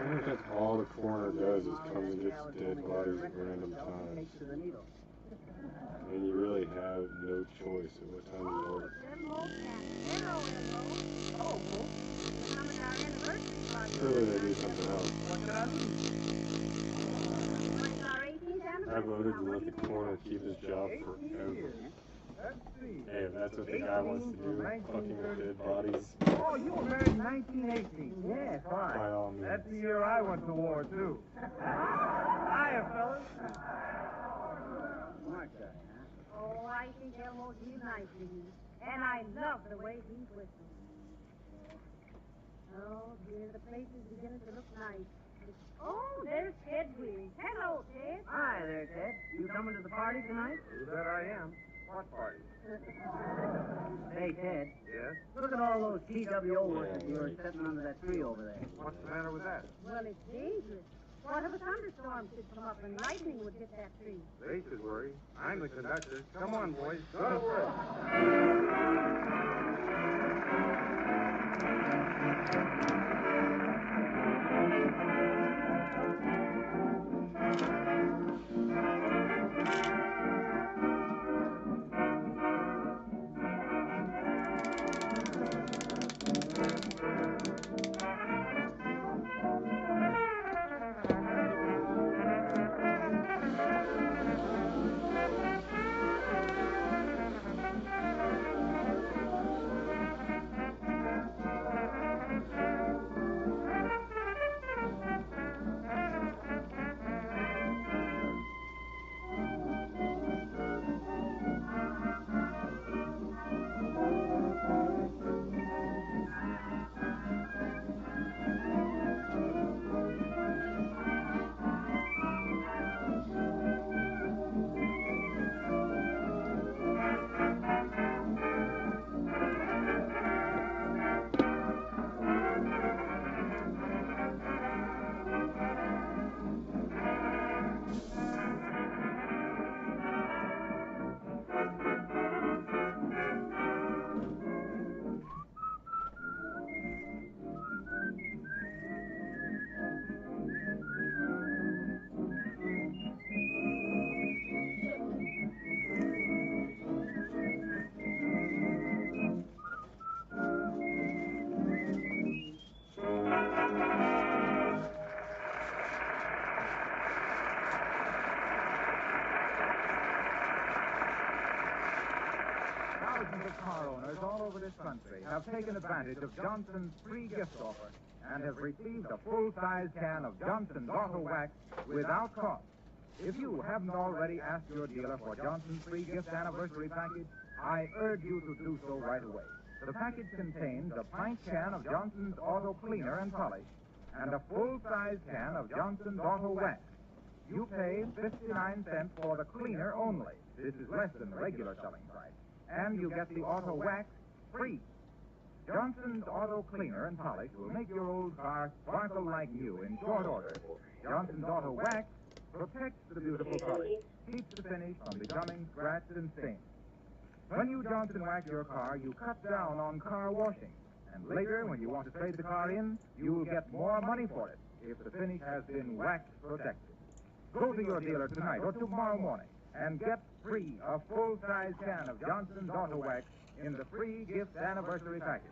wonder if that's all the coroner does is come and gets dead bodies at random times. And you really have no choice at what time you work. Surely they do something else. I voted to let the coroner keep his job forever. Hey, if that's what the guy wants to do, fucking with dead bodies. Oh, you were married in 1918. Yeah, fine. By all means. That's the year I went to war, too. Hiya, fellas. Oh, I think Elmo's real nice to you. And I love the way he's whistling. Oh, dear, the place is beginning to look nice. Oh, there's Ted Weir. Hello, Ted. Hi there, Ted. You coming to the party tonight? You bet I am. What party? Hey, Ted. Yes? Look at all those TWO workers you were sitting under that tree over there. What's the matter with that? Well, it's dangerous. What if a thunderstorm should come up and lightning would hit that tree? They should worry. I'm the conductor. Come on, boys. Go to work. Thousands of car owners all over this country have taken advantage of Johnson's free gift offer and have received a full-size can of Johnson's Auto Wax without cost. If you haven't already asked your dealer for Johnson's free gift anniversary package, I urge you to do so right away. The package contains a pint can of Johnson's Auto Cleaner and Polish and a full-size can of Johnson's Auto Wax. You pay 59 cents for the cleaner only. This is less than the regular selling price. And you get the Auto Wax free. Johnson's Auto Cleaner and Polish will make your old car sparkle like new in short order. Johnson's Auto Wax protects the beautiful polish, keeps the finish from becoming scratched and stained. When you Johnson wax your car, you cut down on car washing. And later, when you want to trade the car in, you will get more money for it if the finish has been wax protected. Go to your dealer tonight or tomorrow morning and get free a full-size can of Johnson's Auto Wax in the free gift anniversary package.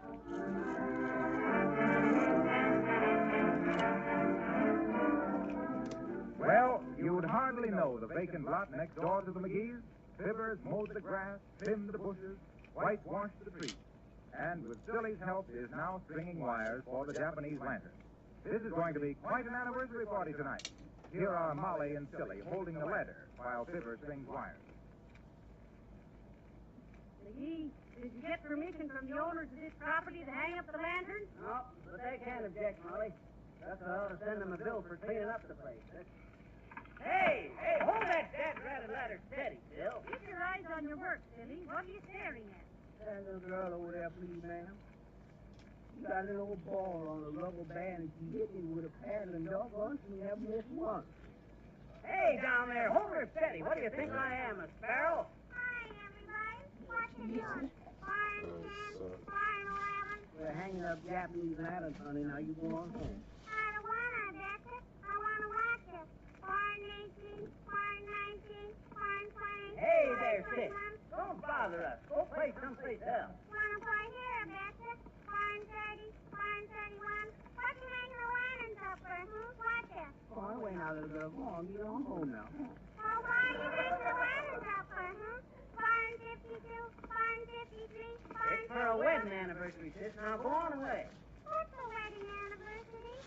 Well, you'd hardly know the vacant lot next door to the McGee's. Fibbers mowed the grass, trimmed the bushes, whitewashed the trees, and with Silly's help is now stringing wires for the Japanese lantern. This is going to be quite an anniversary party tonight. Here are Molly and Silly holding the ladder while Fibber strings wires. McGee, did you get permission from the owners of this property to hang up the lantern? No, but they can't object, Molly. That's why I ought to send them a bill for cleaning up the place. Hey, hold that ratted ladder steady, Bill. Keep your eyes on your work, Silly. What are you staring at? That little girl over there, please, ma'am. You got an old ball on a rubber band and she hit me with a paddle and doggone, she never missed one. Hey, down there, hold her steady. What do you think I am, a sparrow? Hi, everybody. What you doing? Fire 10, fire 11. We're hanging up Japanese lanterns, honey. Now you go on home. I don't want to, Dad. bother us. Go play someplace else. Wanna play here, Betsy? 130, 131. What you hanging the lanterns up for, Watch it. Go on away now, little girl. Go on, get on home now. Oh, why you hanging the lanterns up for, 152, 153, It's for a wedding anniversary, sis. Now go on away. What's the wedding anniversary,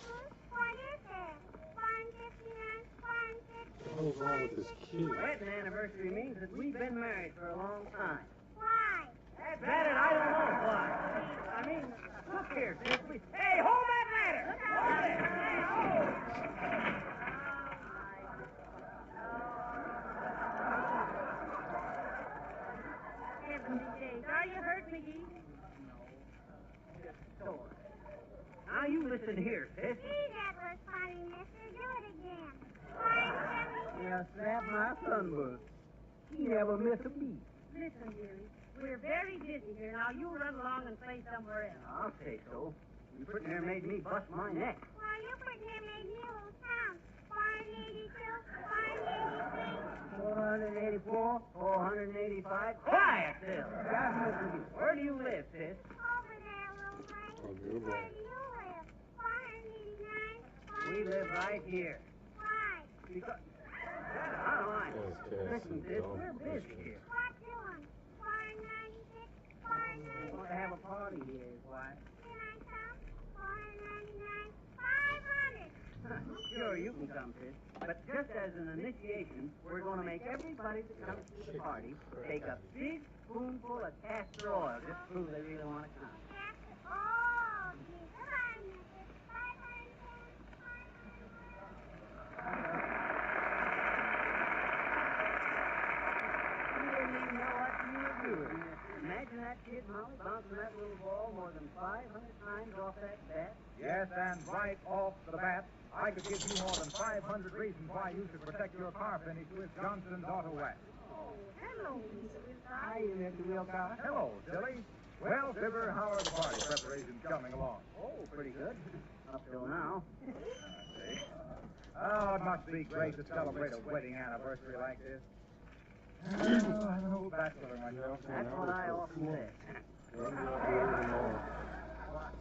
What is it? 159, 150. What is wrong with this kid? Wedding anniversary means that we've been married for a long time. Why? That's it, I don't know why. I mean, look here, sis. Hey, hold that ladder! Hold it! Hey, hold! Are you hurt, McGee? Now you listen here, sis. Gee, that was funny, mister. Do it again. Yeah, snap my sunburn. He never miss a beat. Listen, dearie. We're very busy here. Now you run along and play somewhere else. I'll say so. You putting here made me bust my neck. Why, you put him made me lose count. 482, 483. 484, 485. Quiet, Bill. Where do you live, sis? Over there, little place. Oh, good Where one. do you live? 489, We live right here. Why? Because... I don't mind. Listen, sis, we're busy here. What doing? 496, 496. Want to have a party here, why? Can I come? 499, 500. Sure, you can come, sis. But just as an initiation, we're going to make everybody that comes to the party take a big spoonful of castor oil just to prove they really want to come. Oh, gee. Goodbye, mister. 510, 500. You didn't even know what you were doing. Imagine that kid, Molly, bouncing that little ball more than 500 times off that bat. Yes, and right off the bat, I could give you more than 500 reasons why you should protect your car finish with Johnson's Auto Wax. Hello, Mr. Hi, Mr. Wilcox. Hello, silly. Well, Fibber, how are the party preparations coming along? Oh, pretty good. Up till now. I see. Oh, it must be great to celebrate a wedding anniversary like this. Oh, I'm an old bachelor myself. That's what I often say. Run out there tomorrow.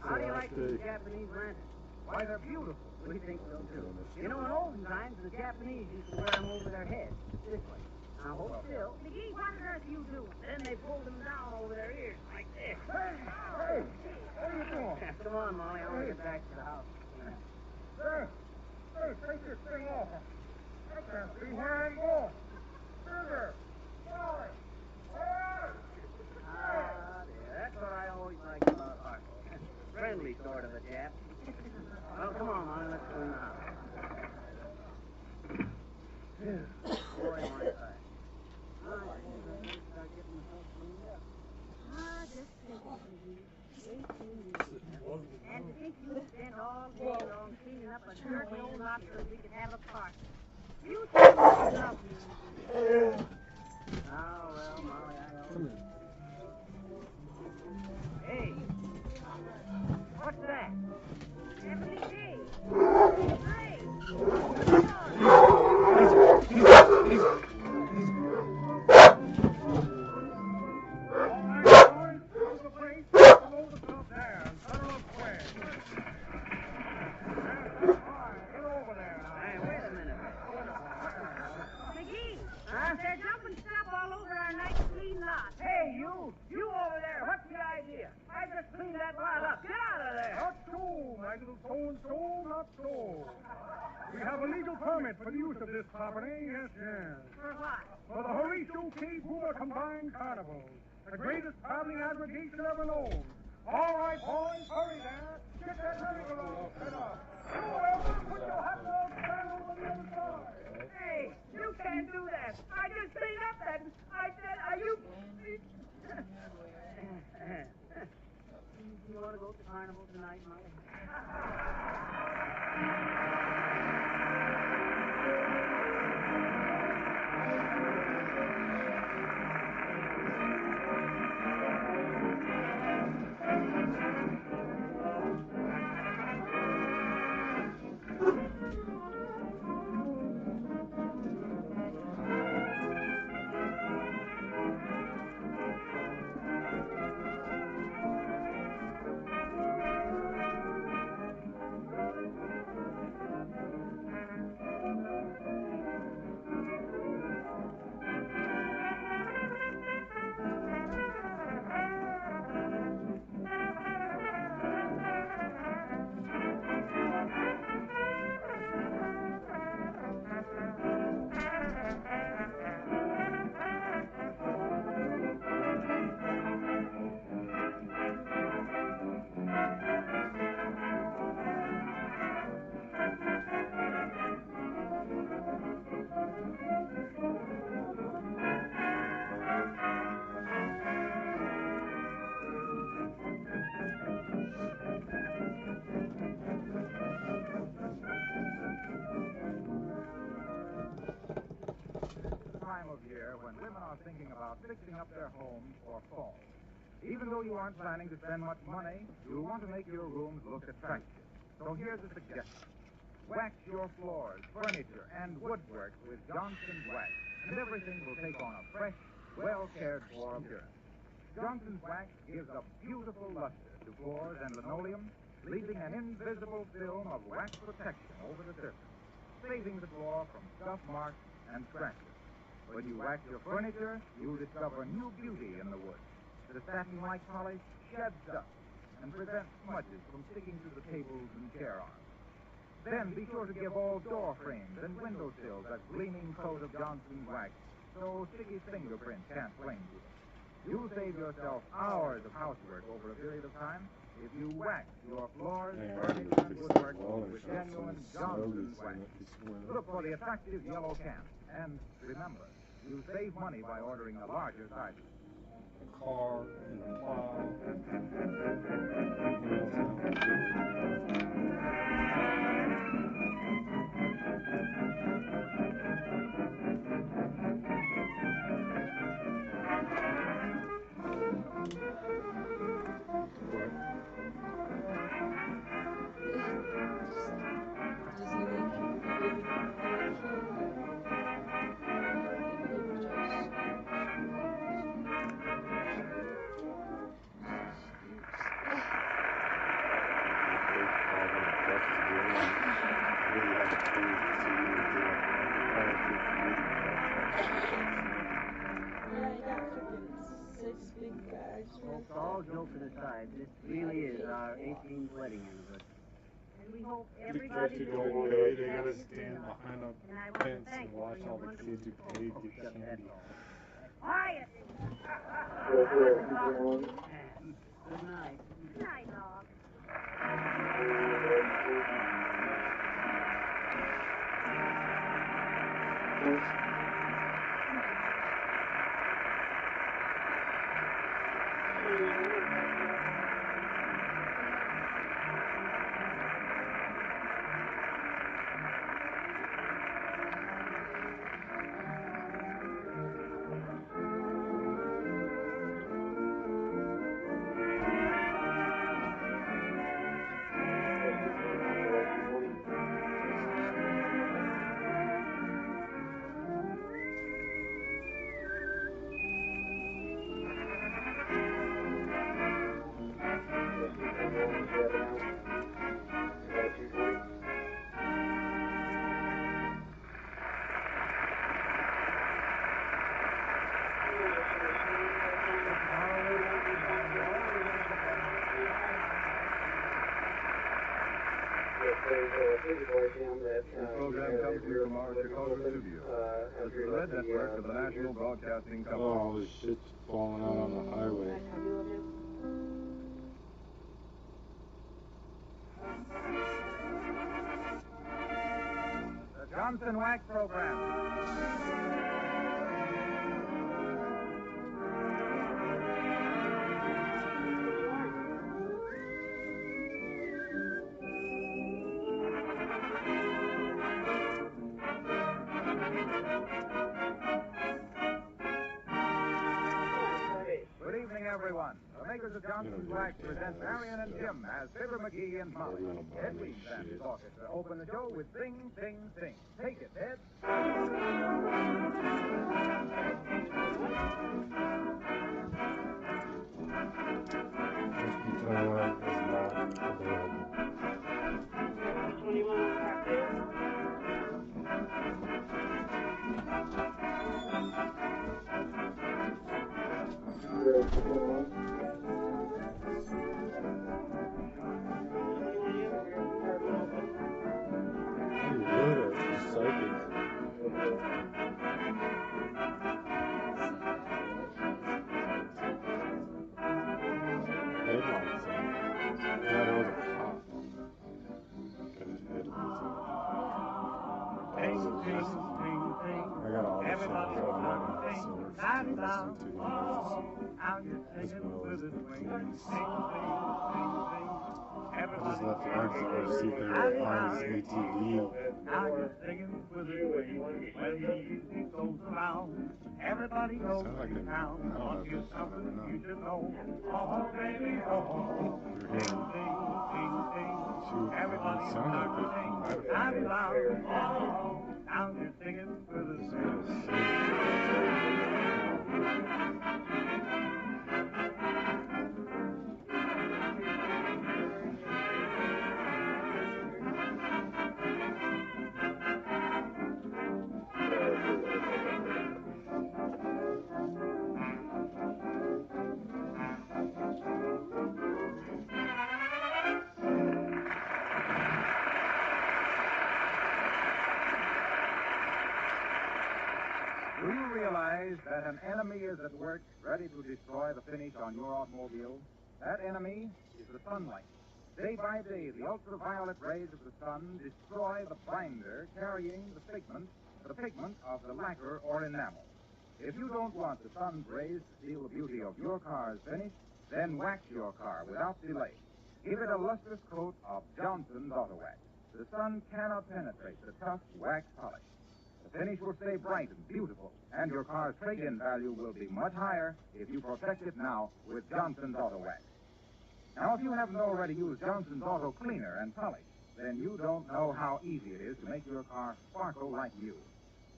How do you like these Japanese lanterns? Why, they're beautiful. We think so, too. You know, in olden times, the Japanese used to wear them over their heads, this way. Now, hold still. McGee, what on earth you do? Then they pulled them down over their ears like this. Hey, what are you doing? Come on, Molly. I want to get back to the house. Hey, take this thing off. I can't see where I'm going. Sugar, Molly, Ah, dear. That's what I always liked about Art. Friendly sort of a chap. Well, come on, Molly. Let's go in the house. Boy, my side. Start getting myself cleaned up. Just think, McGee. 18 years. And to think you spent all day long cleaning up a dirty old lot so we could have a party. You said you loved me, McGee. Oh, well, Molly, I always... Hey! What's that? Every day. Hey! Hey, wait a minute. McGee, they're dumping stuff all over our nice clean lot. Hey, you over there, what's the idea? I just cleaned that lot up. Get out of there. Not so, my little so-and-so, not so. We have a legal permit for the use of this property, yes, yes. For what? For the Horatio K. Boomer Combined Carnival, the greatest traveling aggregation ever known. All right, boys, hurry there. Get that merry-go-round set up. You, Elmer, put your hat on and stand over the other side. Hey, you can't do that. I just cleaned up that. I said, are you... You want to go to the carnival tonight, Molly? year when women are thinking about fixing up their homes for fall. Even though you aren't planning to spend much money, you'll want to make your rooms look attractive. So here's a suggestion. Wax your floors, furniture, and woodwork with Johnson's Wax, and everything will take on a fresh, well-cared-for appearance. Johnson's Wax gives a beautiful luster to floors and linoleum, leaving an invisible film of wax protection over the surface, saving the floor from scuff marks and scratches. When you wax your furniture, you'll discover new beauty in the wood. The satin-like polish sheds dust and prevents smudges from sticking to the tables and chair arms. Then be sure to give all door frames and window sills a gleaming coat of Johnson's Wax so sticky fingerprints can't cling to them. You'll save yourself hours of housework over a period of time if you wax your floors, furniture, and woodwork with genuine Johnson's Wax. Look for the attractive yellow can. And remember, you save money by ordering the larger sizes. A car and a plow. Folks, all jokes aside, this really is our 18th wedding anniversary. And we hope everybody If you don't pay, they gotta stand behind a fence and watch all the kids who paid get candy. Quiet! Good night. Good night, dog. This program comes to you from our Chicago studio. This is the Red Network of the National Broadcasting Company. Oh, all this shit's falling out on the highway. The Johnson Wax Program. Good evening, everyone. The makers of Johnson's Wax present Marion and Jim as Fibber McGee and Molly. Ed Weeks and his orchestra open the show with Sing, Sing, Sing. Take it, Ed. This guitar is not available. 21 active. How do you know that? You're psychic. Headlights on. Yeah, there was a cop. Got his headlights on. Ting, ting, ting, ting. I got all the songs Everybody on go my ting, so ting, it's down, listening down. to the emergency. How you As singing well with as a the swing? police. Ting, ting, ting, ting. I just left the arts on to see if they were behind this ATV. Now you're singing with the wind when the music goes around. Everybody knows Sound like in a- town. I don't know Want if you it's something something or you not. should know. Oh, baby, oh. You're Ding, hearing ding, ding, two, ding. Everybody it sounds start like to there's sing. microphone I'm there. loud. Oh, now you're singing with the Just wind. gonna sing. Do you realize that an enemy is at work ready to destroy the finish on your automobile? That enemy is the sunlight. Day by day, the ultraviolet rays of the sun destroy the binder carrying the pigment of the lacquer or enamel. If you don't want the sun's rays to steal the beauty of your car's finish, then wax your car without delay. Give it a lustrous coat of Johnson's Auto Wax. The sun cannot penetrate the tough wax polish. The finish will stay bright and beautiful, and your car's trade-in value will be much higher if you protect it now with Johnson's Auto Wax. Now, if you haven't already used Johnson's Auto Cleaner and Polish, then you don't know how easy it is to make your car sparkle like new.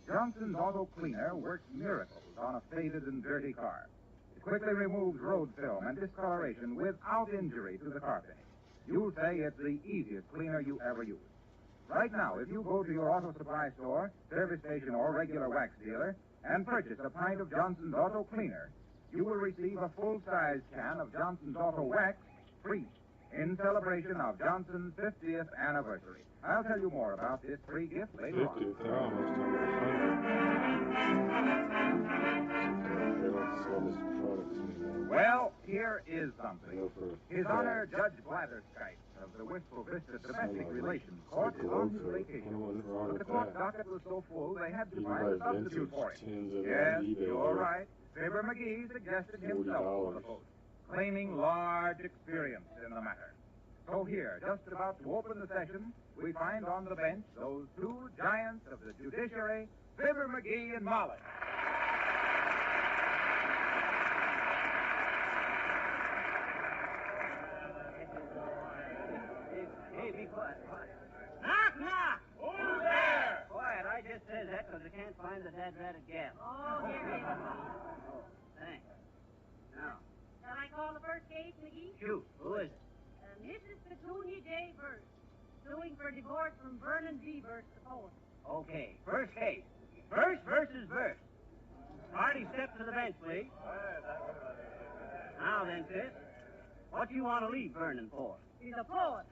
Johnson's Auto Cleaner works miracles on a faded and dirty car. It quickly removes road film and discoloration without injury to the car finish. You'll say it's the easiest cleaner you ever used. Right now, if you go to your auto supply store, service station, or regular wax dealer and purchase a pint of Johnson's Auto Cleaner, you will receive a full-size can of Johnson's Auto Wax free in celebration of Johnson's 50th anniversary. I'll tell you more about this free gift later on. 50th, they're almost under 100. They don't sell this product anymore. Well, here is something. I know for a His fact. Honor Judge Blatherskite of the Wistful Vista Domestic Relations Court is on his vacation. But the court docket was so full they had to You find buy a substitute vintage for him. tins of Yes, on eBay. you're right. Fibber McGee suggested himself for the $40. post, claiming large experience in the matter. So here, just about to open the session, we find on the bench those two giants of the judiciary, Fibber McGee and Molly. Hey, be quiet. Knock, knock! Who's there? Quiet, I just said that because I can't find the dead-ratted gal. Oh, here it is. Oh, thanks. Now, Shall I call the first case, McGee? shoot, who is it? Mrs. Petunia J. Burst, suing for divorce from Vernon G. Burst, the poet. Okay, first case. Verse versus verse. Party, step to the bench, please. Now then, sis, what you want to leave Vernon for? He's a poet.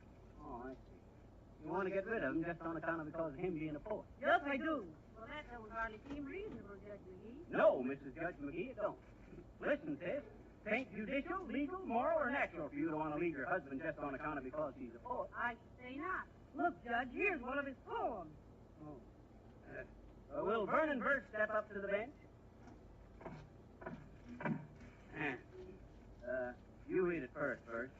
Oh, I see. You want to get rid of him just on account of because of him being a poet? Yes, I do. Well, that don't hardly seem reasonable, Judge McGee. No, Mrs. Judge McGee, it don't. Listen, sis, ain't judicial, legal, moral, or natural for you to want to leave your husband just on account of because he's a poet. I should say not. Look, Judge, here's one of his poems. Oh. Will Vernon Burst step up to the bench? You read it first, Burst.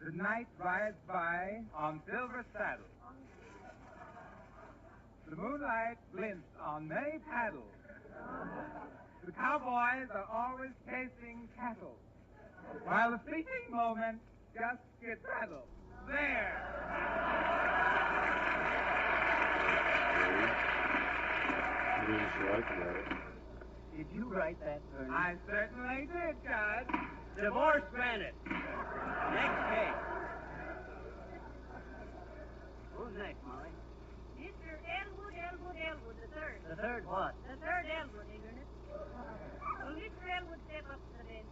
The night rides by on silver saddles. The moonlight glints on many paddles. The cowboys are always chasing cattle, while the fleeting moment just gets rattled. There! What did you like about it? Did you write that, Vernon? I certainly did, Judge. Divorce granted. Next case. Who's next, Molly? Mr. Elwood, the third. The third what? The third Elwood, isn't it? Will Mr. Elwood step up to the bench?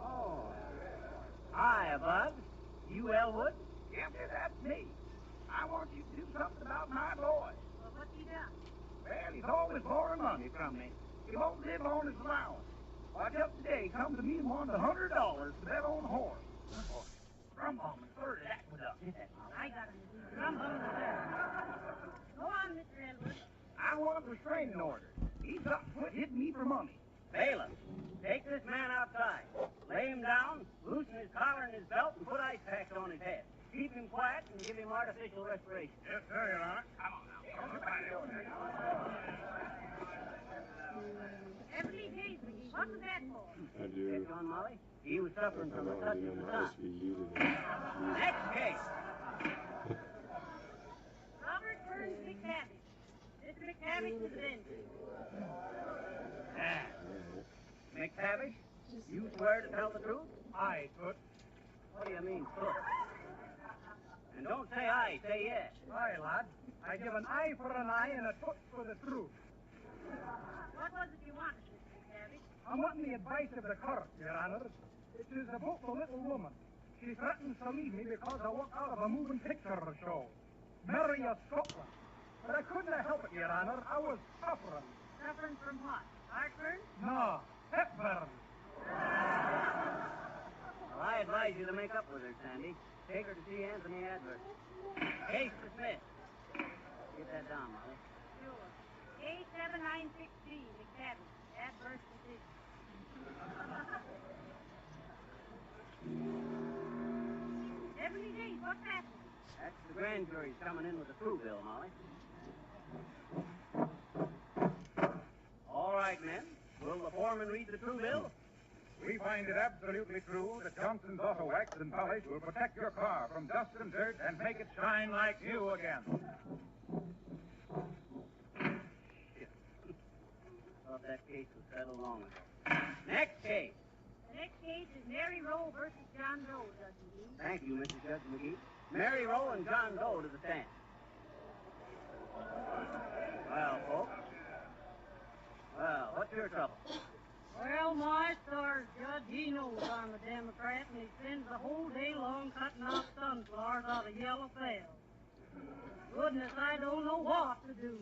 Oh. Hiya, Bud. You Elwood? Yes, that's me. I want you to do something about my boy. Well, what's he done? Well, he's always borrowing money from me. He won't live on his allowance. Why, just today, come to me and wanted $100 to bet on a horse. Rumbum and third at Aqueduct. I got him. Rumble in the third. Go on, Mr. Elwood. I want a restraining order. He's got to quit hitting me for money. Bailiff, take this man outside. outside. Lay him down, loosen his collar and his belt, and put ice packs on his head. Keep him quiet and give him artificial respiration. Yes, sir, Your Honor. Come on now. Every day, what was that for? I do. Yes, John Molly? He was suffering from a touch of the sun. SVU today. Next case. Robert Burns McTavish. Mr. McTavish is the dentist. McTavish, you swear to tell the truth? Aye, Toots. What do you mean, foot? And don't say aye, say yes. Aye, lad. I give an eye for an eye and a toot for the truth. What was it you wanted, Mr. McTavish? I'm wanting the advice of the court, Your Honor. It is about the little woman. She threatens to leave me because I walked out of a moving picture show. Mary of Scotland. But I couldn't help it, Your Honor. I was suffering. Suffering from what? Heartburn? No, hepburn. Well, I advise you to make up with her, Sandy. Take her to see Anthony Adler. Case dismissed. Get that down, Molly. Sure. A7963, McTavish. Adverse decision. Every day, what's happening? That's the grand jury's coming in with a true bill, Molly. All right, men. Will the foreman read the true bill? We find it absolutely true that Johnson's Auto Wax and Polish will protect your car from dust and dirt and make it shine like new again. Thought that case was settled long ago. Next case. The next case is Mary Rowe versus John Doe, Judge McGee. Thank you, Mrs. Judge McGee. Mary Rowe and John Doe to the stand. Well, folks. Well, what's your trouble? Well, my stars, Judge, he knows I'm a Democrat, and he spends the whole day long cutting off sunflowers out of yellow fells. Goodness, I don't know what to do.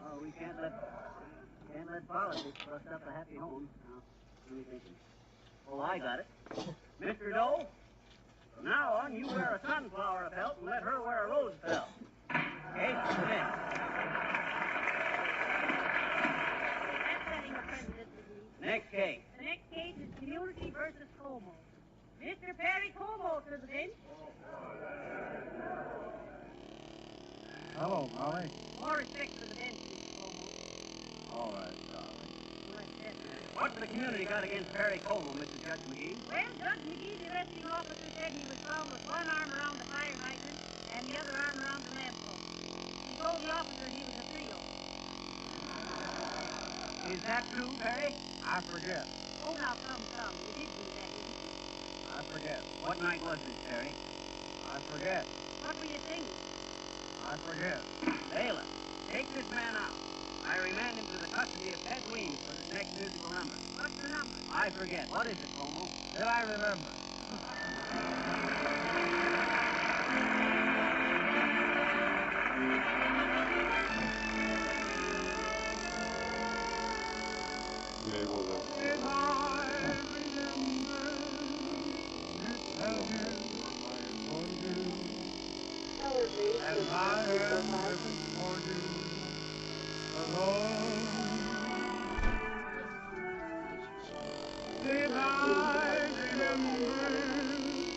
Oh, we can't let politics bust up a happy home. Now, what are you thinking? Oh, I got it. Mr. Doe, from now on, you wear a sunflower felt and let her wear a rose felt. Case dismissed. That's setting a precedent, McGee. Next case. The next case is Community versus Como. Mr. Perry Como to the bench. Hello, Molly. More respect for the bench, Mr. Como. All right, darling. What's the community got against Perry Como, Mrs. Judge McGee? Well, Judge McGee, the arresting officer said he was found with one arm around the fire hydrant and the other arm around the lamp post. He told the officer he was a trio. Is that true, Perry? I forget. Oh, now, come. You did do that, didn't you? I forget. What night was this, Perry? I forget. What were you singing? I forget. Bailiff, take this man out. I remand him to the custody of Ted Weems for his next musical number. What's the number? I forget. What is it, Como? Did I remember? Able to. And I am living for you alone. Did I remember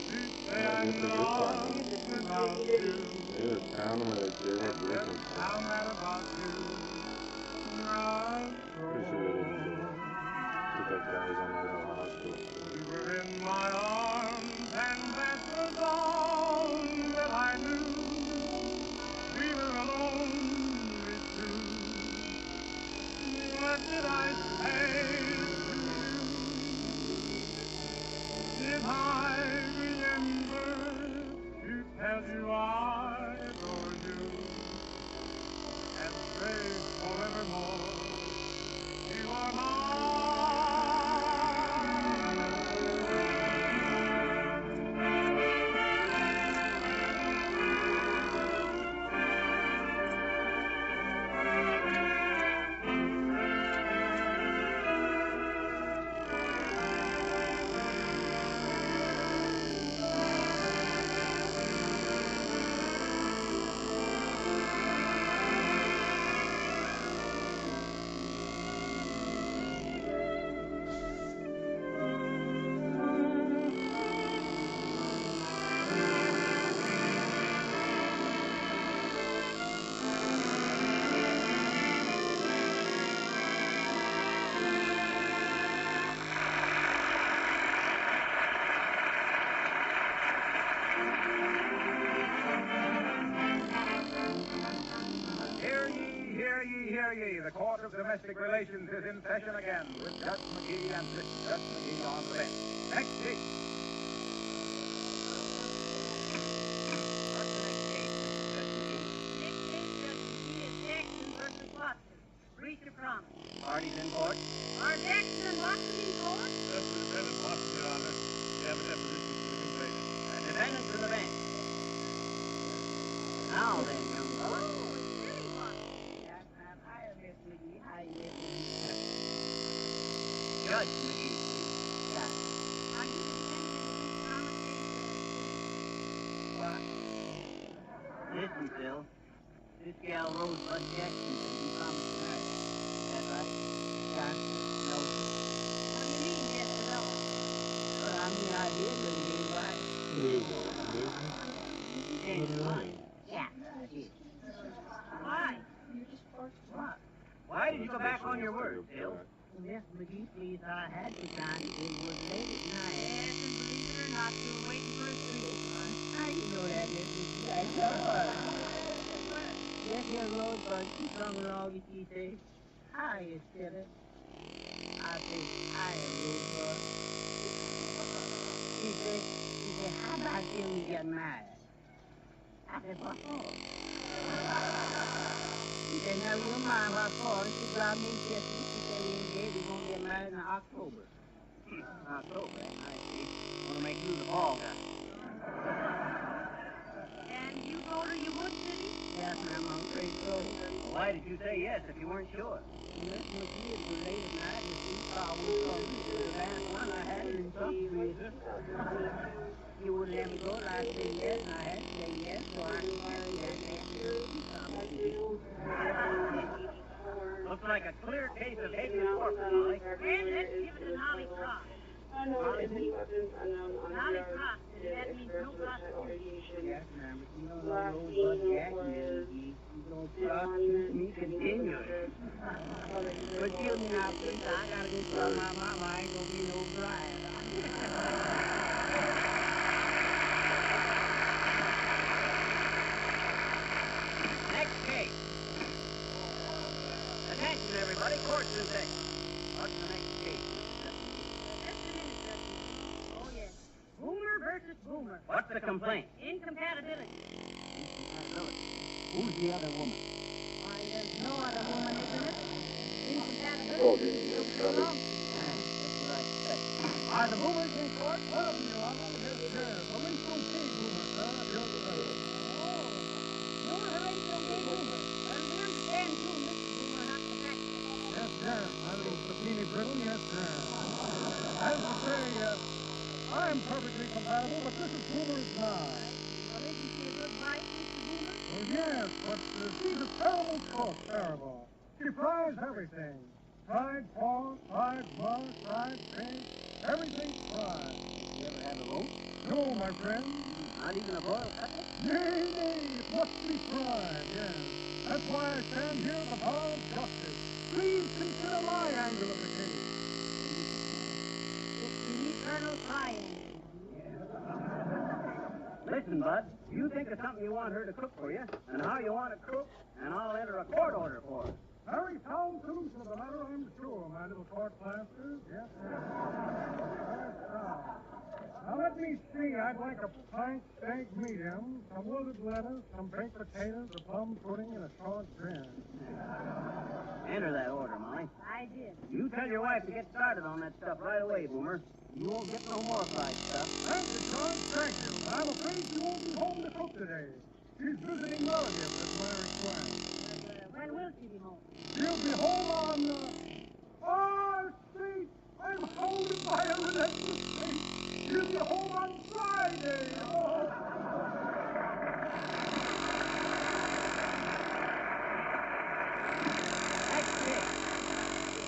to say I'm lost without you? They were pounding when they gave up looking. How mad about you? Pretty sure they didn't get it. Looked like that was on the way to the hospital. You were in my arms, and that was all that I knew. We were alone with two. What did I say to you? Did I remember to tell you I adore you and say forevermore you are mine? hear ye, the Court of Domestic Relations is in session again with Judge McGee and Mrs. Judge McGee on the bench. Next case. What's the next case, Mrs. Judge McGee? Next case, Judge McGee, is Jackson versus Watson. Breach of promise. Parties in court? Are Jackson and Watson in court? That's the defendant, Watson, Your Honor. We have a deposition for the complainant. The defendant to the bench. Now then, young fellow. Oh, it's really Watson. Yes, ma'am. Hi, Miss McGee. How you doing? Judge McGee. Yeah. Are you defending the promise What? Listen, Phil. This gal Rosebud Jackson said you promised to marry. Is that right? Yeah. No. What do you mean, yes or no? Well, I mean, I did, but it ain't right. You changed your mind. Yeah, I did. Why? What? Why did you go back on your word, Phil? Miss McGee, please, I had to sign it. It was late at night. Yes, and believe it or not, you were waiting for a sleep. How you know that, Miss McGee? I know. Yes, here, Rosebud, she come along and she say, hi, you silly. I say, hi, Rosebud. She said, how about you we get married? I said, what for? She said, now, you don't mind what for. She dropped me and kissed me. She said, we engaged, we're going to get married in October. October, I see. Want to make you the fall guy. And you told her you would, did he? Yes, ma'am, I'm afraid so. Why did you say yes if you weren't sure? Miss McGee, it was late at night and she saw me coming. It was the last one I had in some reason. You would let me go, and I said yes, and I had to say yes, so I Looks like a clear case of habeas corpus, Molly. And let's give it to Nolly Cross. Unknown any weapons unknown on the Nolly yard. Cross, that means no Prosecution. yes, ma'am, but you don't know Last Rosebud seen Jackson, was you don't prosecute me continually. But kill me now, please. I gotta go tell my mama I ain't gonna be no bride. Next case. Attention, everybody. Court's in session. What's the next case, Mr. Just a minute, Judge McGee. Oh, yes. Boomer versus Boomer. What's the complaint? Incompatibility. Who's the other woman? Why, there's no other woman, isn't it? Incompatibility. Oh, this is coming. That's what I expect. Are the boomers in court? Well, Your Honor, yes, yes. Police don't see boomers, sir. Yes, sir. No, hurry, so gay Boomer. Well, we understand you, Mr. Boomer, not the fact. Yes, yes. My little Sapini Brittle, yes, sir. As to say, I'm perfectly compatible, but Mrs. Boomer is not. Well, isn't she a good wife, Mr. Boomer? Well, yes, but she's a terrible cook, terrible. She fries everything. Fried pork, fried mush, fried fish, everything's fried. Did you ever have a roast? No, my friend. Not even a boiled cutlet? Nay, nay, it must be fried, yes. That's why I stand here at the bar of justice. Please consider my angle of the case. It's the eternal triangle. Listen, Bud. You think of something you want her to cook for you, and how you want it cooked, and I'll enter a court order for it. Very sound solution of the matter, I'm sure, my little court plasters. Yes, sir. Very sound. Now, let me see. I'd like a pint steak medium, some wilted lettuce, some baked potatoes, a plum pudding, and a short drink. Enter that order, Molly. I did. You tell your wife to get started on that stuff right away, Boomer. You won't get no more fried stuff. Thank you, George. Thank you. I'm afraid she won't be home to cook today. She's visiting relatives at my request. When will she be home? She'll be home on, see, I'm holding by a relentless fate. She'll be home on Friday. Oh. Next case.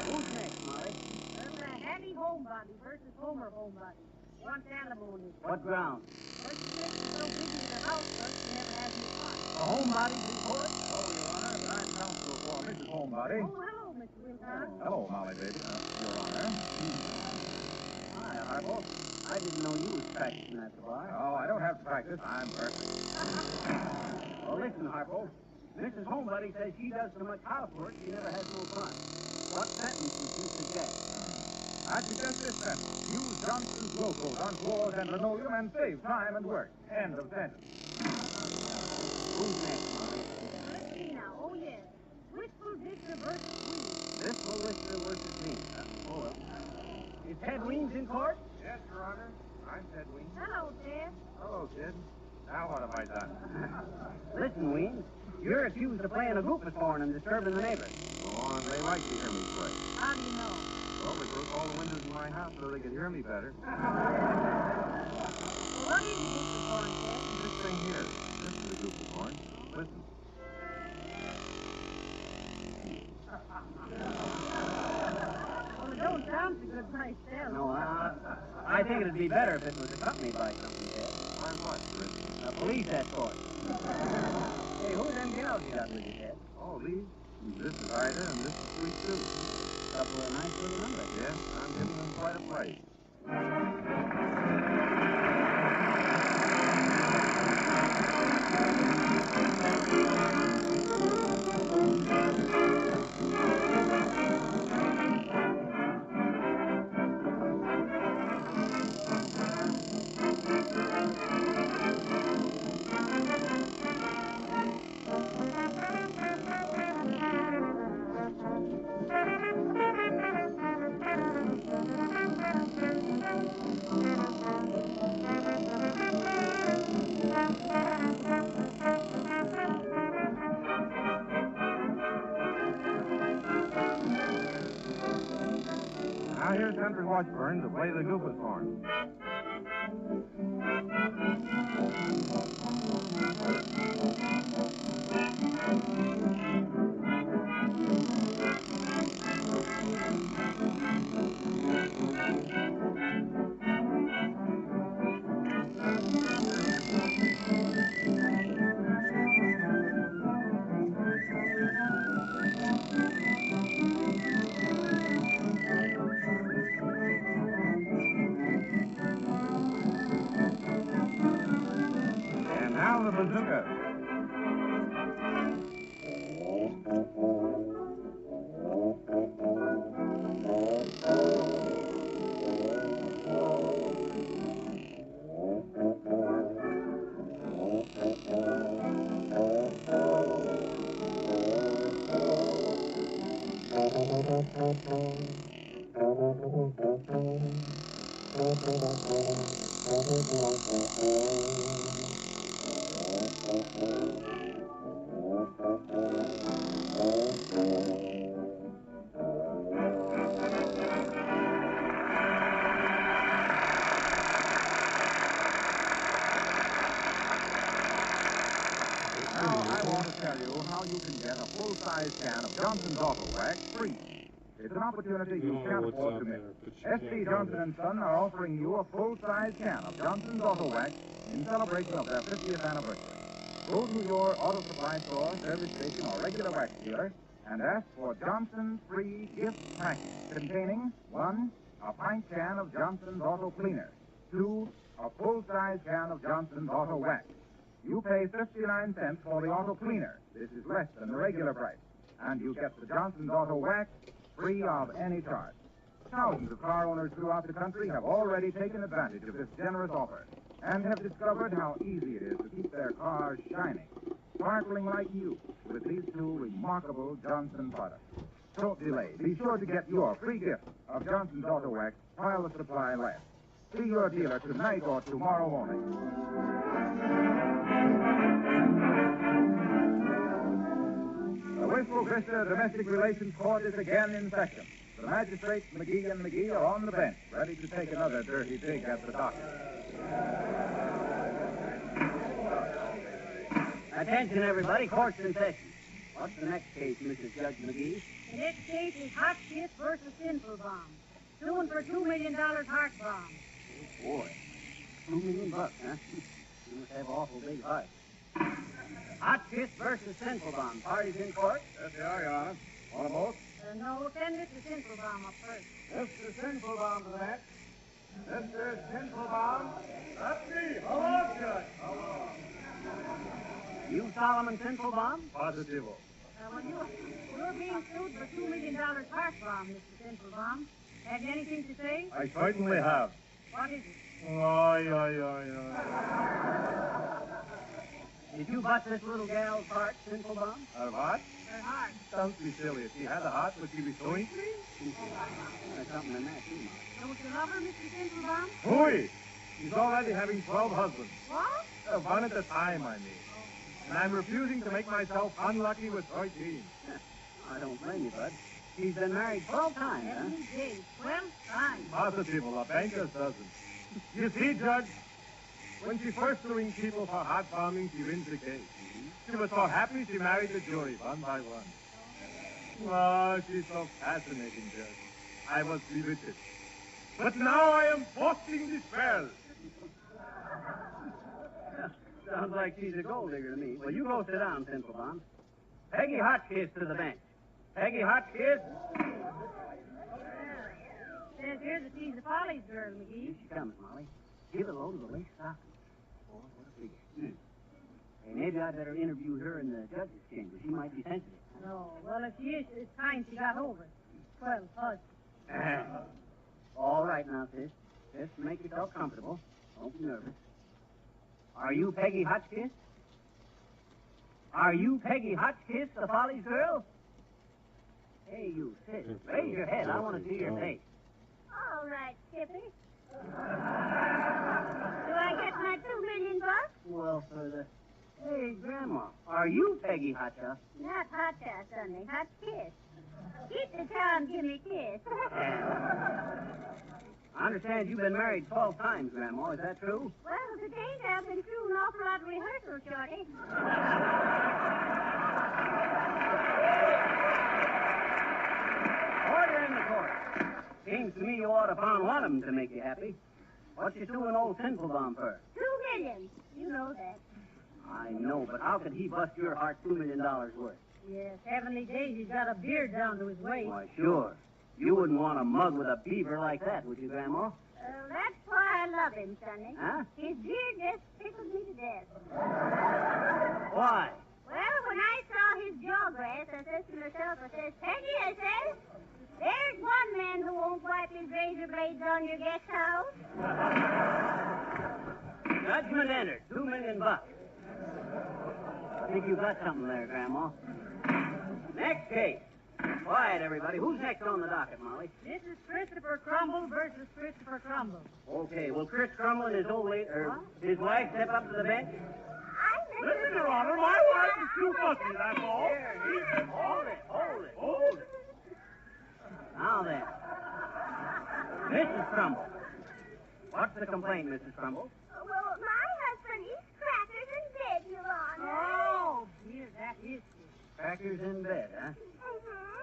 Who's next, Molly? Well, Hattie Homebody versus Homer Homebody. Wants alimony. What ground? Well, she says she's so busy with her house work, she never has any fun. The homebody's in court? Oh, Your Honor, I'm counsel for Mrs. Homebody. Oh, hello, Mr. Wilcox. Hello, Molly, baby. Your Honor. Hi, Harpo. I didn't know you was practicing at the bar. Oh, I don't have to practice. I'm perfect. Well, listen, Harpo. Mrs. Homebody says she does so much housework she never has no fun. What sentence would you suggest? I suggest this sentence. Use Johnson's Glow Coat on floors and linoleum and save time and work. End of sentence. Who's next, Molly? Let's see now. Oh, yes. Wistful Victor versus Weems. Wistful Victor versus Weems. Is Ted Weems in court? Yes, Your Honor. I'm Ted Weems. Hello, Ted. Hello, Sid. Now what have I done? Listen, Weems, you're accused of playing a goofus horn and disturbing the neighbors. Go on, they like to hear me play. How do you know? Well, they broke all the windows in my house so they could hear me better. What is a goofus horn, Ted? This thing here. This is the goofus horn. Listen. Well, it don't sound so good myself. No, I think it'd be better if it was accompanied by something, Ted. By what, for instance? A police escort. Hey, who are them gals you got with you, Ted? Oh, these. This is Ida and this is Sweet Sue. Couple of nice little numbers. Yes, I'm giving them quite a play. Now here's Henry Washburn to play the goofus horn. And now the bazooka. Now, I want to tell you how you can get a full-size can of Johnson's Auto Wax free. It's an opportunity you can't afford to miss. S.C. Johnson & Son are offering you a full-size can of Johnson's Auto Wax in celebration of their 50th anniversary. Go to your auto supply store, service station, or regular wax dealer and ask for Johnson's free gift package containing 1, a pint can of Johnson's Auto Cleaner, 2, a full-size can of Johnson's Auto Wax. You pay 59 cents for the auto cleaner. This is less than the regular price. And you get the Johnson's Auto Wax free of any charge. Thousands of car owners throughout the country have already taken advantage of this generous offer and have discovered how easy it is to keep their cars shining, sparkling like new with these two remarkable Johnson products. Don't delay. Be sure to get your free gift of Johnson's Auto Wax while the supply lasts. See your dealer tonight or tomorrow morning. The Wistful Vista Domestic Relations Court is again in session. The magistrates, McGee and McGee, are on the bench, ready to take another dirty dig at the docket. Attention, everybody. Court's in session. What's the next case, Mrs. Judge McGee? The next case is Hot Shit versus Sinful Bomb. Suing for $2 million heart bomb. Boy, $2 million, huh? You must have awful big heart. Hot Shit versus Sinful Bomb. Parties in court? Yes, they are, Your Honor. Want them both? No, send Mr. Sinful Bomb up first. Mr. Sinful Bomb to the match. Mr. Sinful Bomb. That's me. Hello, Judge. Hello. You Solomon Sinfulbaum? Positivo. Well, you're being sued for $2 million tort bomb, Mr. Sinfulbaum. Have you anything to say? I certainly have. What is it? Did you bust this little gal's heart, Sinfulbaum? Her what? Her heart. Don't be silly. If she had a heart, would she be suing me? There's something in that, too, Molly. Don't you love her, Mr. Sinfulbaum? Hooey! She's already having 12 husbands. What? One at a time, I mean. And I'm refusing to make myself unlucky with 13. I don't blame you, Bud. She's been married 12 times, huh? 70 days, 12 times. Positivo. A banker's doesn't. You see, Judge, when she's first suing people for heart bombing, she wins the case. She was so happy she married the jury one by one. Oh, she's so fascinating, Judge. I was bewitched. But now I am busting the spell. Sounds like she's a gold digger to me. Well, you go sit down, Sinfulbaum. Peggy Hotchkiss to the bench. Peggy Hotchkiss. Says here that she's a Follies girl, McGee. Here she comes, Molly. Give a load of the lace stocking. Boy, what a figure. Hey, maybe I'd better interview her in the judge's chamber. She might be sensitive. No, well, if she is, it's time she got over it. 12 husbands. All right now, sis. Just make yourself comfortable. Don't be nervous. Are you Peggy Hotchkiss? Are you Peggy Hotchkiss, the Follies girl? Hey, you, sis. Raise your head. I want to see your face. All right, Skippy. Do I get my $2 million? Well, for the... Hey, Grandma, are you Peggy Hotchkiss? Not hot ass, Sonny. Hot kiss. Keep the charm, give me kiss. I understand you've been married 12 times, Grandma. Is that true? Well, to date, I've been through an awful lot of rehearsal, Shorty. Order in the court. Seems to me you ought to find one of them to make you happy. What you suing old Sinfulbaum for? $2 million. You know that. I know, but how could he bust your heart $2 million worth? Yes, 70 days he's got a beard down to his waist. Why, sure. You wouldn't want a mug with a beaver like that, would you, Grandma? That's why I love him, Sonny. Huh? His beard just tickles me to death. Why? Well, when I saw his jawgrass, I says to myself, I says, Peggy, I says, there's one man who won't wipe his razor blades on your guest house. Judgment entered. $2 million. I think you got something there, Grandma. Next case. Quiet, everybody. Who's next on the docket, Molly? This is Christopher Crumble versus Christopher Crumble. Okay, will Chris Crumble and his old lady, his wife step up to the bench? Listen, Your Honor, my wife is too fussy, that's all. Hold it. Now then. Mrs. Crumble. What's the complaint, Mrs. Crumble? Well, my husband eats crackers in bed, Your Honor. Oh, dear, that is it. Crackers in bed, huh?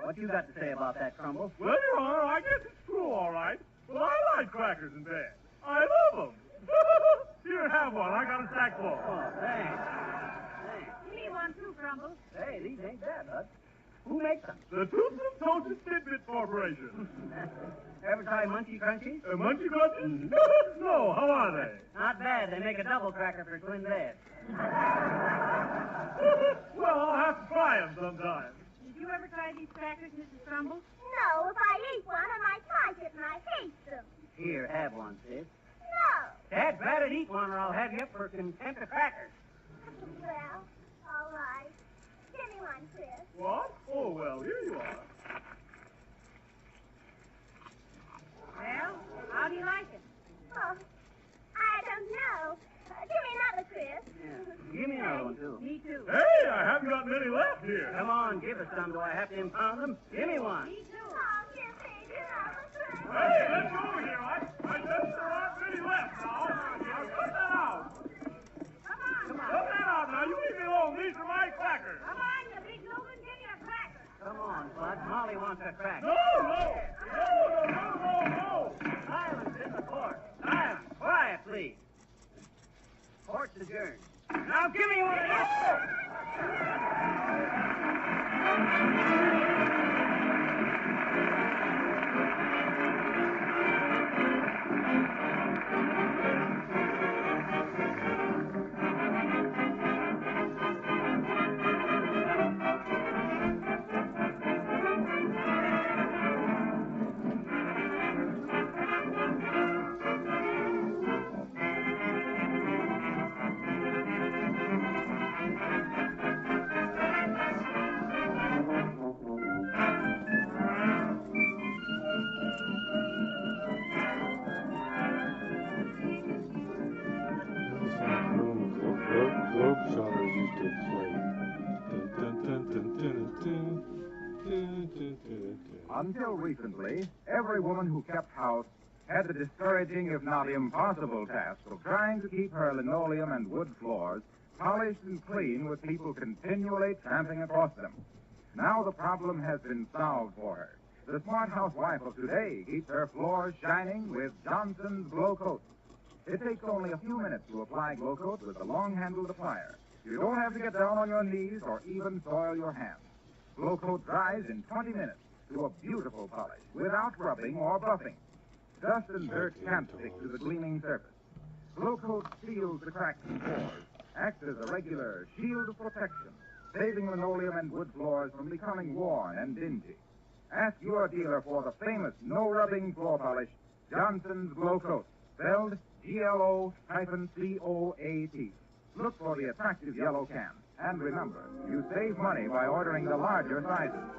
What you got to say about that, Crumble? Well, Your Honor, I guess it's true, all right. Well, I like crackers in bed. I love them. Here, have one. I got a sack full. Oh, thanks. Give me one, too, Crumble. Hey, these ain't bad, bud. Who makes them? The Toothless Toasted Tidbit Corporation. Ever try Munchie Crunchies? Munchie Crunchies? No, how are they? Not bad. They make a double cracker for twin beds. Well, I'll have to try them sometime. Did you ever try these crackers, Mrs. Crumble? No, if I eat one, I might like it, and I hate them. Here, have one, sis. No. Dad, Brad'd eat one, or I'll have you up for contempt of crackers. Well, all right. Give me one, Chris. What? Oh, well, here you are. Well, how do you like it? Oh, I don't know. Give me another, Chris. Yeah. Give me another one, too. Me too. Hey, I haven't got many left here. Come on, give us some. Do I have to impound them? Give me one. Me too. Oh, here, baby, another, Chris. Hey, let's go over here. I guess there aren't many left now. Now, cut that out. Come on. Cut that out now. You leave me alone. These are my crackers. Come on, you big Logan, give me a cracker. Come on, Bud. Molly wants a cracker. No. Silence in the court. Silence. Quiet, please. Court's adjourned. Now give me one of those. Until recently, every woman who kept house had the discouraging, if not impossible, task of trying to keep her linoleum and wood floors polished and clean with people continually tramping across them. Now the problem has been solved for her. The smart housewife of today keeps her floors shining with Johnson's Glow Coat. It takes only a few minutes to apply Glow Coat with a long-handled applier. You don't have to get down on your knees or even soil your hands. Glow Coat dries in 20 minutes to a beautiful polish without rubbing or buffing. Dust and dirt can't stick to the gleaming surface. Glow Coat seals the cracks and pores, acts as a regular shield of protection, saving linoleum and wood floors from becoming worn and dingy. Ask your dealer for the famous no-rubbing floor polish, Johnson's Glow Coat, spelled GLO-COAT. Look for the attractive yellow can. And remember, you save money by ordering the larger sizes.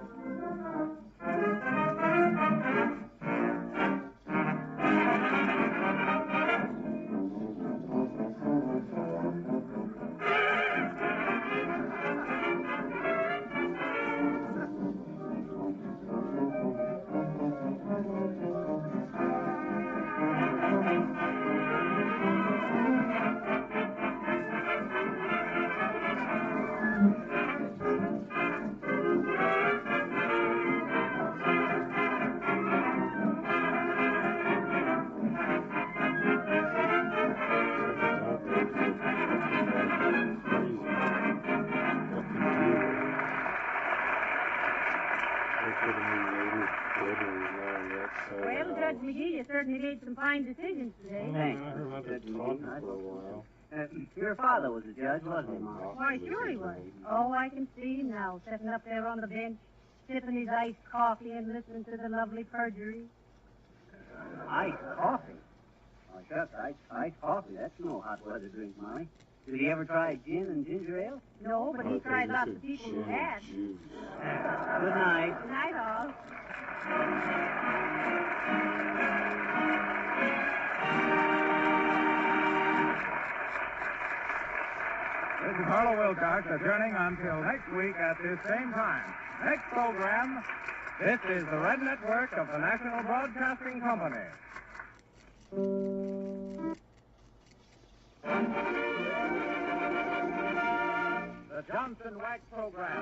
Well, Judge McGee, you certainly made some fine decisions today. Thanks. Your father was a judge, wasn't he, Mom? Why, sure he was. Oh, I can see him now, sitting up there on the bench, sipping his iced coffee and listening to the lovely perjury. Iced coffee? Oh, shucks, iced coffee. That's no hot weather drink, Molly. Did he ever try gin and ginger ale? No, but he tried lots of people who had. Good night. Good night, all. This is Harlow Wilcox adjourning until next week at this same time. Next program, this is the Red Network of the National Broadcasting Company. The Johnson Wax Program.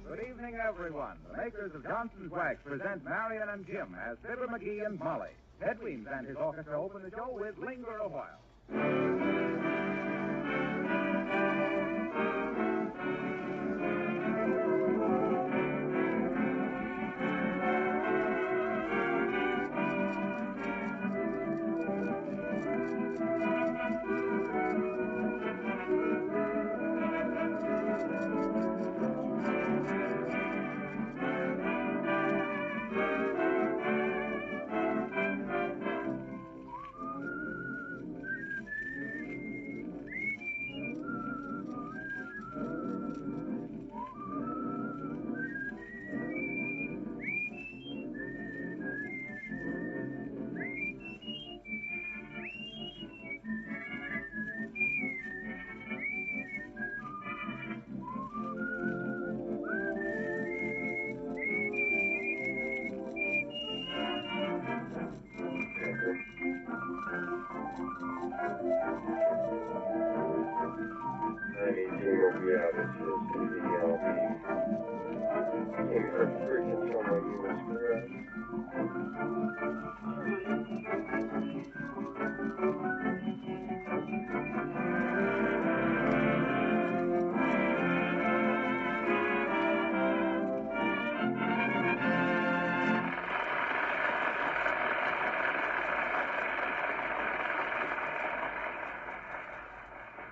Good evening, everyone. The makers of Johnson's Wax present Marion and Jim as Fibber McGee and Molly. Ted Weems and his orchestra open the show with Linger a While.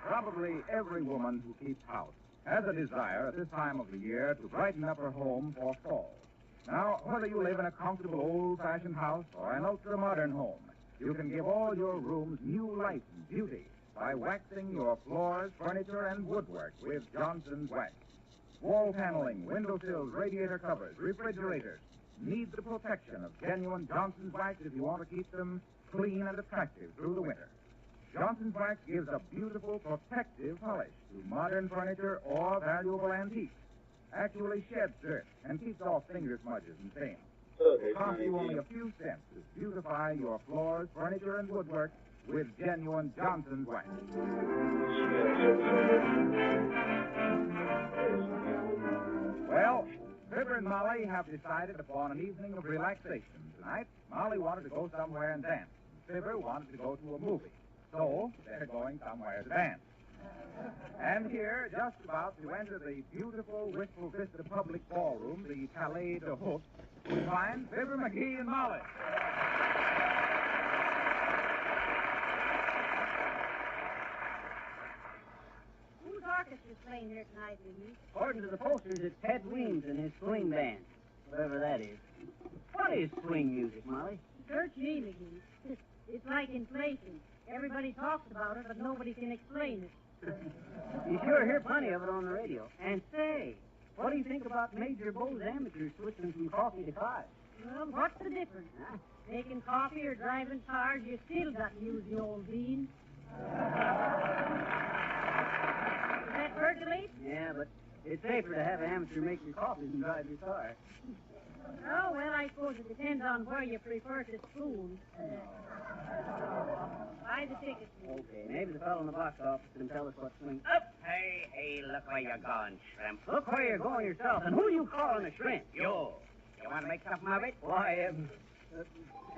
Probably every woman who keeps house has a desire at this time of the year to brighten up her home for fall. Now, whether you live in a comfortable old-fashioned house or an ultra-modern home, you can give all your rooms new life and beauty by waxing your floors, furniture, and woodwork with Johnson's Wax. Wall paneling, windowsills, radiator covers, refrigerators need the protection of genuine Johnson's wax if you want to keep them clean and attractive through the winter. Johnson's wax gives a beautiful protective polish to modern furniture or valuable antiques. Actually sheds dirt and keeps off finger smudges and stains. It costs you only a few cents to beautify your floors, furniture, and woodwork with genuine Johnson's wax. Well, Fibber and Molly have decided upon an evening of relaxation tonight. Molly wanted to go somewhere and dance. Fibber wanted to go to a movie. So, they're going somewhere to dance. And here, just about to enter the beautiful Wistful Vista Public Ballroom, the Palais de Hook, we find Fibber McGee and Molly. Whose orchestra's playing here tonight, Louise? According to the posters, it's Ted Weems and his swing band, whatever that is. What is swing music, Molly? Search me, McGee. It's like inflation. Everybody talks about it, but nobody can explain it. You sure hear plenty of it on the radio. And say, what do you think about Major Bo's amateurs switching from coffee to cars? Well, what's the difference? Huh? Making coffee or driving cars, you still got to use the old bean. Does that percolate? Yeah, but it's safer to have an amateur make your coffee than drive your car. Oh, well, I suppose it depends on where you prefer to spoon. Buy the ticket. Okay, maybe the fellow in the box office can tell us what swing... Up, hey, look where you're going, shrimp. Look where you're going yourself, and who you calling a shrimp? You want to make something of it? Why,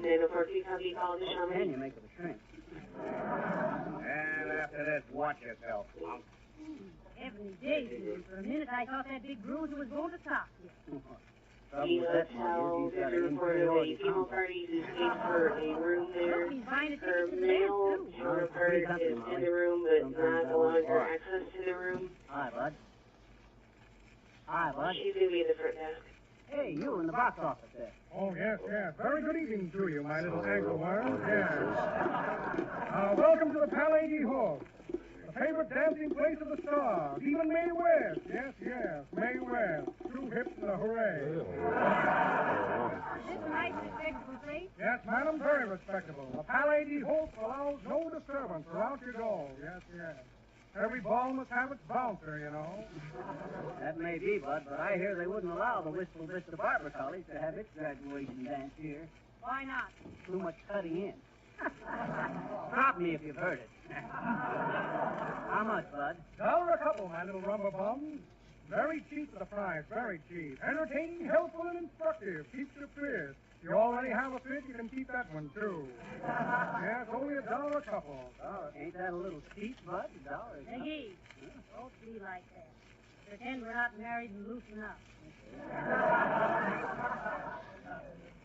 Dana Forty, how do you call the what can you make of a shrimp? And after this, watch yourself, punk. Heavenly days, for a minute I thought that big bruiser was going to stop you. He knows how Victor reported a people party who paid for a room there. Look, he's buying a Her ticket to the male dance, too. counterpart is in the room, but not allowing her access to the room. Hi, bud. Hi, bud. She's going to be in the front desk. Hey, you in the box office there. Oh, yes, yes. Very good evening to you, my little angleworm. Yes. Welcome to the Palais de Hook, the favorite dancing place of the stars. Even Mae West. Yes, yes, Mae West. 2 hips and a hooray. Is this a nice, respectable place? Yes, madam, very respectable. The Palais de Hook allows no disturbance throughout your go. Yes, yes. Every ball must have its bouncer, you know. That may be, bud, but I hear they wouldn't allow the Wistful Vista Barber College to have its graduation dance here. Why not? Too much cutting in. Stop me if you've heard it. How much, bud? $1 a couple, my little rubber bums. Very cheap for the price, very cheap. Entertaining, helpful, and instructive. Keeps you fit. You already have a fit, you can keep that one, too. Yes, only $1 a couple. Ain't that a little steep, bud? $1. McGee, don't be like that. Pretend we're not married and loosen up.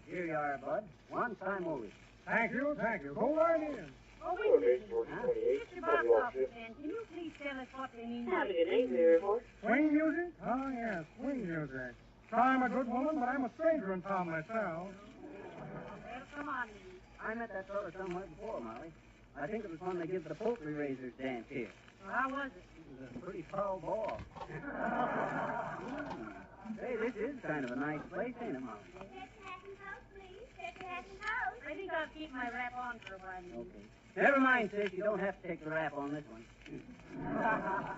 Here you are, bud. One time only. Thank you, thank you. Go right in. Oh, wait a minute. Mr. Box Office Man, can you please tell us what they mean Have by a good day, Mayor Report. Swing music? Oh, yes, swing music. I'm a good woman, but I'm a stranger in town myself. Well, come on, Louise. I met that fella somewhere before, Molly. I think it was when they give the poultry raisers dance here. Well, how was it? It was a pretty foul ball. Hey, this is kind of a nice place, ain't it, Molly? Check your hat and coat, please. Check your hat and coat. I think I'll keep my wrap on for a while. Okay. Never mind, sis. You don't have to take the rap on this one.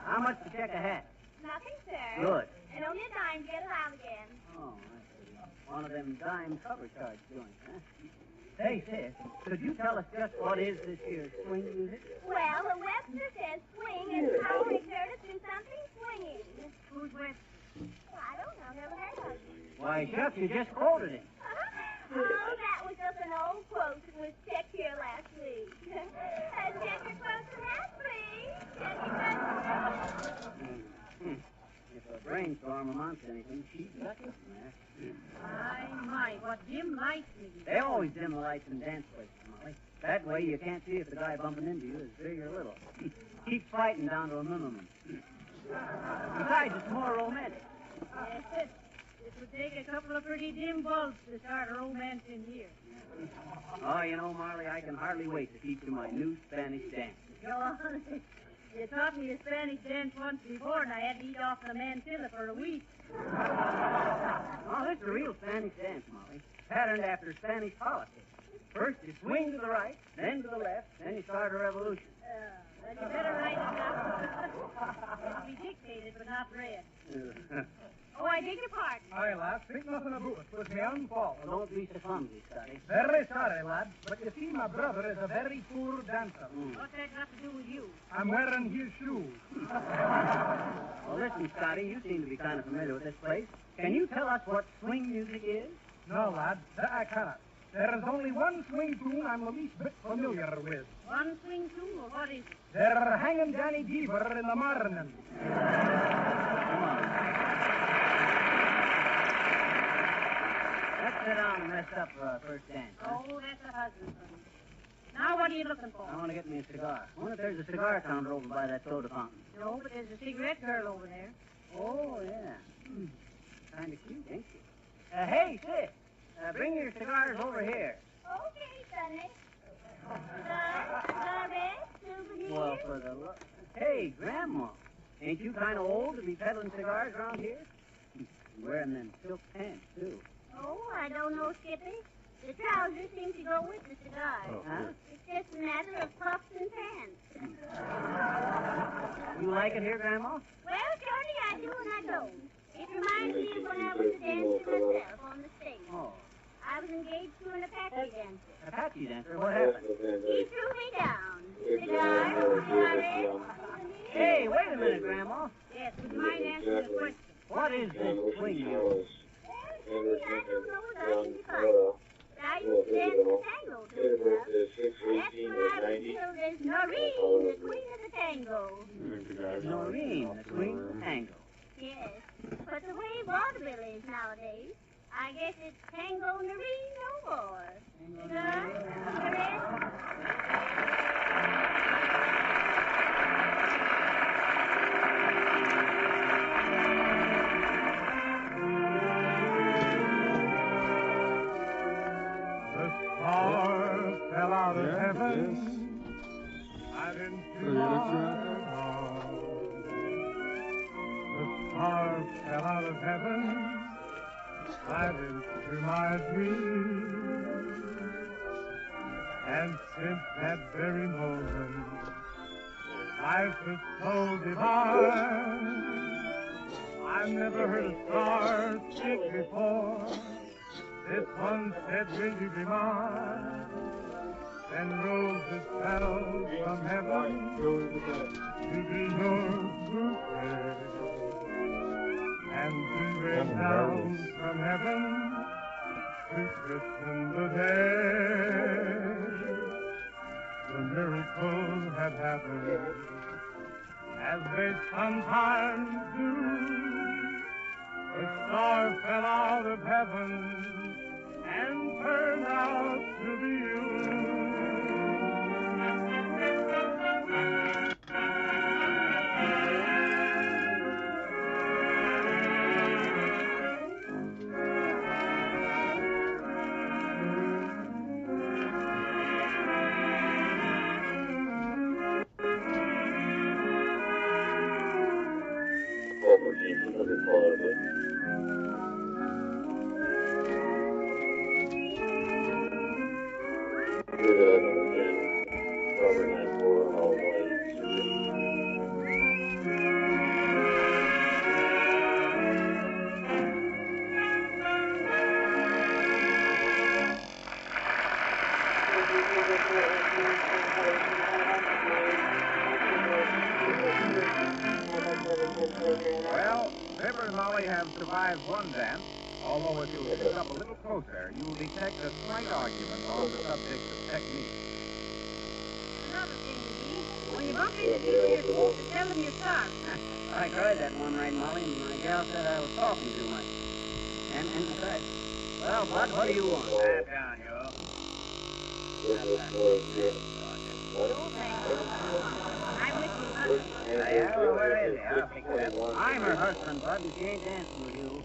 How much to check a hat? Nothing, sir. Good. And only a dime to get it out again. Oh, I see. One of them dime cover charge joints, huh? Hey, sis, could you tell us just what is this here swing music? Well, the Webster says swing is the power exerted to do something swinging. Who's with? Well, I don't know. Never heard of it. Why, shucks, you just quoted him. Oh, that was just an old quote that was checked here last week. Check your quotes and hats, please. Check your quotes. If a brainstorm amounts to anything, she's got it from there. My, what dim lights me. They always dim the lights in dance places, Molly. That way you can't see if the guy bumping into you is big or little. Keep fighting down to a minimum. Besides, it's more romantic. Yes, it would take a couple of pretty dim bulbs to start a romance in here. Oh, you know, Marley, I can hardly wait to teach you my new Spanish dance. Go on. You taught me a Spanish dance once before, and I had to eat off the mantilla for a week. Oh, this is a real Spanish dance, Molly. Patterned after Spanish politics. First you swing to the right, then to the left, then you start a revolution. Well, you better write it down. It'll be dictated, but not read. Oh, I beg your pardon. Aye, lad, think nothing about it. 'Twas my own fault. Well, don't be so clumsy, Scotty. Very sorry, lad, but you see, my brother is a very poor dancer. What's that got to do with you? I'm wearing his shoes. Well, listen, Scotty, you seem to be kind of familiar with this place. Can you tell us what swing music is? No, lad, that I cannot. There is only one swing tune I'm the least bit familiar with. One swing tune, or what is it? They're hanging Johnny Beaver in the morning. Let's sit down and rest up for our first dance. Huh? Oh, that's a husband for me. Now, what are you looking for? I want to get me a cigar. I wonder if there's a cigar counter over by that soda fountain. No, but there's a cigarette girl over there. Oh, yeah. Kind of cute, ain't she? Hey, sis. Bring your cigars over here. Okay, Sonny. Cigarette, souvenir. Well, for the Hey, Grandma. Ain't you kind of old to be peddling cigars around here? You're wearing them silk pants, too. Oh, I don't know, Skippy. The trousers seem to go with the cigars. Oh, huh? It's just a matter of puffs and pants. You like it here, Grandma? Well, Shorty, I do and I don't. It reminds me of when I was a dancer myself on the stage. Oh. I was engaged to an Apache dancer. Apache dancer? What happened? He threw me down. Cigars, cigarettes. Hey, wait a minute, Grandma. Yes, would you mind answering the question? What is this swing music? I don't know as I can define it. I used to dance the tango to it. That's when I was killed as Noreen, the queen of the tango. Noreen, the queen of the tango. Yes, but the way vaudeville is nowadays, I guess it's tango Noreen no more. Cigarettes? Stars fell out of heaven. I didn't see my heart. The stars fell out of heaven. I into my dream. And since that very moment, life is so divine. I've never heard a star speak before. This one said, will you be mine? Then roses fell from heaven to be yours bouquet. And two rain down from heaven to christen the day. The miracle had happened, as they sometimes do. The star fell out of heaven and turned out to be you. Well, Fibber and Molly have survived one dance, although if you sit up a little closer, you will detect a slight argument on the subject of technique. Another thing, McGee. When you bump into people, you're supposed to tell them you're sorry. I tried that one night, Molly, and my gal said I was talking too much. And besides, well, Bud, what do you want? Sit down, you. I'm with you, husband. Yeah, well, where is he? I'll pick it up. I'm her husband, Bud, and she ain't dancing with you.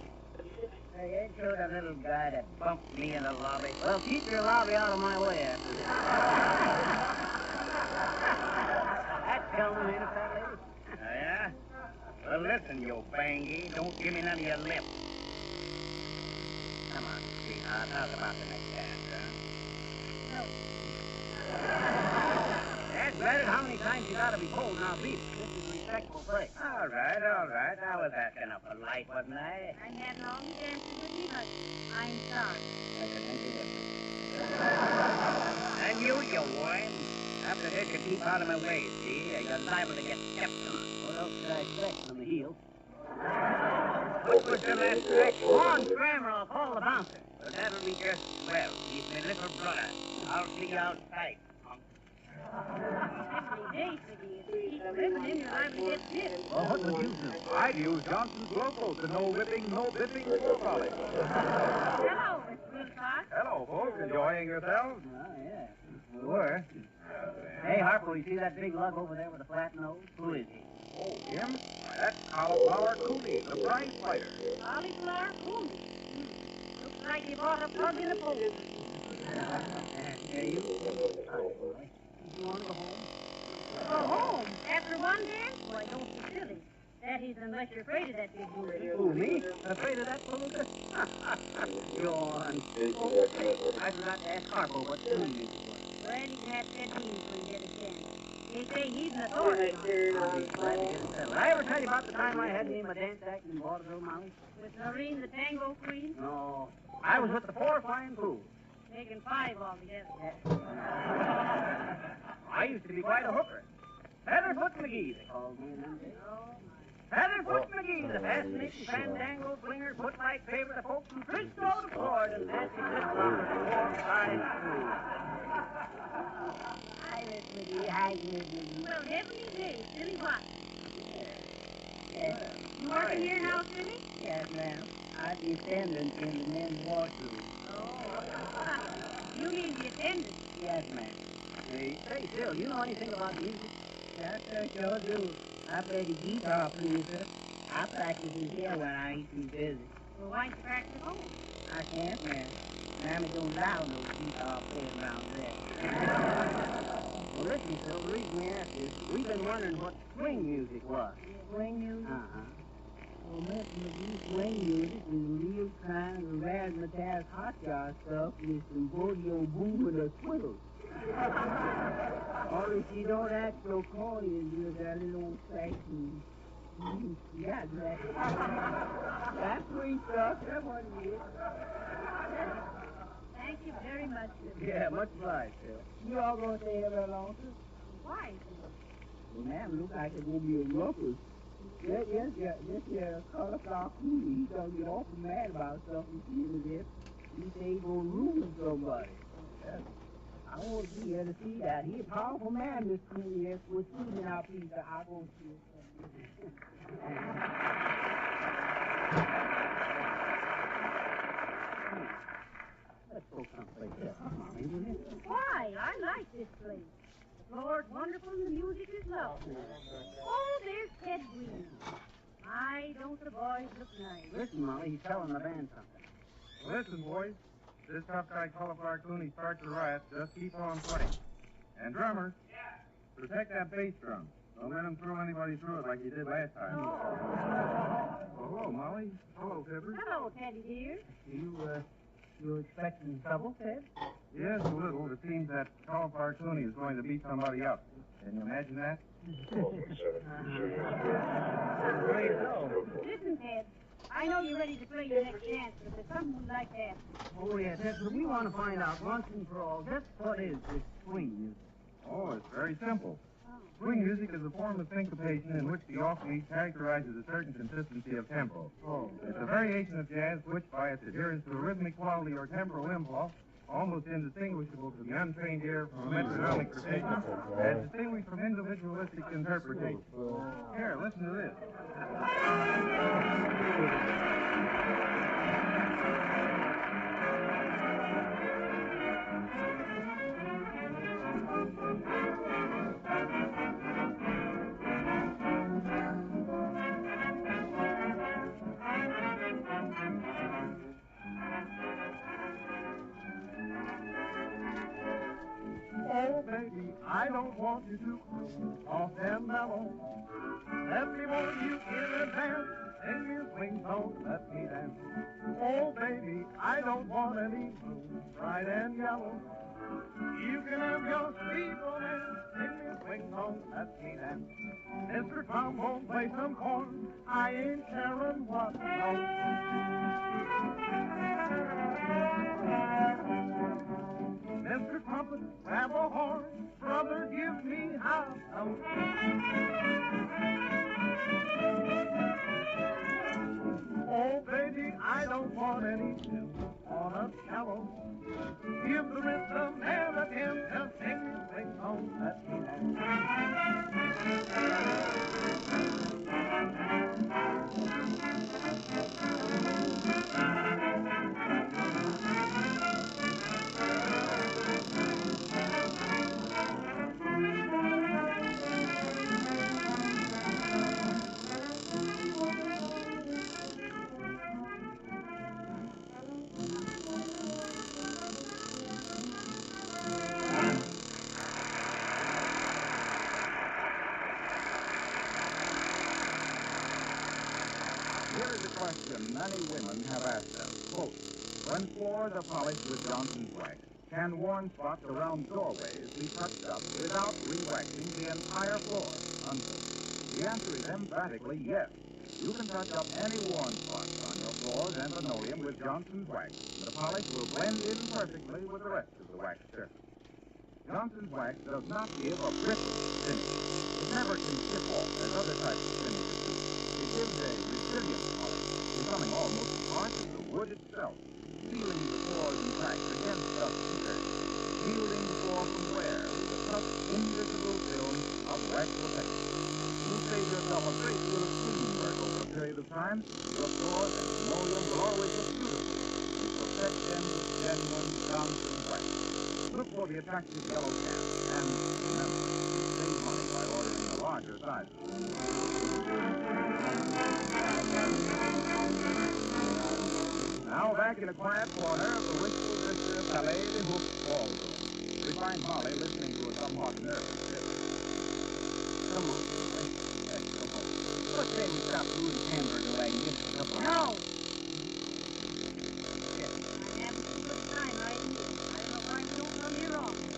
You showed a little guy that bumped me in the lobby. Well, keep your lobby out of my way after this. That tell them ain't a fat lady. Oh, yeah? Well, listen, you bangy. Don't give me none of your lip. Come on, sweetheart. How's about the next dance, huh? That's better. How many times you gotta be told now, beef? This is a respectable place. All right, all right. I was asking up polite, wasn't I? I'm having all the dances with me, but I'm sorry. I can make it different. And you worm. After this, you keep out of my way, see? You're liable to get stepped on. What else could I expect from the heel? What was the last trick? Go on, Scrammer. I'll call the bouncer. But that'll be just swell. He's my little brother. I'll see you outside. Hey, Siggy, if you keep living in, you're liable to get hit. Well, what would you do? I'd use Johnson's Local, the no whipping, no bipping floor polish. Hello, Miss Wilcox. Hello, folks. Enjoying yourselves? Oh, yeah. We were. Hey, Harpo, you see that big lug over there with a flat nose? Who is he? Oh, him? That's Cauliflower Cooney, the prize fighter. Cauliflower Cooney. Looks like you bought a plug in a post. Yeah, you want to go home? Go home? After one dance? Why, don't be silly. That is, unless you're afraid of that big booty. Who, me? Afraid of that polka? Go on. Oh, I forgot to ask Harpo what tune music was. Well, you can have 10 beans when you get a chance. They say he's an authority. I'll be glad to get it settled. Did I ever tell you about the time I had me in my dance act in vaudeville, Molly? With Noreen, the tango queen? No. I was with the 4 Flying Fools. Taking 5 altogether. I used to be quite a hooker. Featherfoot McGee, they called me in them days. Featherfoot McGee, the fascinating fandango flinger, footlight favorite of folks from Frisco to Florida, and fancy this song, 4 Flying Fools. Hi, Miss McGee. Hi, Miss McGee. Well, heavenly days, silly what? Yes. You working here now, silly? Yes, ma'am. I'm the attendant in the men's washroom. You mean the attendant? Yes, ma'am. Hey, Phil, you know anything about music? Yes, sir, sure do. I play the guitar for you, sir. I practice in here when I ain't too busy. Well, why don't you practice at home? I can't, ma'am. Mammy don't allow no guitar playing around there. Well, listen, Phil, the reason we asked is we've been wondering what swing music was. Swing music? Uh-huh. Well, Miss McGee, swing music is real kind of razzmatazz hot jar stuff with some rodeo boom and a swivel. Only she don't act so corny and do that little old-fashioned. Yeah, that's sweet stuff. That's what it is. Thank you very much. Yeah, much obliged, Phil. You all gonna stay here very long, sir? Why? Well, ma'am, looks like it's gonna be a ruckus. Yes, cauliflower Cooney, he's gonna get awful mad about something he sees as if he say he's gonna ruin somebody. Yes. I want to be here to see that. He's a powerful man, Miss Cooney. Yes, we're shooting our piece. I'll go see it. Let's go someplace else, Molly, will you? Why? I like this place. The floor's wonderful and the music is lovely. Oh, there's Ted Green. My, don't the boys look nice. Listen, Molly, he's telling the band something. Listen, boys. This tough guy, Cauliflower Cooney, starts a riot. Just keep on playing. And drummers, protect that bass drum. Don't let him throw anybody through it like he did last time. Oh. Oh, hello, Molly. Hello, Fibber. Hello, Teddy dear. You expecting trouble, Ted? Yes, a little. It seems that Cauliflower Cooney is going to beat somebody up. Can you imagine that? Listen, Ted. I know you're ready to play your next dance, but there's something we'd like to ask you. Oh, yes, that's what we want to find out once and for all. Just what is this swing music? Oh, it's very simple. Swing music is a form of syncopation in which the offbeat characterizes a certain consistency of tempo. Oh. It's a variation of jazz which, by its adherence to a rhythmic quality or temporal impulse, almost indistinguishable to the untrained ear from a metronomic precision, as distinguished from individualistic interpretation. Here, listen to this. Oh, baby, I I don't want you to soft and mellow. Let me warn you in advance. Sing your swing song, let me dance. Oh, baby, I don't want any blue, bright and yellow. You can have your sweet romance. Sing your swing song, let me dance. Mr. Trombone, play some horn. I ain't caring what note. Mr. Trumpet, grab a horn. Brother, give me half note. Oh, baby, I don't want any silk on a cello. Give the rhythm and attempt to sing your swing song, let me dance. Here is a question many women have asked us. Quote, when floors are polished with Johnson's wax, can worn spots around doorways be touched up without re-waxing the entire floor? Unquote. The answer is emphatically yes. You can touch up any worn spots on your floors and linoleum with Johnson's wax. The polish will blend in perfectly with the rest of the wax surface. Johnson's wax does not give a brittle finish. It never can chip off as other types of finishes do. It gives a resilient polish, becoming almost part of the wood itself, sealing the floors and cracks against dust and dirt, shielding the floor from wear with a tough, invisible film of wax protection. You save yourself a great deal of cleaning work over a period of time. Your floors and linoleum will always look beautiful. You protect them with genuine Johnson's wax. Look for the attractive yellow can, and remember, save money by ordering the larger size. Now back in a quiet corner of the wistful Vista Palais de Hoop ballroom, we find Molly listening to a somewhat nervous bit. Come on, boy. Come on. Let's say we stop doing hamburger wagon just for a couple No! hours. I'm having a good time right here. I don't know why you don't come here often.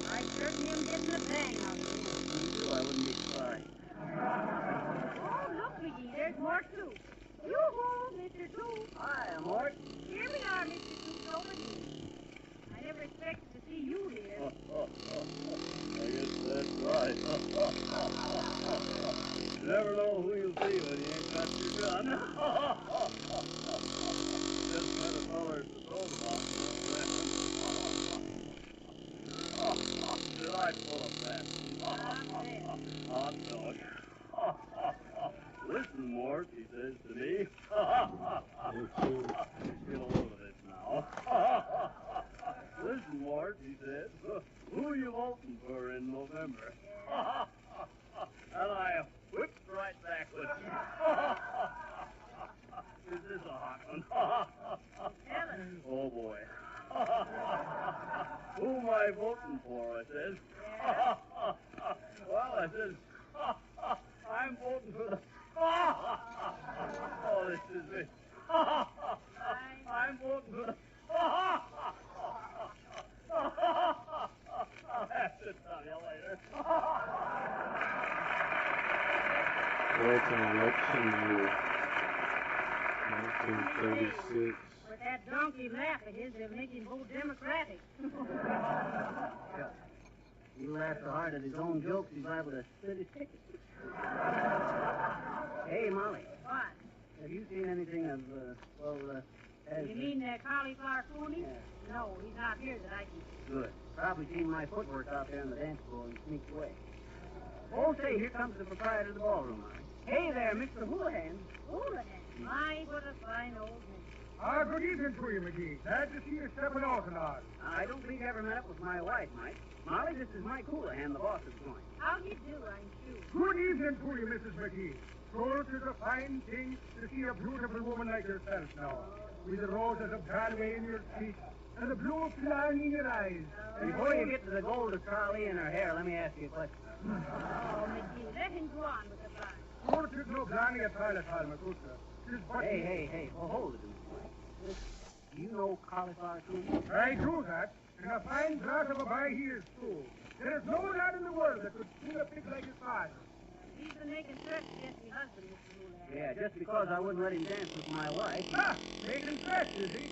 I certainly am getting a bang out of it. Me too, I wouldn't be sorry. Oh, look, McGee, there's more too. Yoo-hoo, Mr. Tooth. Hi, Mort. Here we are, Mr. Tooth, over here. I never expected to see you here. I guess that's right. You never know who you'll see when you ain't got your gun. Just met a feller at the soda box. Delightful of that. Hot dog. Listen, Mort, he says to me. Get a load of this now. Listen, Mort, he said. Who are you voting for in November? And I whipped right back with Is this a hot one? Oh, boy. Who am I voting for, I says. Well, I says, I'm voting for the... Oh, this is me. I'm voting for the... I'll have to tell you later. Well, it's an election year. 1936. With that donkey laugh of his, they'll make him vote Democratic. You laugh so hard at his own jokes, he's liable to split his ticket. Hey, Molly. What? Have you seen anything of, has... You mean Cauliflower Cooney? Yeah. No, he's not here that I can see. Good. Probably seen my footwork out there on the dance floor and sneaked away. Oh, say, here comes the proprietor of the ballroom, Molly. Hey there, Mr. Houlihan. Houlihan? My, what a fine old man. Good evening to you, McGee. Glad to see you stepping out tonight. I don't think you ever met up with my wife, Mike. Molly, this is Mike Houlihan, the boss of the joint. How do you do, I'm sure. Good evening to you, Mrs. McGee. Sure, it is a fine thing to see a beautiful woman like yourself now, with the roses of Galway in your cheeks and the blue flame in your eyes. Before you get to the gold of Carly in her hair, let me ask you a question. Oh, McGee, let him go on with the plan. Sure, it is no blarney at all, McGusta. Hey, hold it a minute. Do you know cauliflower cream? I do that, and a fine glass of a buy here, too. There is no lad in the world that could pull a pig like his father. He's been making threats against me husband, Mr. Houlihan. Yeah, just because I wouldn't let him dance with my wife. Making threats, is he?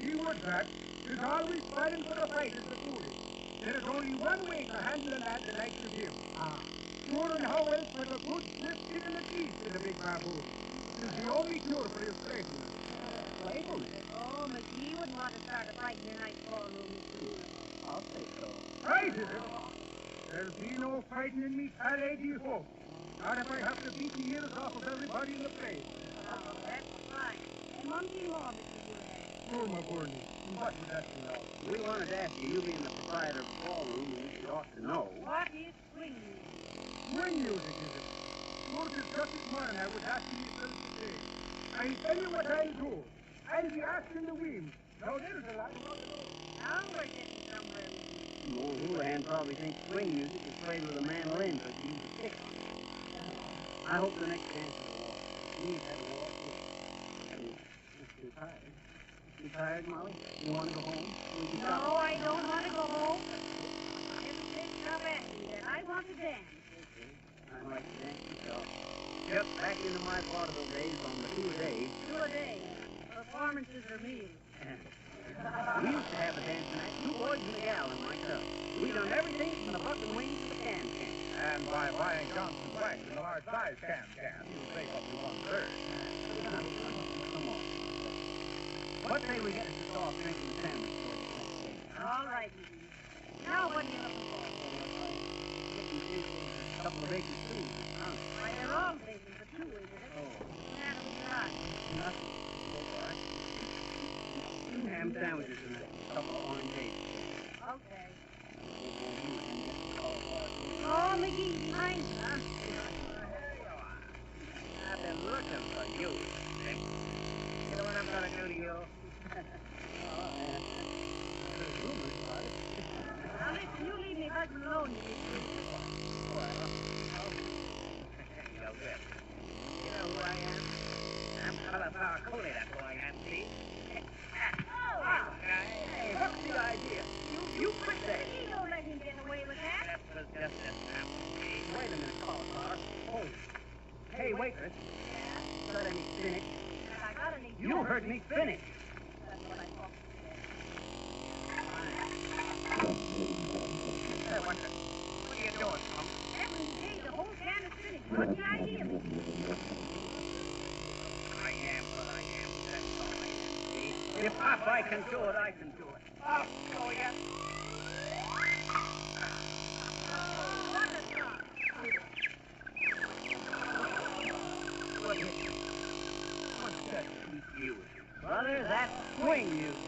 He would that. He's always fighting for the fight as the foolish. There is only one way to handle a lad that likes him. Sure, and how else but a good swift kick in the teeth to the big baboon. It is the only cure for his playfulness. Playfulness? Oh, McGee wouldn't want to start a fight in a nice ballroom, Mr. Houlihan. I'll say so. Right, is it? There'll be no fighting in me, pal, do you hope? Not if I have to beat the ears off of everybody in the place. Oh, that's fine. And one thing more, Mr. Houlihan. Sure, my Gordon. What would that be now? We wanted to ask you being the proprietor of the ballroom, you ought to know. What is swing music? Swing music, is it? Sure, it is just this morning I was asking yourself to say. I'll tell you what I'll do. I'll be asking the wind. Now, there's a lot of rock and roll. Now we're getting somewhere, McGee. Old Houlihan probably thinks swing music is played with a mandolin, but you use a stick on it. I hope the next dance is a walk. He's had a walk, too. I'm too tired. You tired, Molly? You want to go home? No, I don't want to go home. Everything stop asking me that. I want to dance. I like to dance myself. Just back into my vaudeville days on the 2 a day. 2 a day. Performances are meals. We used to have a dance night, 2 boys and a gal in my club. We done everything from the buck and wings to the can-can. And by buying Johnson's wax in a large size can, you save up to 1/3. Come on. What say we get to soft drink and sandwich for you next day? All right, McGee. Now what are you looking for? A couple of bacon stews. Why, they're all bacon for 2, isn't it? Oh. That'll be right. Nothing. All right. 2 ham sandwiches and a couple of orange eggs. Okay. Oh, McGee, behind you, huh? I've been looking for you, Dick. You know what I'm gonna do to you? Now listen, you leave me husband alone, you You'll get. You know who I am? I'm Cauliflower Cooley, that's who I am, see? Hey, what's the idea? You quit that. You don't let him get away with that. That was just an apple. Wait a minute, Cauliflower. Oh. Hey, waitress. Got any spinach? I got any. You heard me finish. That's what I thought. Hey, what are you doing, Tom? Heavenly day, the whole can is finished. What's the idea, McGee? I am what I am. That's all I am, see? If I can do it, I can do it. I'll show you. What a thought. What's that sweet music? Brother, that's swing music.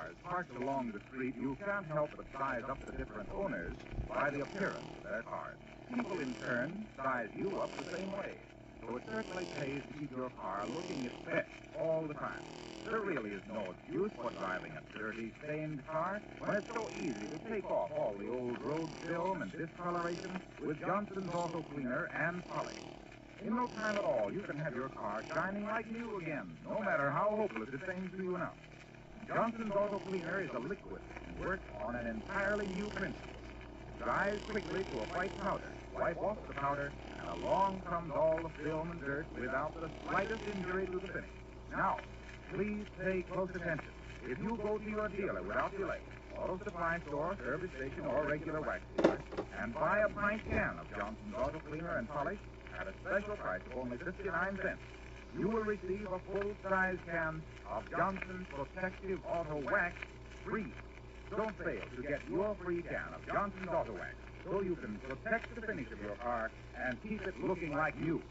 cars parked along the street, you can't help but size up the different owners by the appearance of their cars. People, in turn, size you up the same way. So it certainly pays to keep your car looking its best all the time. There really is no excuse for driving a dirty, stained car when it's so easy to take off all the old road film and discoloration with Johnson's Auto Cleaner and polish. In no time at all, you can have your car shining like new again, no matter how hopeless it seems to you now. Johnson's Auto Cleaner is a liquid and works on an entirely new principle. It dries quickly to a white powder. Wipe off the powder, and along comes all the film and dirt without the slightest injury to the finish. Now, please pay close attention. If you go to your dealer without delay, auto supply store, service station, or regular wax dealer, and buy a pint can of Johnson's Auto Cleaner and Polish at a special price of only 59 cents, you will receive a full-size can of Johnson's Protective Auto Wax free. Don't fail to get your free can of Johnson's Auto Wax so you can protect the finish of your car and keep it looking like new.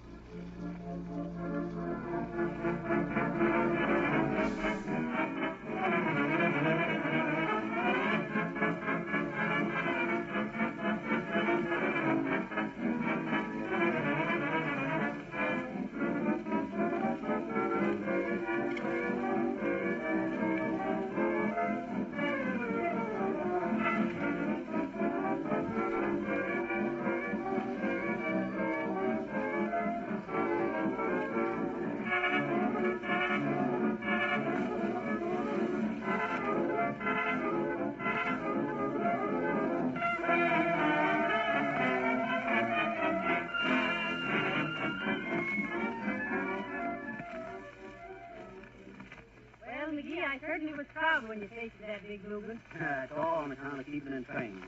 Well, McGee, I certainly was proud when you tasted that big bluebird. It's all on account of keeping in train.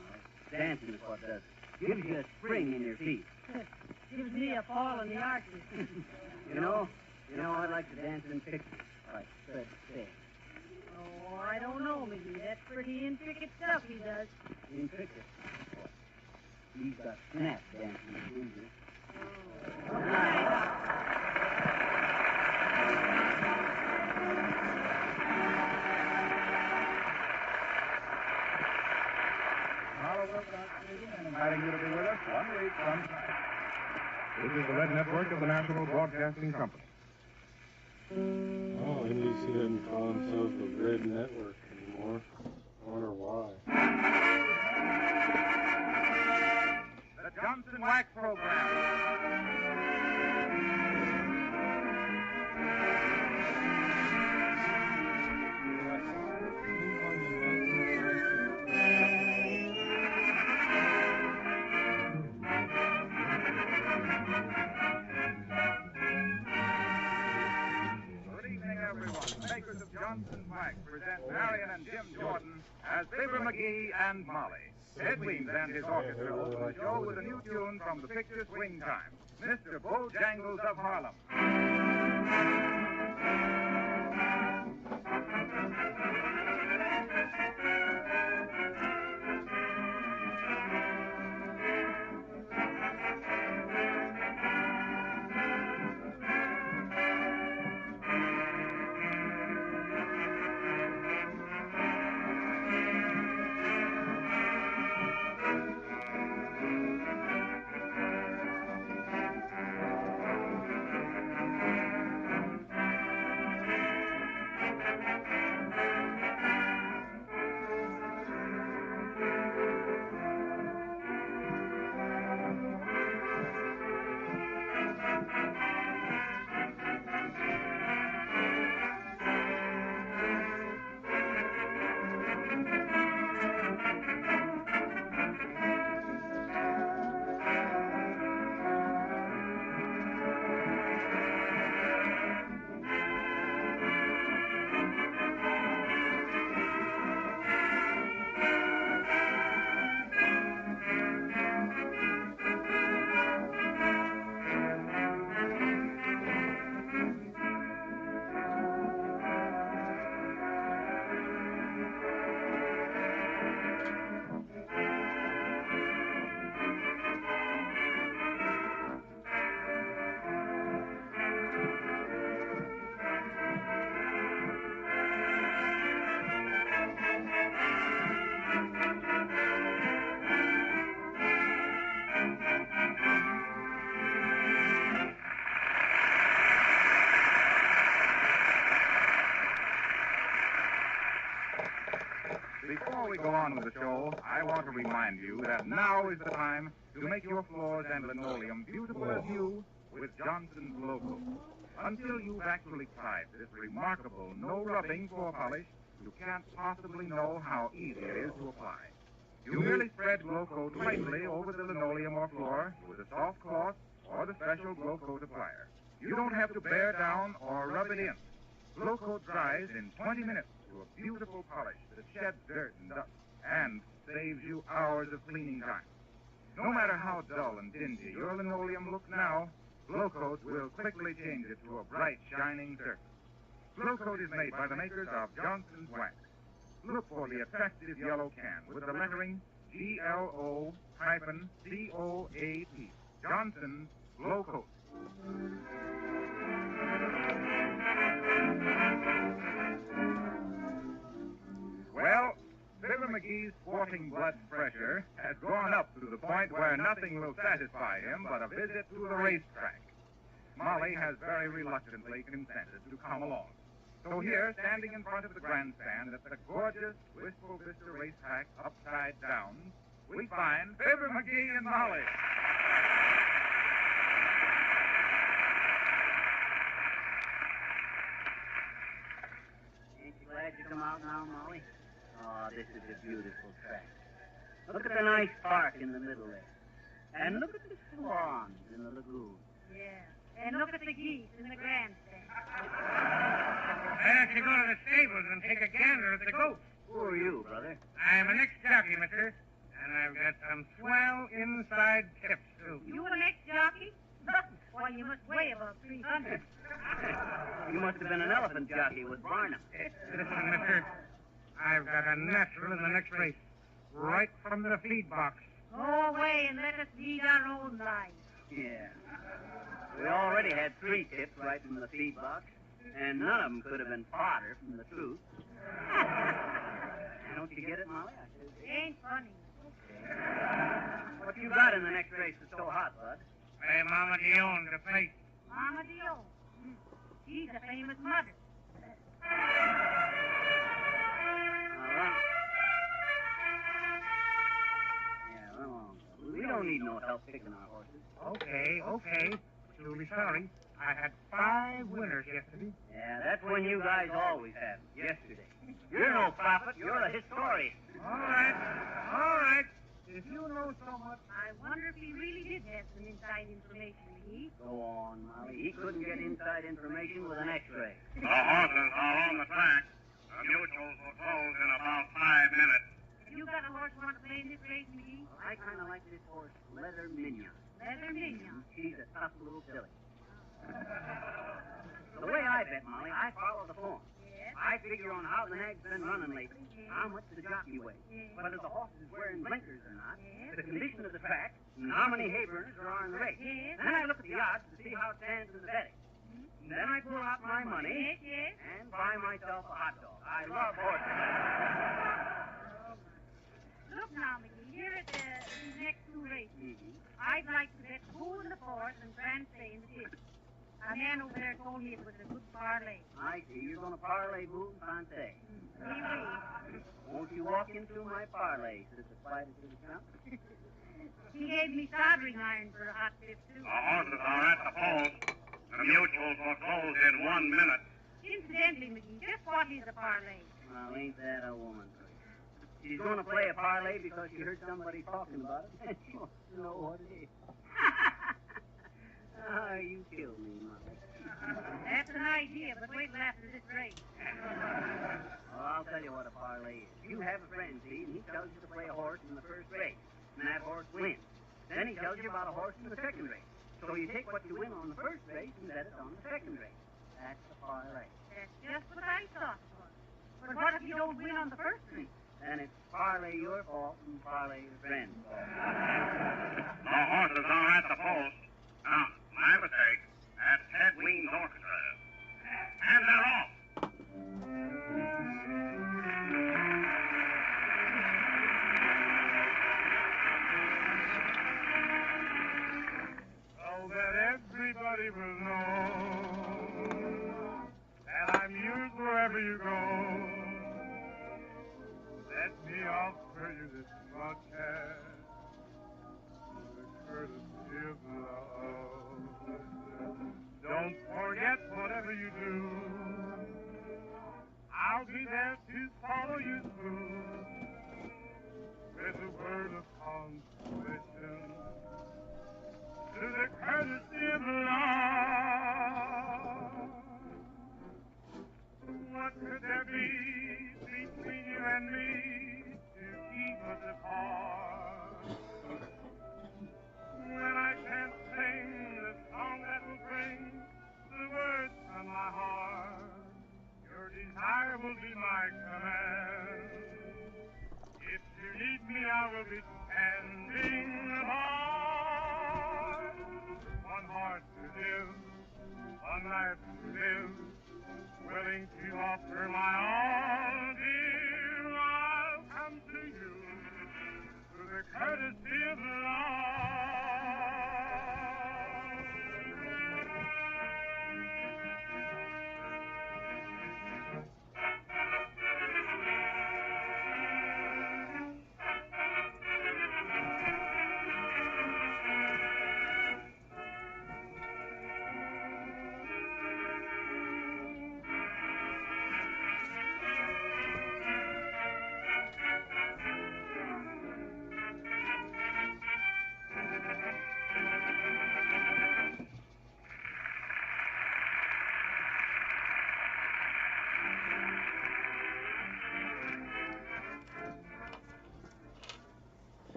Dancing is what does. Gives you a spring in your feet. Gives me a fall in the arches. You know, I like to dance in pictures, like Fred said. Oh, I don't know, McGee. That's pretty intricate stuff he does. Intricate. He's got snap dancing. Inviting you to be with us 1 week from tonight. This is the Red Network of the National Broadcasting Company. Oh, NBC doesn't call themselves the Red Network anymore. I wonder why. The Johnson Wax Program. Makers of Johnson's Wax present Marion and Jim Jordan as Fibber McGee and Molly. Ed Weems and his orchestra open the show with a new tune from the picture Swing Time, Mr. Bojangles of Harlem. Before we go on with the show, I want to remind you that now is the time to make your floors and linoleum beautiful as new with Johnson's Glow Coat. Until you've actually tried this remarkable no-rubbing floor polish, you can't possibly know how easy it is to apply. You merely spread Glow Coat lightly over the linoleum or floor with a soft cloth or the special Glow Coat applier. You don't have to bear down or rub it in. Glow Coat dries in 20 minutes to a beautiful polish that sheds dirt and dust and saves you hours of cleaning time. No matter how dull and dingy your linoleum looks now, Glow Coat will quickly change it to a bright, shining surface. Glow Coat is made by the makers of Johnson's Wax. Look for the attractive yellow can with the lettering GLO-COAT. Johnson's Glow Coat. Well, Fibber McGee's sporting blood pressure has gone up to the point where nothing will satisfy him but a visit to the racetrack. Molly has very reluctantly consented to come along. So here, standing in front of the grandstand at the gorgeous Wistful Vista racetrack upside down, we find Fibber McGee and Molly. Ain't you glad you come out now, Molly? Oh, this is a beautiful track. Look at the nice park in the middle there. And look at the swans in the lagoon. Yeah. And look at the geese in the grandstand. Why don't you go to the stables and take a gander at the goats? Who are you, brother? I'm an ex-jockey, mister, and I've got some swell inside tips, too. You an ex-jockey? Well, you must weigh about 300. You must have been an elephant jockey with Barnum. Listen, mister, I've got a natural in the next race, right from the feed box. Go away and let us lead our own lives. Yeah. We already had 3 tips right from the feed box, and none of them could have been farther from the truth. Don't you get it, Molly? It ain't funny. What you got in the next race is so hot, Bud? Hey, Mama Dion to place. Mama Dion. She's a famous mother. All right. Yeah, run along. We don't need no help picking our horses. Okay. But you'll be sorry. I had 5 winners yesterday. Yeah, that's when you guys always have them. Yesterday. You're no prophet. You're a historian. All right. If you know so much... I wonder if he really did have some inside information, McGee. Go on, Molly. He couldn't get inside information with an X-ray. The horses are on the track. The mutuals will close in about 5 minutes. Have you got a horse you want to play in this race, McGee? I kind of like this horse, Leather Mignon. Leather Mignon? She's a tough little filly. The way I bet, Molly, I follow the form. Yes. I figure on how the nag's been running lately, how much the jockey weighs, whether the horse is wearing blinkers or not, the condition of the track, and how many hay burners there are in the race. Yes. Then I look at the odds to see how it stands in the betting. And then I pull out my money and buy myself a hot dog. I love horses. Look now, McGee, here at these next 2 races, I'd like to bet Bull in the 4th and Francais in the 5th. A man over there told me it was a good parlay. I see. You're going to parlay Bull and Francais. Oui, oui. Won't you walk into my parlay, Sister Spider to the count? He gave me soldering iron for a hot 5th, too. The horses are at the post. The mutuals will close in 1 minute. Incidentally, McGee, just what is a parlay? Well, ain't that a woman? She's going to play a parlay because she heard somebody talking about it, and she wants to know what it is. You killed me, Molly. That's an idea, but wait till after this race. Well, I'll tell you what a parlay is. You have a friend, see, and he tells you to play a horse in the first race, and that horse wins. Then he tells you about a horse in the second race. So you take what you win on the first race and bet it on the second race. That's a parlay. That's just what I thought it was. But what if you don't win on the first race? Then it's partly your fault and partly your friend's fault. The horses are at the post. Now, my mistake. That's Ted Ween's orchestra. And they're off. So that everybody will know that I'm yours wherever you go. Let me offer you this broadcast, the courtesy of love. Don't forget whatever you do, I'll be there to follow you through with a word of consolation, to the courtesy of love. What could there be between you and me to keep us apart? When I can't sing the song that will bring the words from my heart, your desire will be my command. If you need me, I will be standing by. One heart to live, one life to live, willing to offer my all, dear. I'll come to you through the courtesy of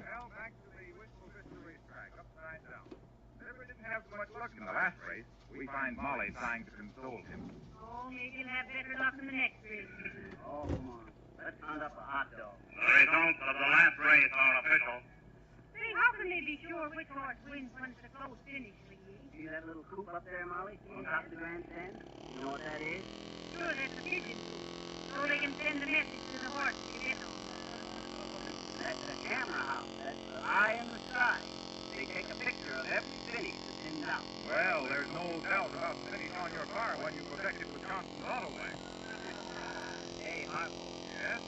Well, back to the Wistful Vista racetrack, upside down. Never didn't have so much luck in the last race. We find Molly trying to console him. Oh, maybe he'll have better luck in the next race. Oh, come on. Let's hunt up a hot dog. The results of the last race are official. Say, how can they be sure which horse wins when it's a close finish, McGee? See that little coop up there, Molly? On top of the grandstand? You know what that is? Sure, that's a pigeon coop. So they can send a message to the horse to get on. That's a camera house. That's the eye in the sky. They take a picture of every finish that's in doubt. Well, there's no doubt about the finish on your car when you protect it with Johnson's auto wax. Hey, Harpo. Yes?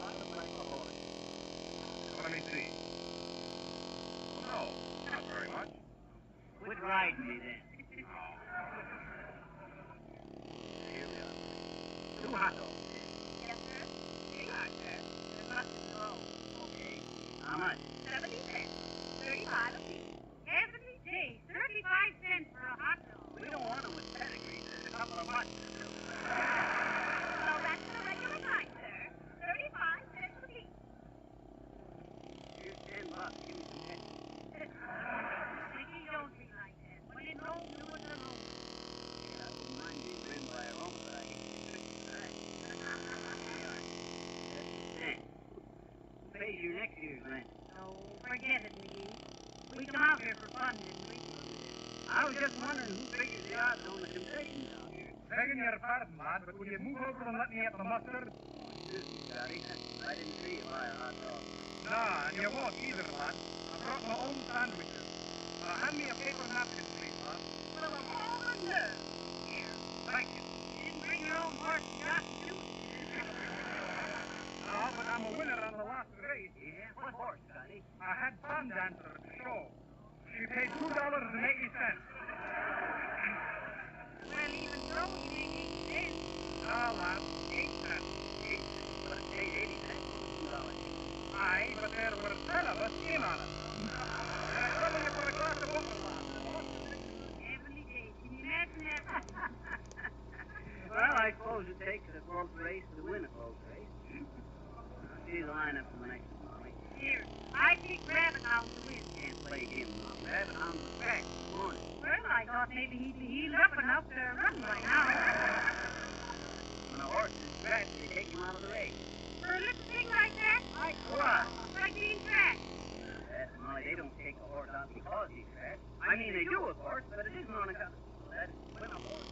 I look like a horse. Let me see. No, not very much. Quit riding me then. Here we are. 2 hot dogs. Yes, sir. Hey, like that. There's nothing wrong. Okay. How much? 70 cents. 35 apiece. Every day, 35 cents for a hot dog. We don't want them with pedigree. There's a couple of bucks to do. Well, that's the regular price, sir. 35 cents apiece. Here's $10. Give me some pennies. Mickey, don't be like that. When in Rome, do it alone. Yeah, I wouldn't mind being ridden by a Roman, but I hate to get tricked tonight. That's 10. Who pays your next year's rent? No, forget it, McGee. We come out here for fun, didn't we? I was just wondering who figures the odds on the concessions out here. Begging your pardon, lad, but will you move over and let me have the mustard? Excuse me, Scotty. I didn't see you buy a hot dog. Nah, and you won't either, lad. I brought my own sandwiches. Hand me a paper napkin, please, lad. Well, of all the nerve. Here, thank you. You didn't bring your own horse and got to do it. No, but I'm a winner on the last race. Yeah? What horse, Scotty? I had Fun Dancer at the show. She paid $2.80. Well, even so, you make 8 cents. No, lad, 8 cents. 8 cents. But it paid 80 cents for $2. Aye, but there were 10 of us in on it. Trouble you for a glass of water, lad. Heavenly days. Can you imagine that? Well, I suppose it takes a close race to win a close race. I'll see the lineup for the next one, Molly. Here, I pick Rabbit Hound to win. Can't play him, Molly. Rabbit Hound was cracked this morning. Well, I thought maybe he'd be healed up enough to run by now. When a horse is cracked, they take him out of the race. For a little thing like that? Like what? Like being tracked. Molly, they don't take a horse out because he's cracked. I mean, they do, of course, but it isn't on account of that. When a horse...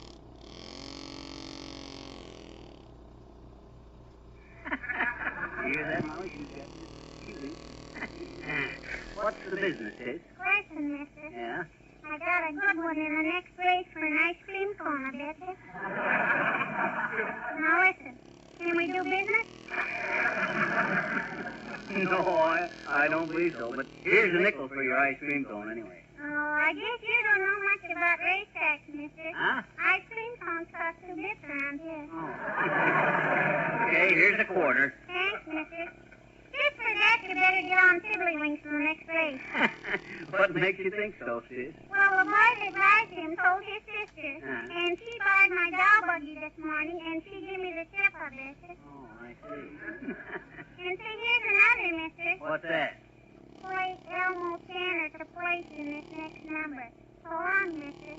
You hear that, Molly? She's got this. What's the business, Sid? Question, mister. Yeah? I got a good one in the next race for an ice cream cone, I bet you. Now listen. Can we do business? No, I don't believe so. But here's a nickel for your ice cream cone, anyway. Oh, I guess you don't know much about racetracks, mister. Huh? Ice cream cones cost 2 bits around here. Okay, here's a quarter. Thanks, mister. Just for that, you better get on tiddlywinks for the next race. What makes you think so, sis? Well, the boy that rides him told his sister, and she borrowed my doll buggy this morning, and she gave me the tip of it. Oh, I see. And see, here's another, mister. What's that? Play Elmo Tanner to place in this next number. So long, mister.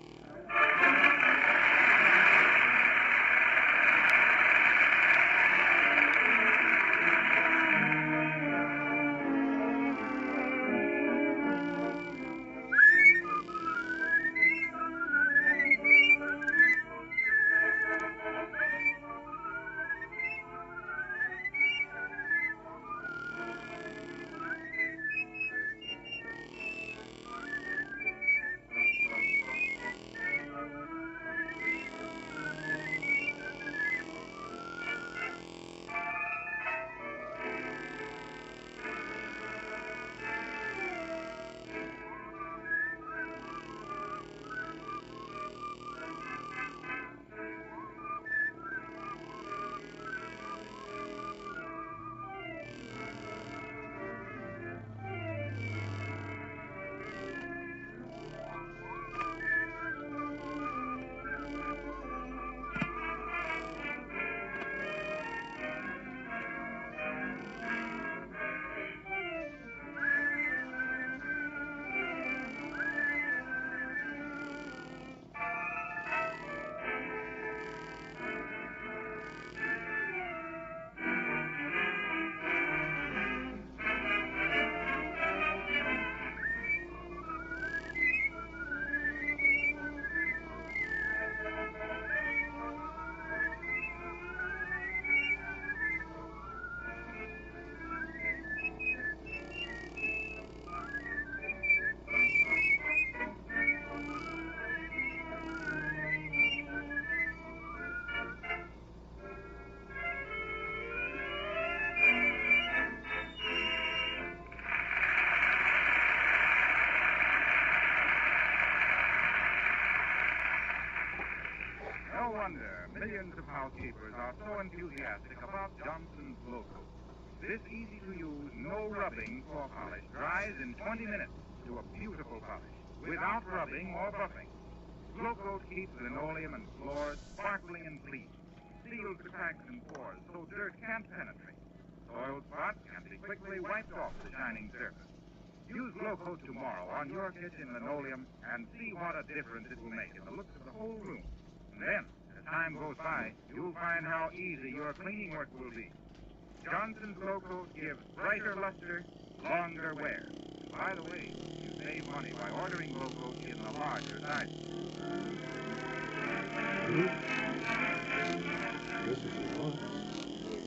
No wonder millions of housekeepers are so enthusiastic about Johnson's logo. This easy-to-use, no-rubbing floor polish dries in 20 minutes to a beautiful polish, without rubbing or buffing. Glow Coat keeps linoleum and floors sparkling and clean, seals the cracks and pores so dirt can't penetrate. Soiled spots can be quickly wiped off the shining surface. Use Glow Coat tomorrow on your kitchen linoleum and see what a difference it will make in the looks of the whole room. And then, as time goes by, you'll find how easy your cleaning work will be. Johnson's Glow Coat gives brighter luster, longer wear. And by the way, you save money by ordering Glow Coat in the larger size.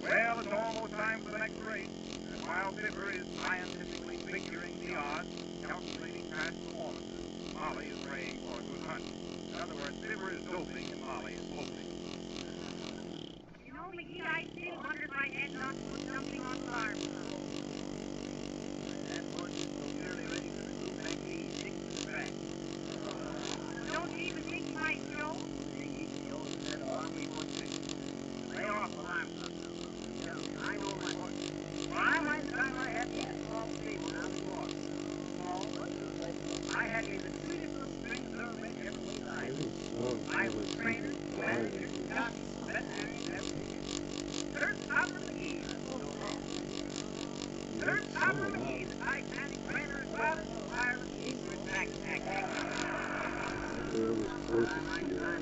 Well, it's almost time for the next race. And while Fibber is scientifically figuring the odds, calculating past performances, Molly is praying for a good hunt. In other words, Fibber is doping and Molly is hoping. You know, McGee, I still wonder if I had not put something on farm. That horse is so nearly ready for the group, actually he's sticking to the track. Don't you even think he might show? He shows that army horse. Lay off alarm clock. I know my horse. Well, I might time I had to off the table down the floor. I had me the sweetest little string thoroughbred ever laid eyes. I was trainer, manager, doc, veterinarian, everything. Third stop of McGee. Third stop of McGee, the Titanic trainer as well as the wireless English back.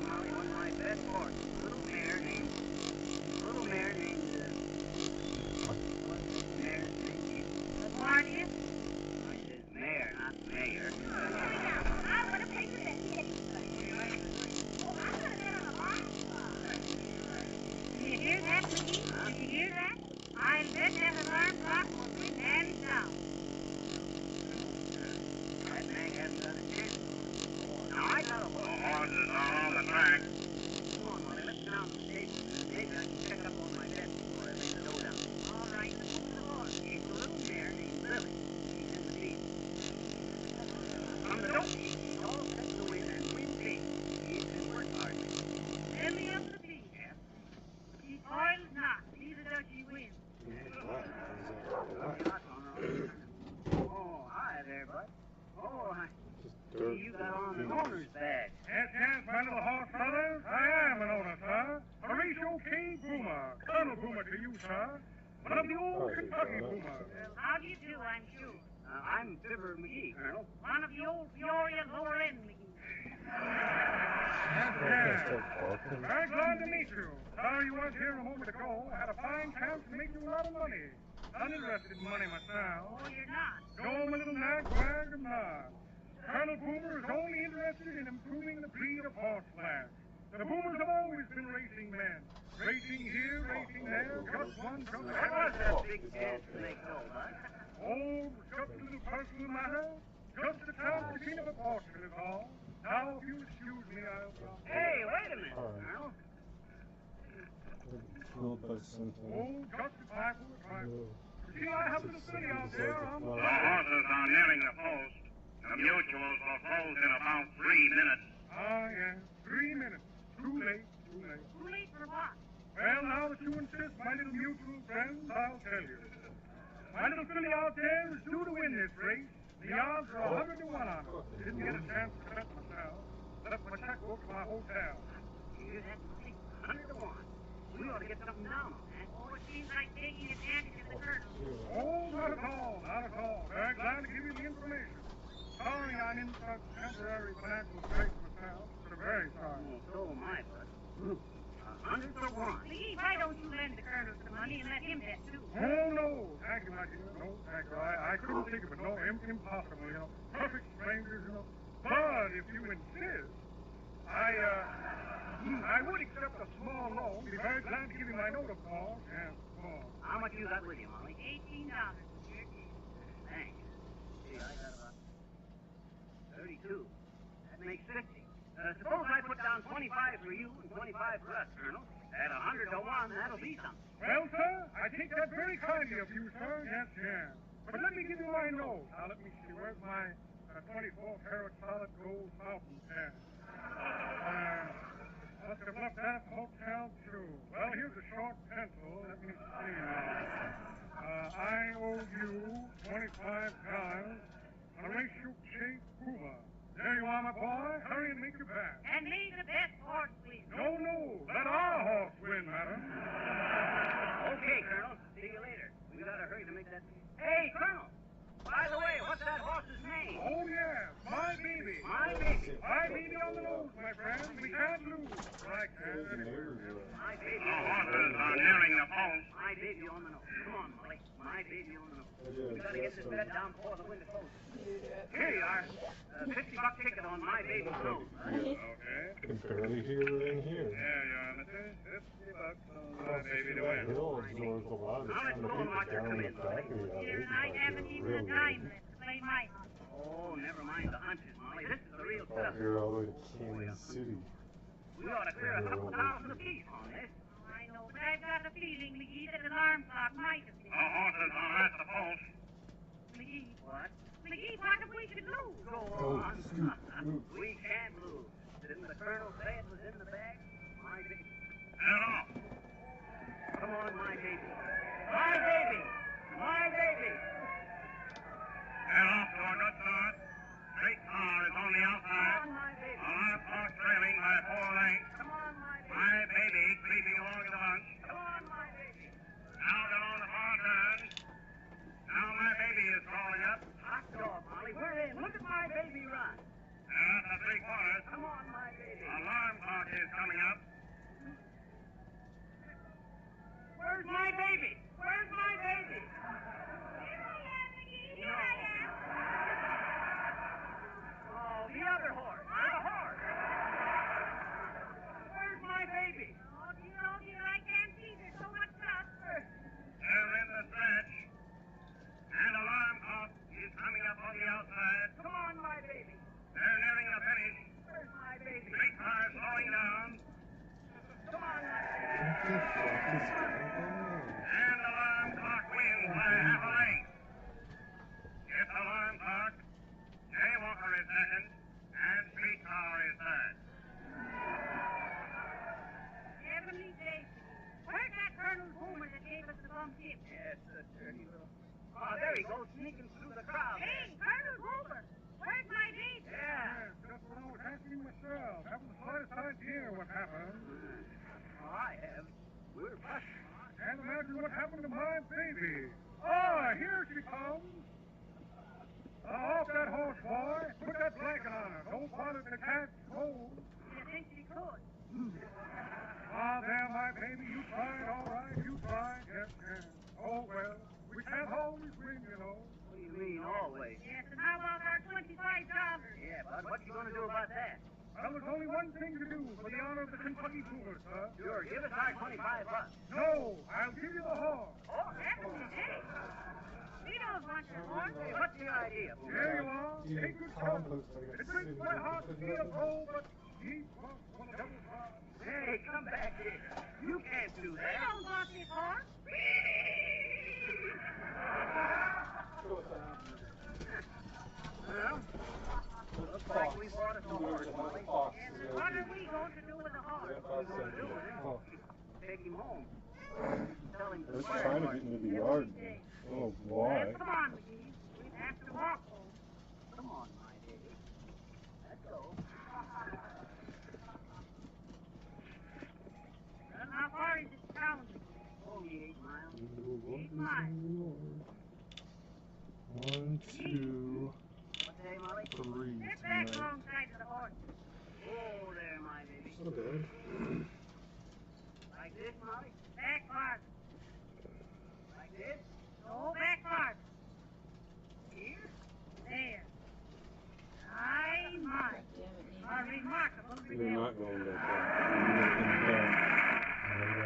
Molly, one of my best horses, little mare named Marty? I says mare, not mayor. I want to pay for that. Oh, I'm going to bet on the line. Did you hear that, McGee? Did you hear that? I'll bet that alarm clock will ring hands down. That nag hasn't got a chance. Now I got a horse. The horses are on the track. Come on, Molly, let's get down to the station. Maybe I can check up on my bet. Oh, hi there, bud. Oh, hi. You got on an owner's badge. Yes, my little horse brothers. I am an owner, sir. Horatio King Puma. Colonel Puma to you, sir. One of the old Kentucky Pumas. How do you do, I'm sure? I'm Fibber McGee, Colonel. One of the old Peoria lower end McGee. Yes. Very glad to meet you. Sorry you weren't here a moment ago. I had a fine chance to make you a lot of money. Uninterested in money myself. Oh, you're not? No, my little nag-wag, I'm not. Colonel Boomer is only interested in improving the breed of horse flash. The Boomers have always been racing men. Racing here, racing there, just one jump. What was that big chance to make no, bud? Oh, just a little personal matter. Just a chance to clean up a fortune is all. Now, if you excuse me, I'll... Hey, wait a minute, Colonel. Killed by something. Oh, just a trifle, a trifle. See, I have a little city out there. The horses are nearing the post. The mutuals will close in about 3 minutes. Ah, yes. 3 minutes. Too late, too late. Too late for what? Well, now that you insist, my little mutual friends, I'll tell you. My little filly out there is due to win this race. The odds are 100 to 1 on it. Didn't get a chance to bet myself. Left my checkbook at my hotel. Here's that 100 to 1. We ought to get something down on that. Oh, it seems like taking advantage of the Colonel. Oh, not at all, not at all. Very glad to give you the information. Sorry I'm in such temporary financial straits myself, but I'm very sorry. Oh, so am I, bud. 100 to 1. Please, why don't you lend the Colonel some money and let him bet, too? Oh, no. Thank you, my dear. No, thank you. I couldn't think of it. No, impossible, you know. Perfect strangers, you know. But if you insist, I would accept a small loan. Be very glad to give you my note, of course. Yes, of course. How much you got with you, Molly? $18. Thanks. See, I got about 32. That makes 50. Suppose I put down 25 for you and 25 for us, Colonel. At 100 to 1, that'll be something. Well, sir, I think that's very kindly of you, sir. Yes, yes. But let me give you my note. Now, let me see. Where's my 24-carat solid gold fountain pen? Must have left that hotel, too. Well, here's a short pencil. Let me see now. I owe you $25. Horatio King Puma. There you are, my boy. Hurry and make your bet. And may the best horse win. No, let our horse win, madam. Okay, Colonel. See you later. We gotta hurry to make that... Hey, Colonel! By the way, what's that horse's name? Oh, yes. My baby. My baby. My baby on the nose, my friend. We can't lose. I can't anywhere. My baby. The horses are nearing the post. My baby on the nose. Come on, Molly. My baby on the nose. We gotta get this bed down before the window closes. Here you are. $50 ticket on my baby's nose. Okay. I can barely hear it in here. There you are, Mr. $50 on my baby to win. Hill absorbs a lot. It's trying to beat it down in the back of the Here, and I haven't even a dime left to play my horse. Oh, never mind the hunches, Molly. This is the real Out stuff. here all the way to Kansas City. We ought to clear a couple thousand apiece on this. I know, but I've got a feeling, McGee, that an alarm clock might have been. The horses are at the post. McGee, What? McGee, what if we should lose? Go on. We can't lose. Didn't the Colonel say it was in the bag? My baby. Head off. Come on, my baby. My baby! My baby! Head off to a good start. Straight car is on the outside. Come on, my baby. Alarm clock trailing by 4 lengths. Come on, my baby. My baby creeping along in the bunch. Come on, my baby. Now they're on the far turn. Now my baby is crawling up. Hot dog, Molly. We're in. Look at my baby run. And at the 3/4. Come on, my baby. Alarm clock is coming up. Where's my baby? Where's my baby? Here I am. Oh, the other horse. The horse. Where's my baby? Oh, dear, I can't see. There's so much dust. They're in the stretch. And alarm clock is coming up on the outside. Come on, my baby. They're nearing the finish. Where's my baby? Street car slowing down. Come on, my baby. What the fuck is going on? And he goes sneaking through the crowd. Hey, Colonel Hoover, where's my date? Yeah, just what I was asking myself. Haven't the slightest idea what happened. I have. We're busted. Can't imagine what happened to my baby. Oh, here she comes. Off that horse, boy. Put that blanket on her. Don't bother to catch cold. You think she could? Ah, there, my baby. You tried, all right. You tried. Yes, yes. Oh, well. We can't always win, you know. What do you mean, always? Yes, and how about our $25? Yeah, but what you gonna do about that? Well, there's only one thing to do for the honor of the Kentucky Cougars, sir. Sure, give us our $25. No, I'll give you the horse. Oh, heavens, Eddie. We don't want your horse. Hey, what's the idea? Here you are. Take good trouble. It breaks my heart to see a fool, but he's one of the devil's heart. Hey, come back here. You can't do We that. don't want this horse. Well, looks like we bought us a horse, Molly. And what are we going to do with the horse? What are we going to do with him? Take him home. Tell him to Let's swear. try to get into the yard. Oh, why? Come on, McGee. We have to walk home. Come on, my baby. Let's go. Well, how far is it town? Only 8 miles. 8 miles. 1, 2, What day, Molly? 3 Get back tonight. alongside of the horse. Oh, there, my baby. So bad. Like this, Molly? Back farther. Like this? No, back farther. Here? There. My. A remarkable You're result. not going that far. You're going back.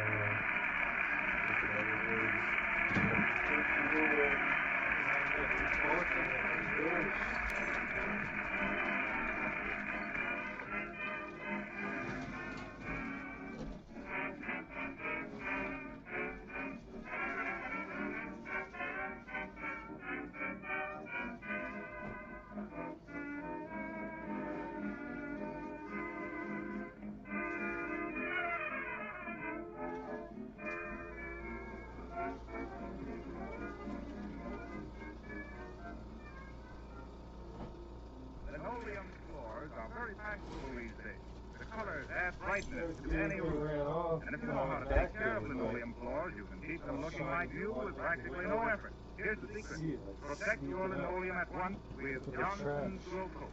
Linoleum floors are very fashionable these days. The colors add brightness to any We room. ran off. And if you know how to take care of linoleum floors, you can keep them looking like new with practically no effort. Here's the secret. Protect your linoleum at once with Johnson's Glow Coat.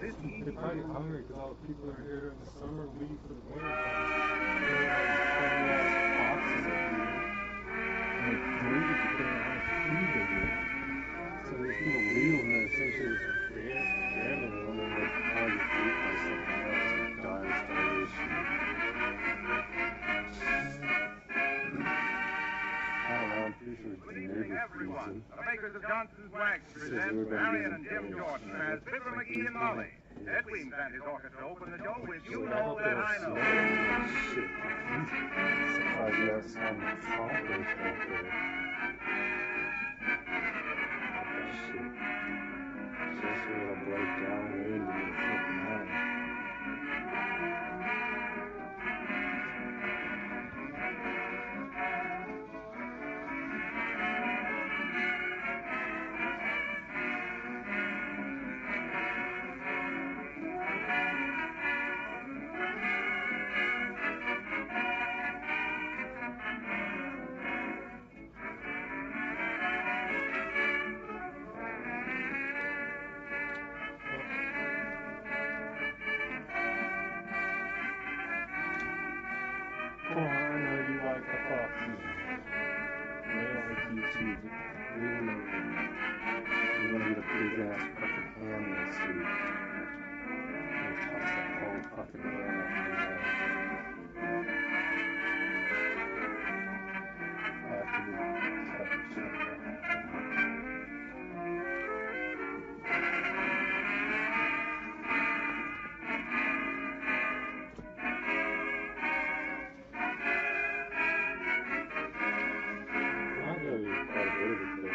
This easy They're probably hungry because all the people are here during the summer leave for the winter time. They're boxes up here. And they breathe depending on how much food they get. So these people leave them and essentially just abandon them and like probably get ate by something else or die of starvation. I don't know, I'm pretty sure Good the evening, neighbors feeds everyone. them. The makers of Johnson's Wax present we're gonna Marion be and Jim in Jordan jail. as Fibber McGee and Molly. Ed Weems and his orchestra open the show with You I Know hope That they I don't Know. smell that shit. Surprised you have some compost out there. That shit. Just a little break down wind and you're fucking out. Oh, I know you like the foxes. They like you too. We know that. We're gonna get a big ass fucking ham next week. And toss that whole fucking ham up in there. After we cut the shit. I gotta eat quite a bit of it though.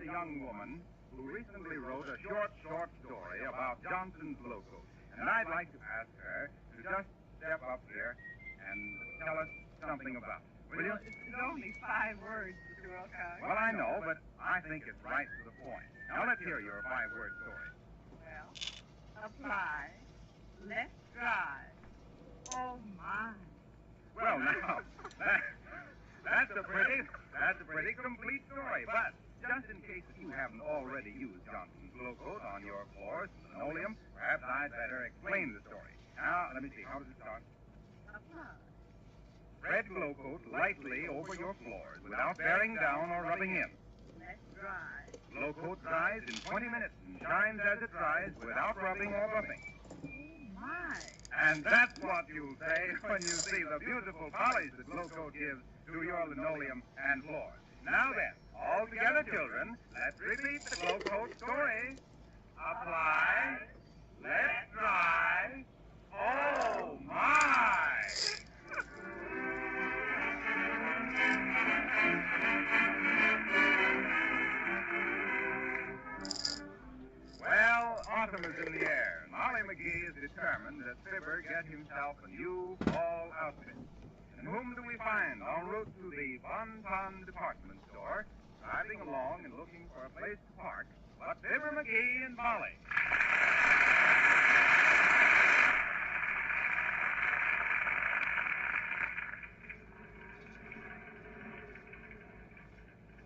a young woman who recently wrote a short story about Johnson's loco. And I'd like to ask her to just step up here and tell us something about it. Will you? It's only 5 words, Mr. Wilcox. Well, I know, but I think it's right to the point. Now, let's hear your 5-word story. Well, apply, let dry. Oh, my. Well, now, that's a pretty complete story, but just in case you haven't already used Johnson's Glow Coat on your floors, linoleum, perhaps I'd better explain the story. Now, let me see. How does it start? Apply. Spread Glow Coat lightly over your floors without bearing down or rubbing in. Let dry. Glow Coat dries in 20 minutes and shines as it dries without rubbing or buffing. Oh, my. And that's what you'll say when you see the beautiful polish that Glow Coat gives to your linoleum and floors. Now then, all together, children, let's repeat the Glow Coat story. Apply, let dry. Oh, my! Well, autumn is in the air, and Molly McGee is determined that Fibber get himself a new fall outfit. And whom do we find en route to the Bon Ton department store, driving along and looking for a place to park, but Fibber McGee and Molly?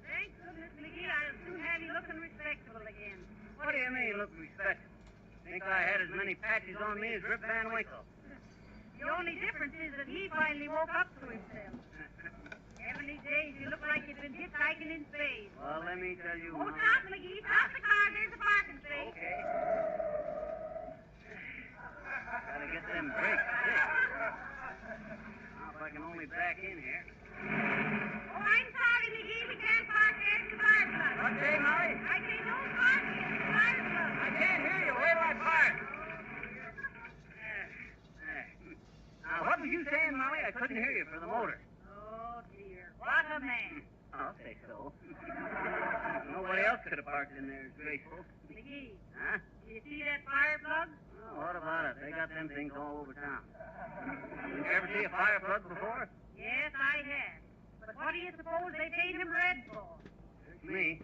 Thank goodness, McGee, I'll soon have you looking respectable again. What do you mean, look respectable? Think I had as many patches on me as Rip Van Winkle. The only difference is that he finally woke up to himself. Heavenly days, you look like you've been hitchhiking in space. Well, let me tell you... Oh, stop, McGee. Stop the car. There's a parking space. Okay. Gotta get them brakes fixed. Now, if I can only back in here. Oh, I'm sorry, McGee. We can't park there. It's the fire club. What day, Molly? I say no parking. It's the fire club. I can't hear you. Where do I park? Now, what was you saying, Molly? I couldn't hear you for the motor. Oh, dear. What a man. I'll say so. Nobody else could have parked in there as graceful. McGee, Huh? you see that fire plug? Oh, what about it? They got them things all over town. Did you ever see a fire plug before? Yes, I have. But what do you suppose they paint him red for? Me.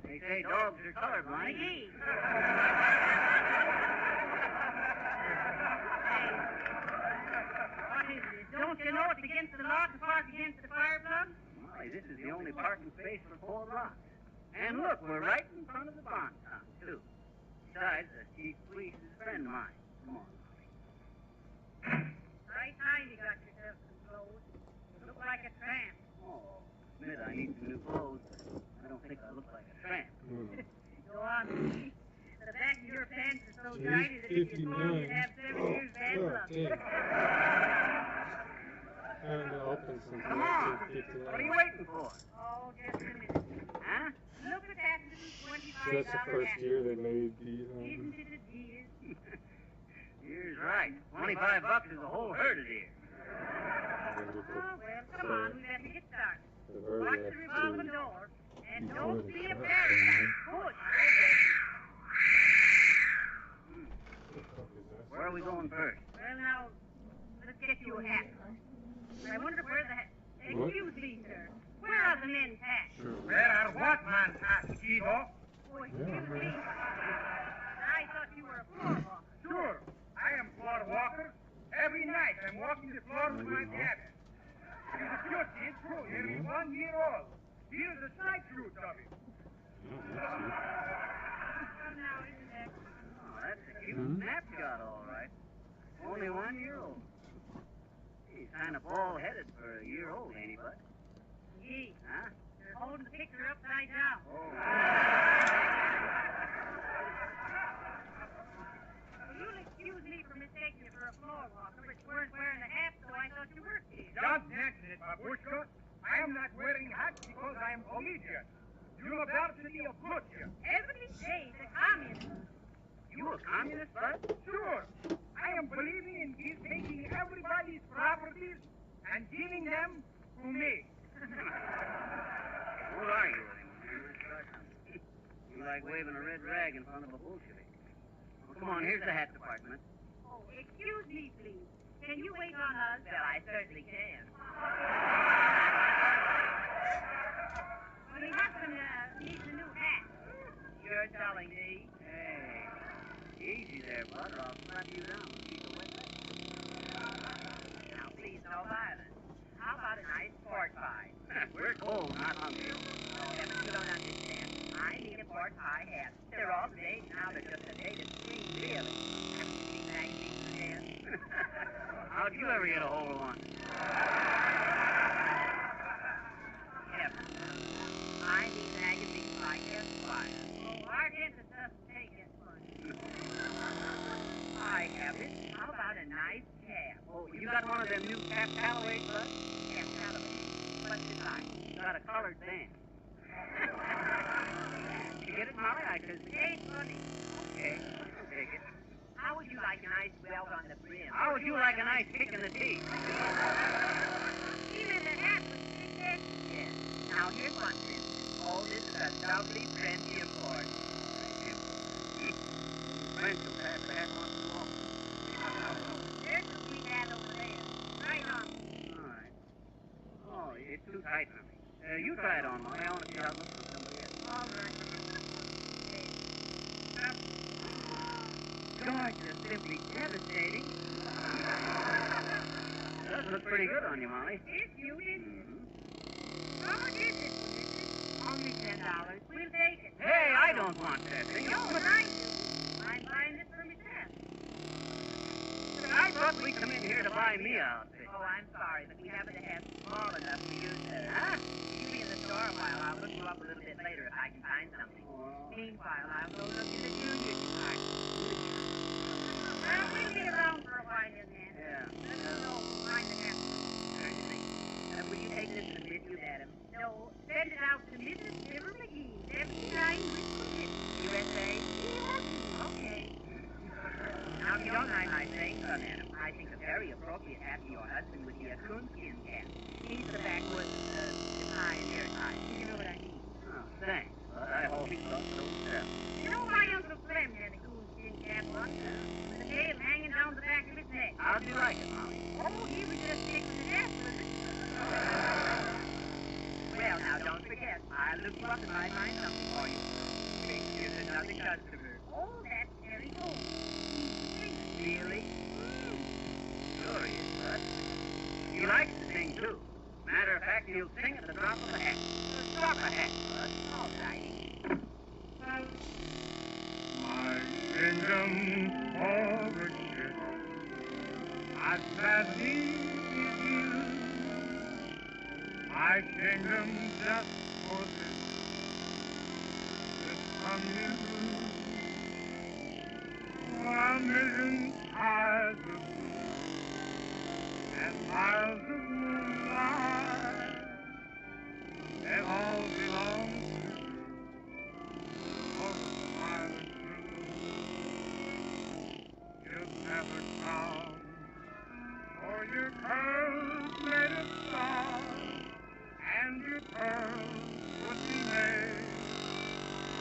They say dogs are colorblind. McGee. What is this? Don't you know it's against the law to park against the fire plug? Molly, this is the only parking space for 4 blocks. And look, we're right in front of the Bon Ton, too. Besides, the chief police is a friend of mine. Come on, Molly. Right time you got yourself some clothes. You look like a tramp. Oh, admit I need some new clothes. I don't think I look like a tramp. Go on, McGee. The back of your pants is so tight that if you saw you'd have 7 years bad luck. And it opens since Come on. What are you waiting for? Oh, just a minute. Huh? Look at that little $25 So that's the first hat. year they made the... Isn't it a dear? You're right. $25 is a whole herd of deer. Oh, well, come on. We better get started. The very Watch the last revolving two. door. And You don't put be it a up, parasite. Push. Where are we going first? Well, now, let's get you a hat. I wonder where the hat... Excuse me, sir. Where are the men's hats? Where are what man's hats, Chico? Oh, excuse me. I thought you were a floor walker. Sure, I am floor walker. Every night I'm walking the floor with my cabin. He's a cute kid, too, nearly 1 year old. Here's a side shoot of him. Now, isn't that... Oh, that's a cute snapshot, all right. Only 1 year old. He's kind of bald-headed for a year old, ain't he, bud? Gee, Huh? you're holding the picture upside down. Oh. Well, you'll excuse me for mistaking you for a floor walker, but you weren't wearing a hat, so I thought you were. Don't mention it, Babushka. I am not wearing hats because I am Collegian. You're about to be a butcher. Heavenly days, a communist. You a communist, bud? Sure. I am believing in taking everybody's properties and giving them to me. What are you anymore? like waving a red rag in front of a Bolshevik. Well, come on, here's the hat department. Oh, excuse me, please. Can you wait on us? Well, I certainly can. Well, my husband needs a new hat. You're telling me? Hey, easy there, bud, or I'll slap you down and keep the wet. Now, please, no violence. How about a nice pork pie? We're cold, not hungry. Oh, heavens, you don't understand. I need a pork pie hat. They're all made now. They're just a native green, really. Haven't you seen magazines in hand? How'd you ever get a hold of one? Heavens. I need magazines like Esquire. Oh, our dentist doesn't take Esquire. I have it. How about a nice cap? Oh, you got one of them new Cap Calloway, bud? Cap Calloway. What's it like? Got a colored band. You get it, Molly? I says, Ain't funny. okay, I'll take it. How would you like a nice welt on the brim? How would you like a nice kick in the teeth? Even the hat would fit that? Yes. Now, here's one, for instance. Oh, this is a lovely French import. French will pass the hat on too often. There's a sweet hat over there. Right on. All right. Oh, it's too tight for me. You try it on, Molly. I want to see how it looks on somebody else. All right. Gosh, that's simply devastating. Does look pretty good on you, Molly. It's beauty. How much is it, missus? Only $10. We'll take it. Hey, I don't want that thing. No, but I do. I'm buying it for myself. I thought we'd come in here to buy me a outfit. Oh, I'm sorry, but we happen to have small enough to use it. Huh? You be in the store a while. I'll look you up a little bit later if I can find something. Meanwhile, I'll go look in the junior department. Well, we'll be around for a while, young man. Yeah. Let us know who find the hat. Certainly. Will you take this to Miss Adam? No, send it out to Mrs. Silver McGee, 79 Wisconsin, USA. Okay. Now, if you don't mind my saying, son Adam, I think a very appropriate hat for your husband would be a coonskin cap. He's the backwoods, the pioneer type. You know what I mean? Oh, thanks. But I always thought so myself. You know, my Uncle Clem had a coonskin cap once, with the tail hanging down the back of his neck. How'd you like it, Molly? Oh, he was just sick to death with it. Well, now, don't forget, I'll look you up if I find something for you. Here's another customer. Oh, that's very cool. Really? Sure he is, bud. He likes to sing, too. Matter of fact, he'll sing at the drop of a hat. The drop of a hat, bud. All righty. My kingdom of riches, I gladly give you. My kingdom just for this from you. A million skies of blue and miles of moonlight, they all belong to you. For the silent truth, you'd never crown, for your curls made of stars, and your pearls would be made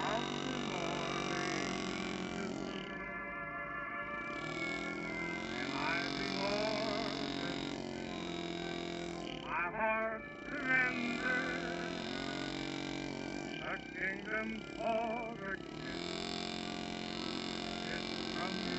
of the morning dew. And I be more than my heart surrenders, the kingdom for the kiss is from you.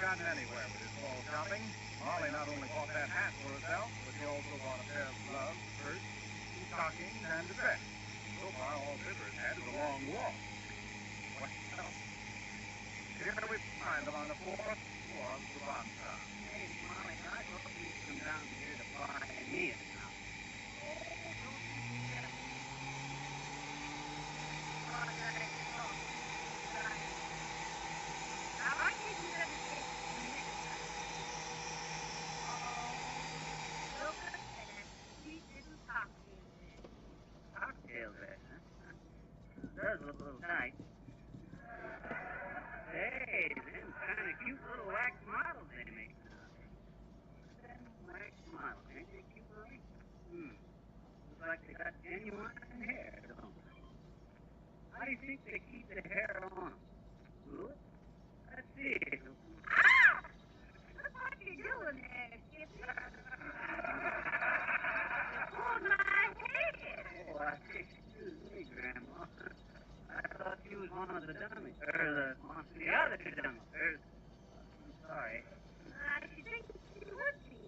gotten anywhere with his fall shopping. Molly not only bought that hat for herself, but she also bought a pair of gloves, purse, some stockings, and a dress. So far, all Fibber's had is a long walk. Well, here we find them on the fourth floor of the Bronza. Hey, Molly, I hope you come down here to buy me a house. Cocktail there, huh? Does look a little tight. Hey, them kind of cute little wax models they make nowadays. Them wax models, ain't they cute, Molly? Looks like they got genuine hair, don't they? How do you think they keep the hair on? Good? Let's see. Ah! Look what you're doing there, Skippy. Pulled my hair. Oh, excuse me, Grandma. I thought you was one of the dummies. Or the other dummies. I'm sorry. I should think you would be.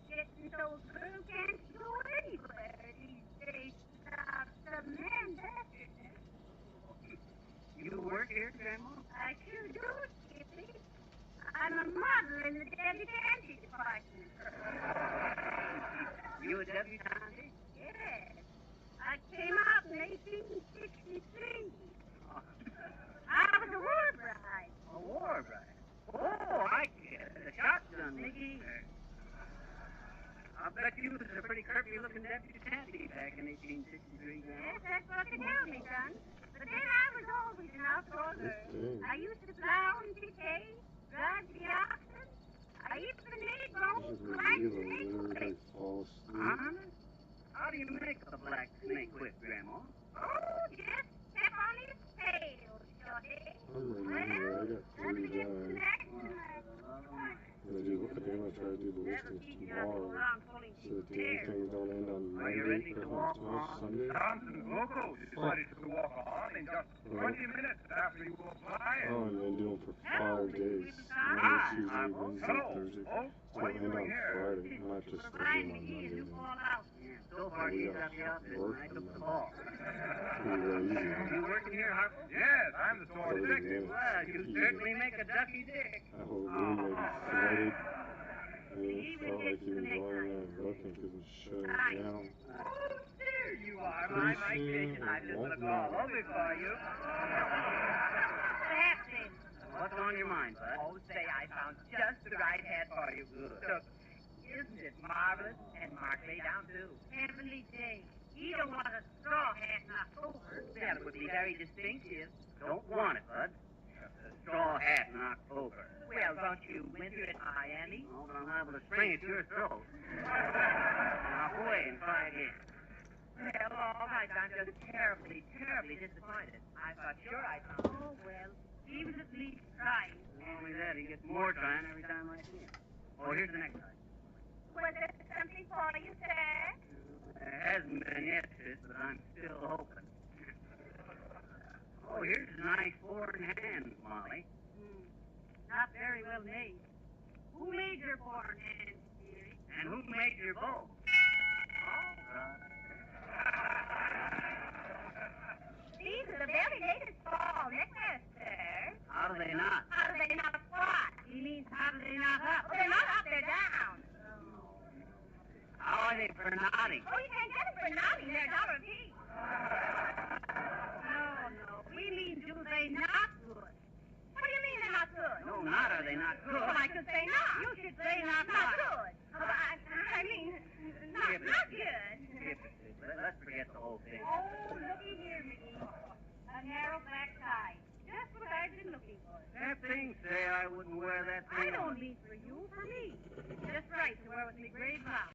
Getting so girl can't go anywhere these days without some man after her. You work here, Grandma? I sure do, Skippy. I'm a model in the debutante department. You a debutante? Yes. I came out in 1863. I was a war bride. A war bride? Oh, I get it. The shotgun lady. I bet you was a pretty curvy-looking debutante back in 1863, Grandma. Yes, that's what they tell me, son. But then I was always an outdoor girl. I used to plow and pick hay, drive the oxen. I even made bones like snake whip. Honest? How do you make a black snake whip, Grandma? Oh, just step on his tail, Shorty. I'm ready here. I got 3 done. I think I'm going to try to do the listings tomorrow so that the other things don't end on Monday because tomorrow's Sunday. Johnson's loco decided to walk on in just 20 minutes after you apply. Oh, and then do them for 5 days. Monday, Tuesday, Wednesday, Thursday. So I'll end on Friday. I might just start doing on Monday then. So far, she's got the outfit and I took the ball. Pretty well easy. You working here, Harpo? Yes, I'm the store detective. Well, you certainly make a ducky dick. That whole room may be flooded. And it felt like he was going in there and looking because it was shutting down. Oh, there you are, my kitchen. I just looked all over for you. That's it. What's on your mind, bud? Oh, say, I found just the right hat for you. Good. So, isn't it marvelous? And Mark lay down, too. Heavenly day. You don't want a straw hat in October. Well, it would be very distinctive. Don't want it, bud. A straw hat in October. Well, don't you winter at Miami? Oh, but I'm liable to spring at your throat. Now, go away and try again. Well, all right, I'm just terribly, terribly disappointed. I thought sure I found it. Oh, well. He was at least trying. Not only that, he gets more trying every time I see him. Oh, here's the next one. Was there something for you, sir? There hasn't been yet, sis, but I'm still hoping. Oh, here's nice foreign hands, Molly. Not very well made. Who made your foreign hands, dearie? And who made your bow? These are the very latest fall necklaces, sir. How do they not? How do they not what? He means how do they not up? Oh, they're not up, they're down. How are they for nodding? Oh, you can't get them for nothing. They're $1 apiece. No. We mean do they not good? What do you mean they're not good? No, not are they not good. Well, I could say not. You should say not Not what? good. I mean, not good. Let's forget the whole thing. Oh, looky here, McGee. A narrow black tie. Just what I've been looking for. That thing say I wouldn't wear that thing. I don't mean for you, for me. Just right to wear with me gray blouse.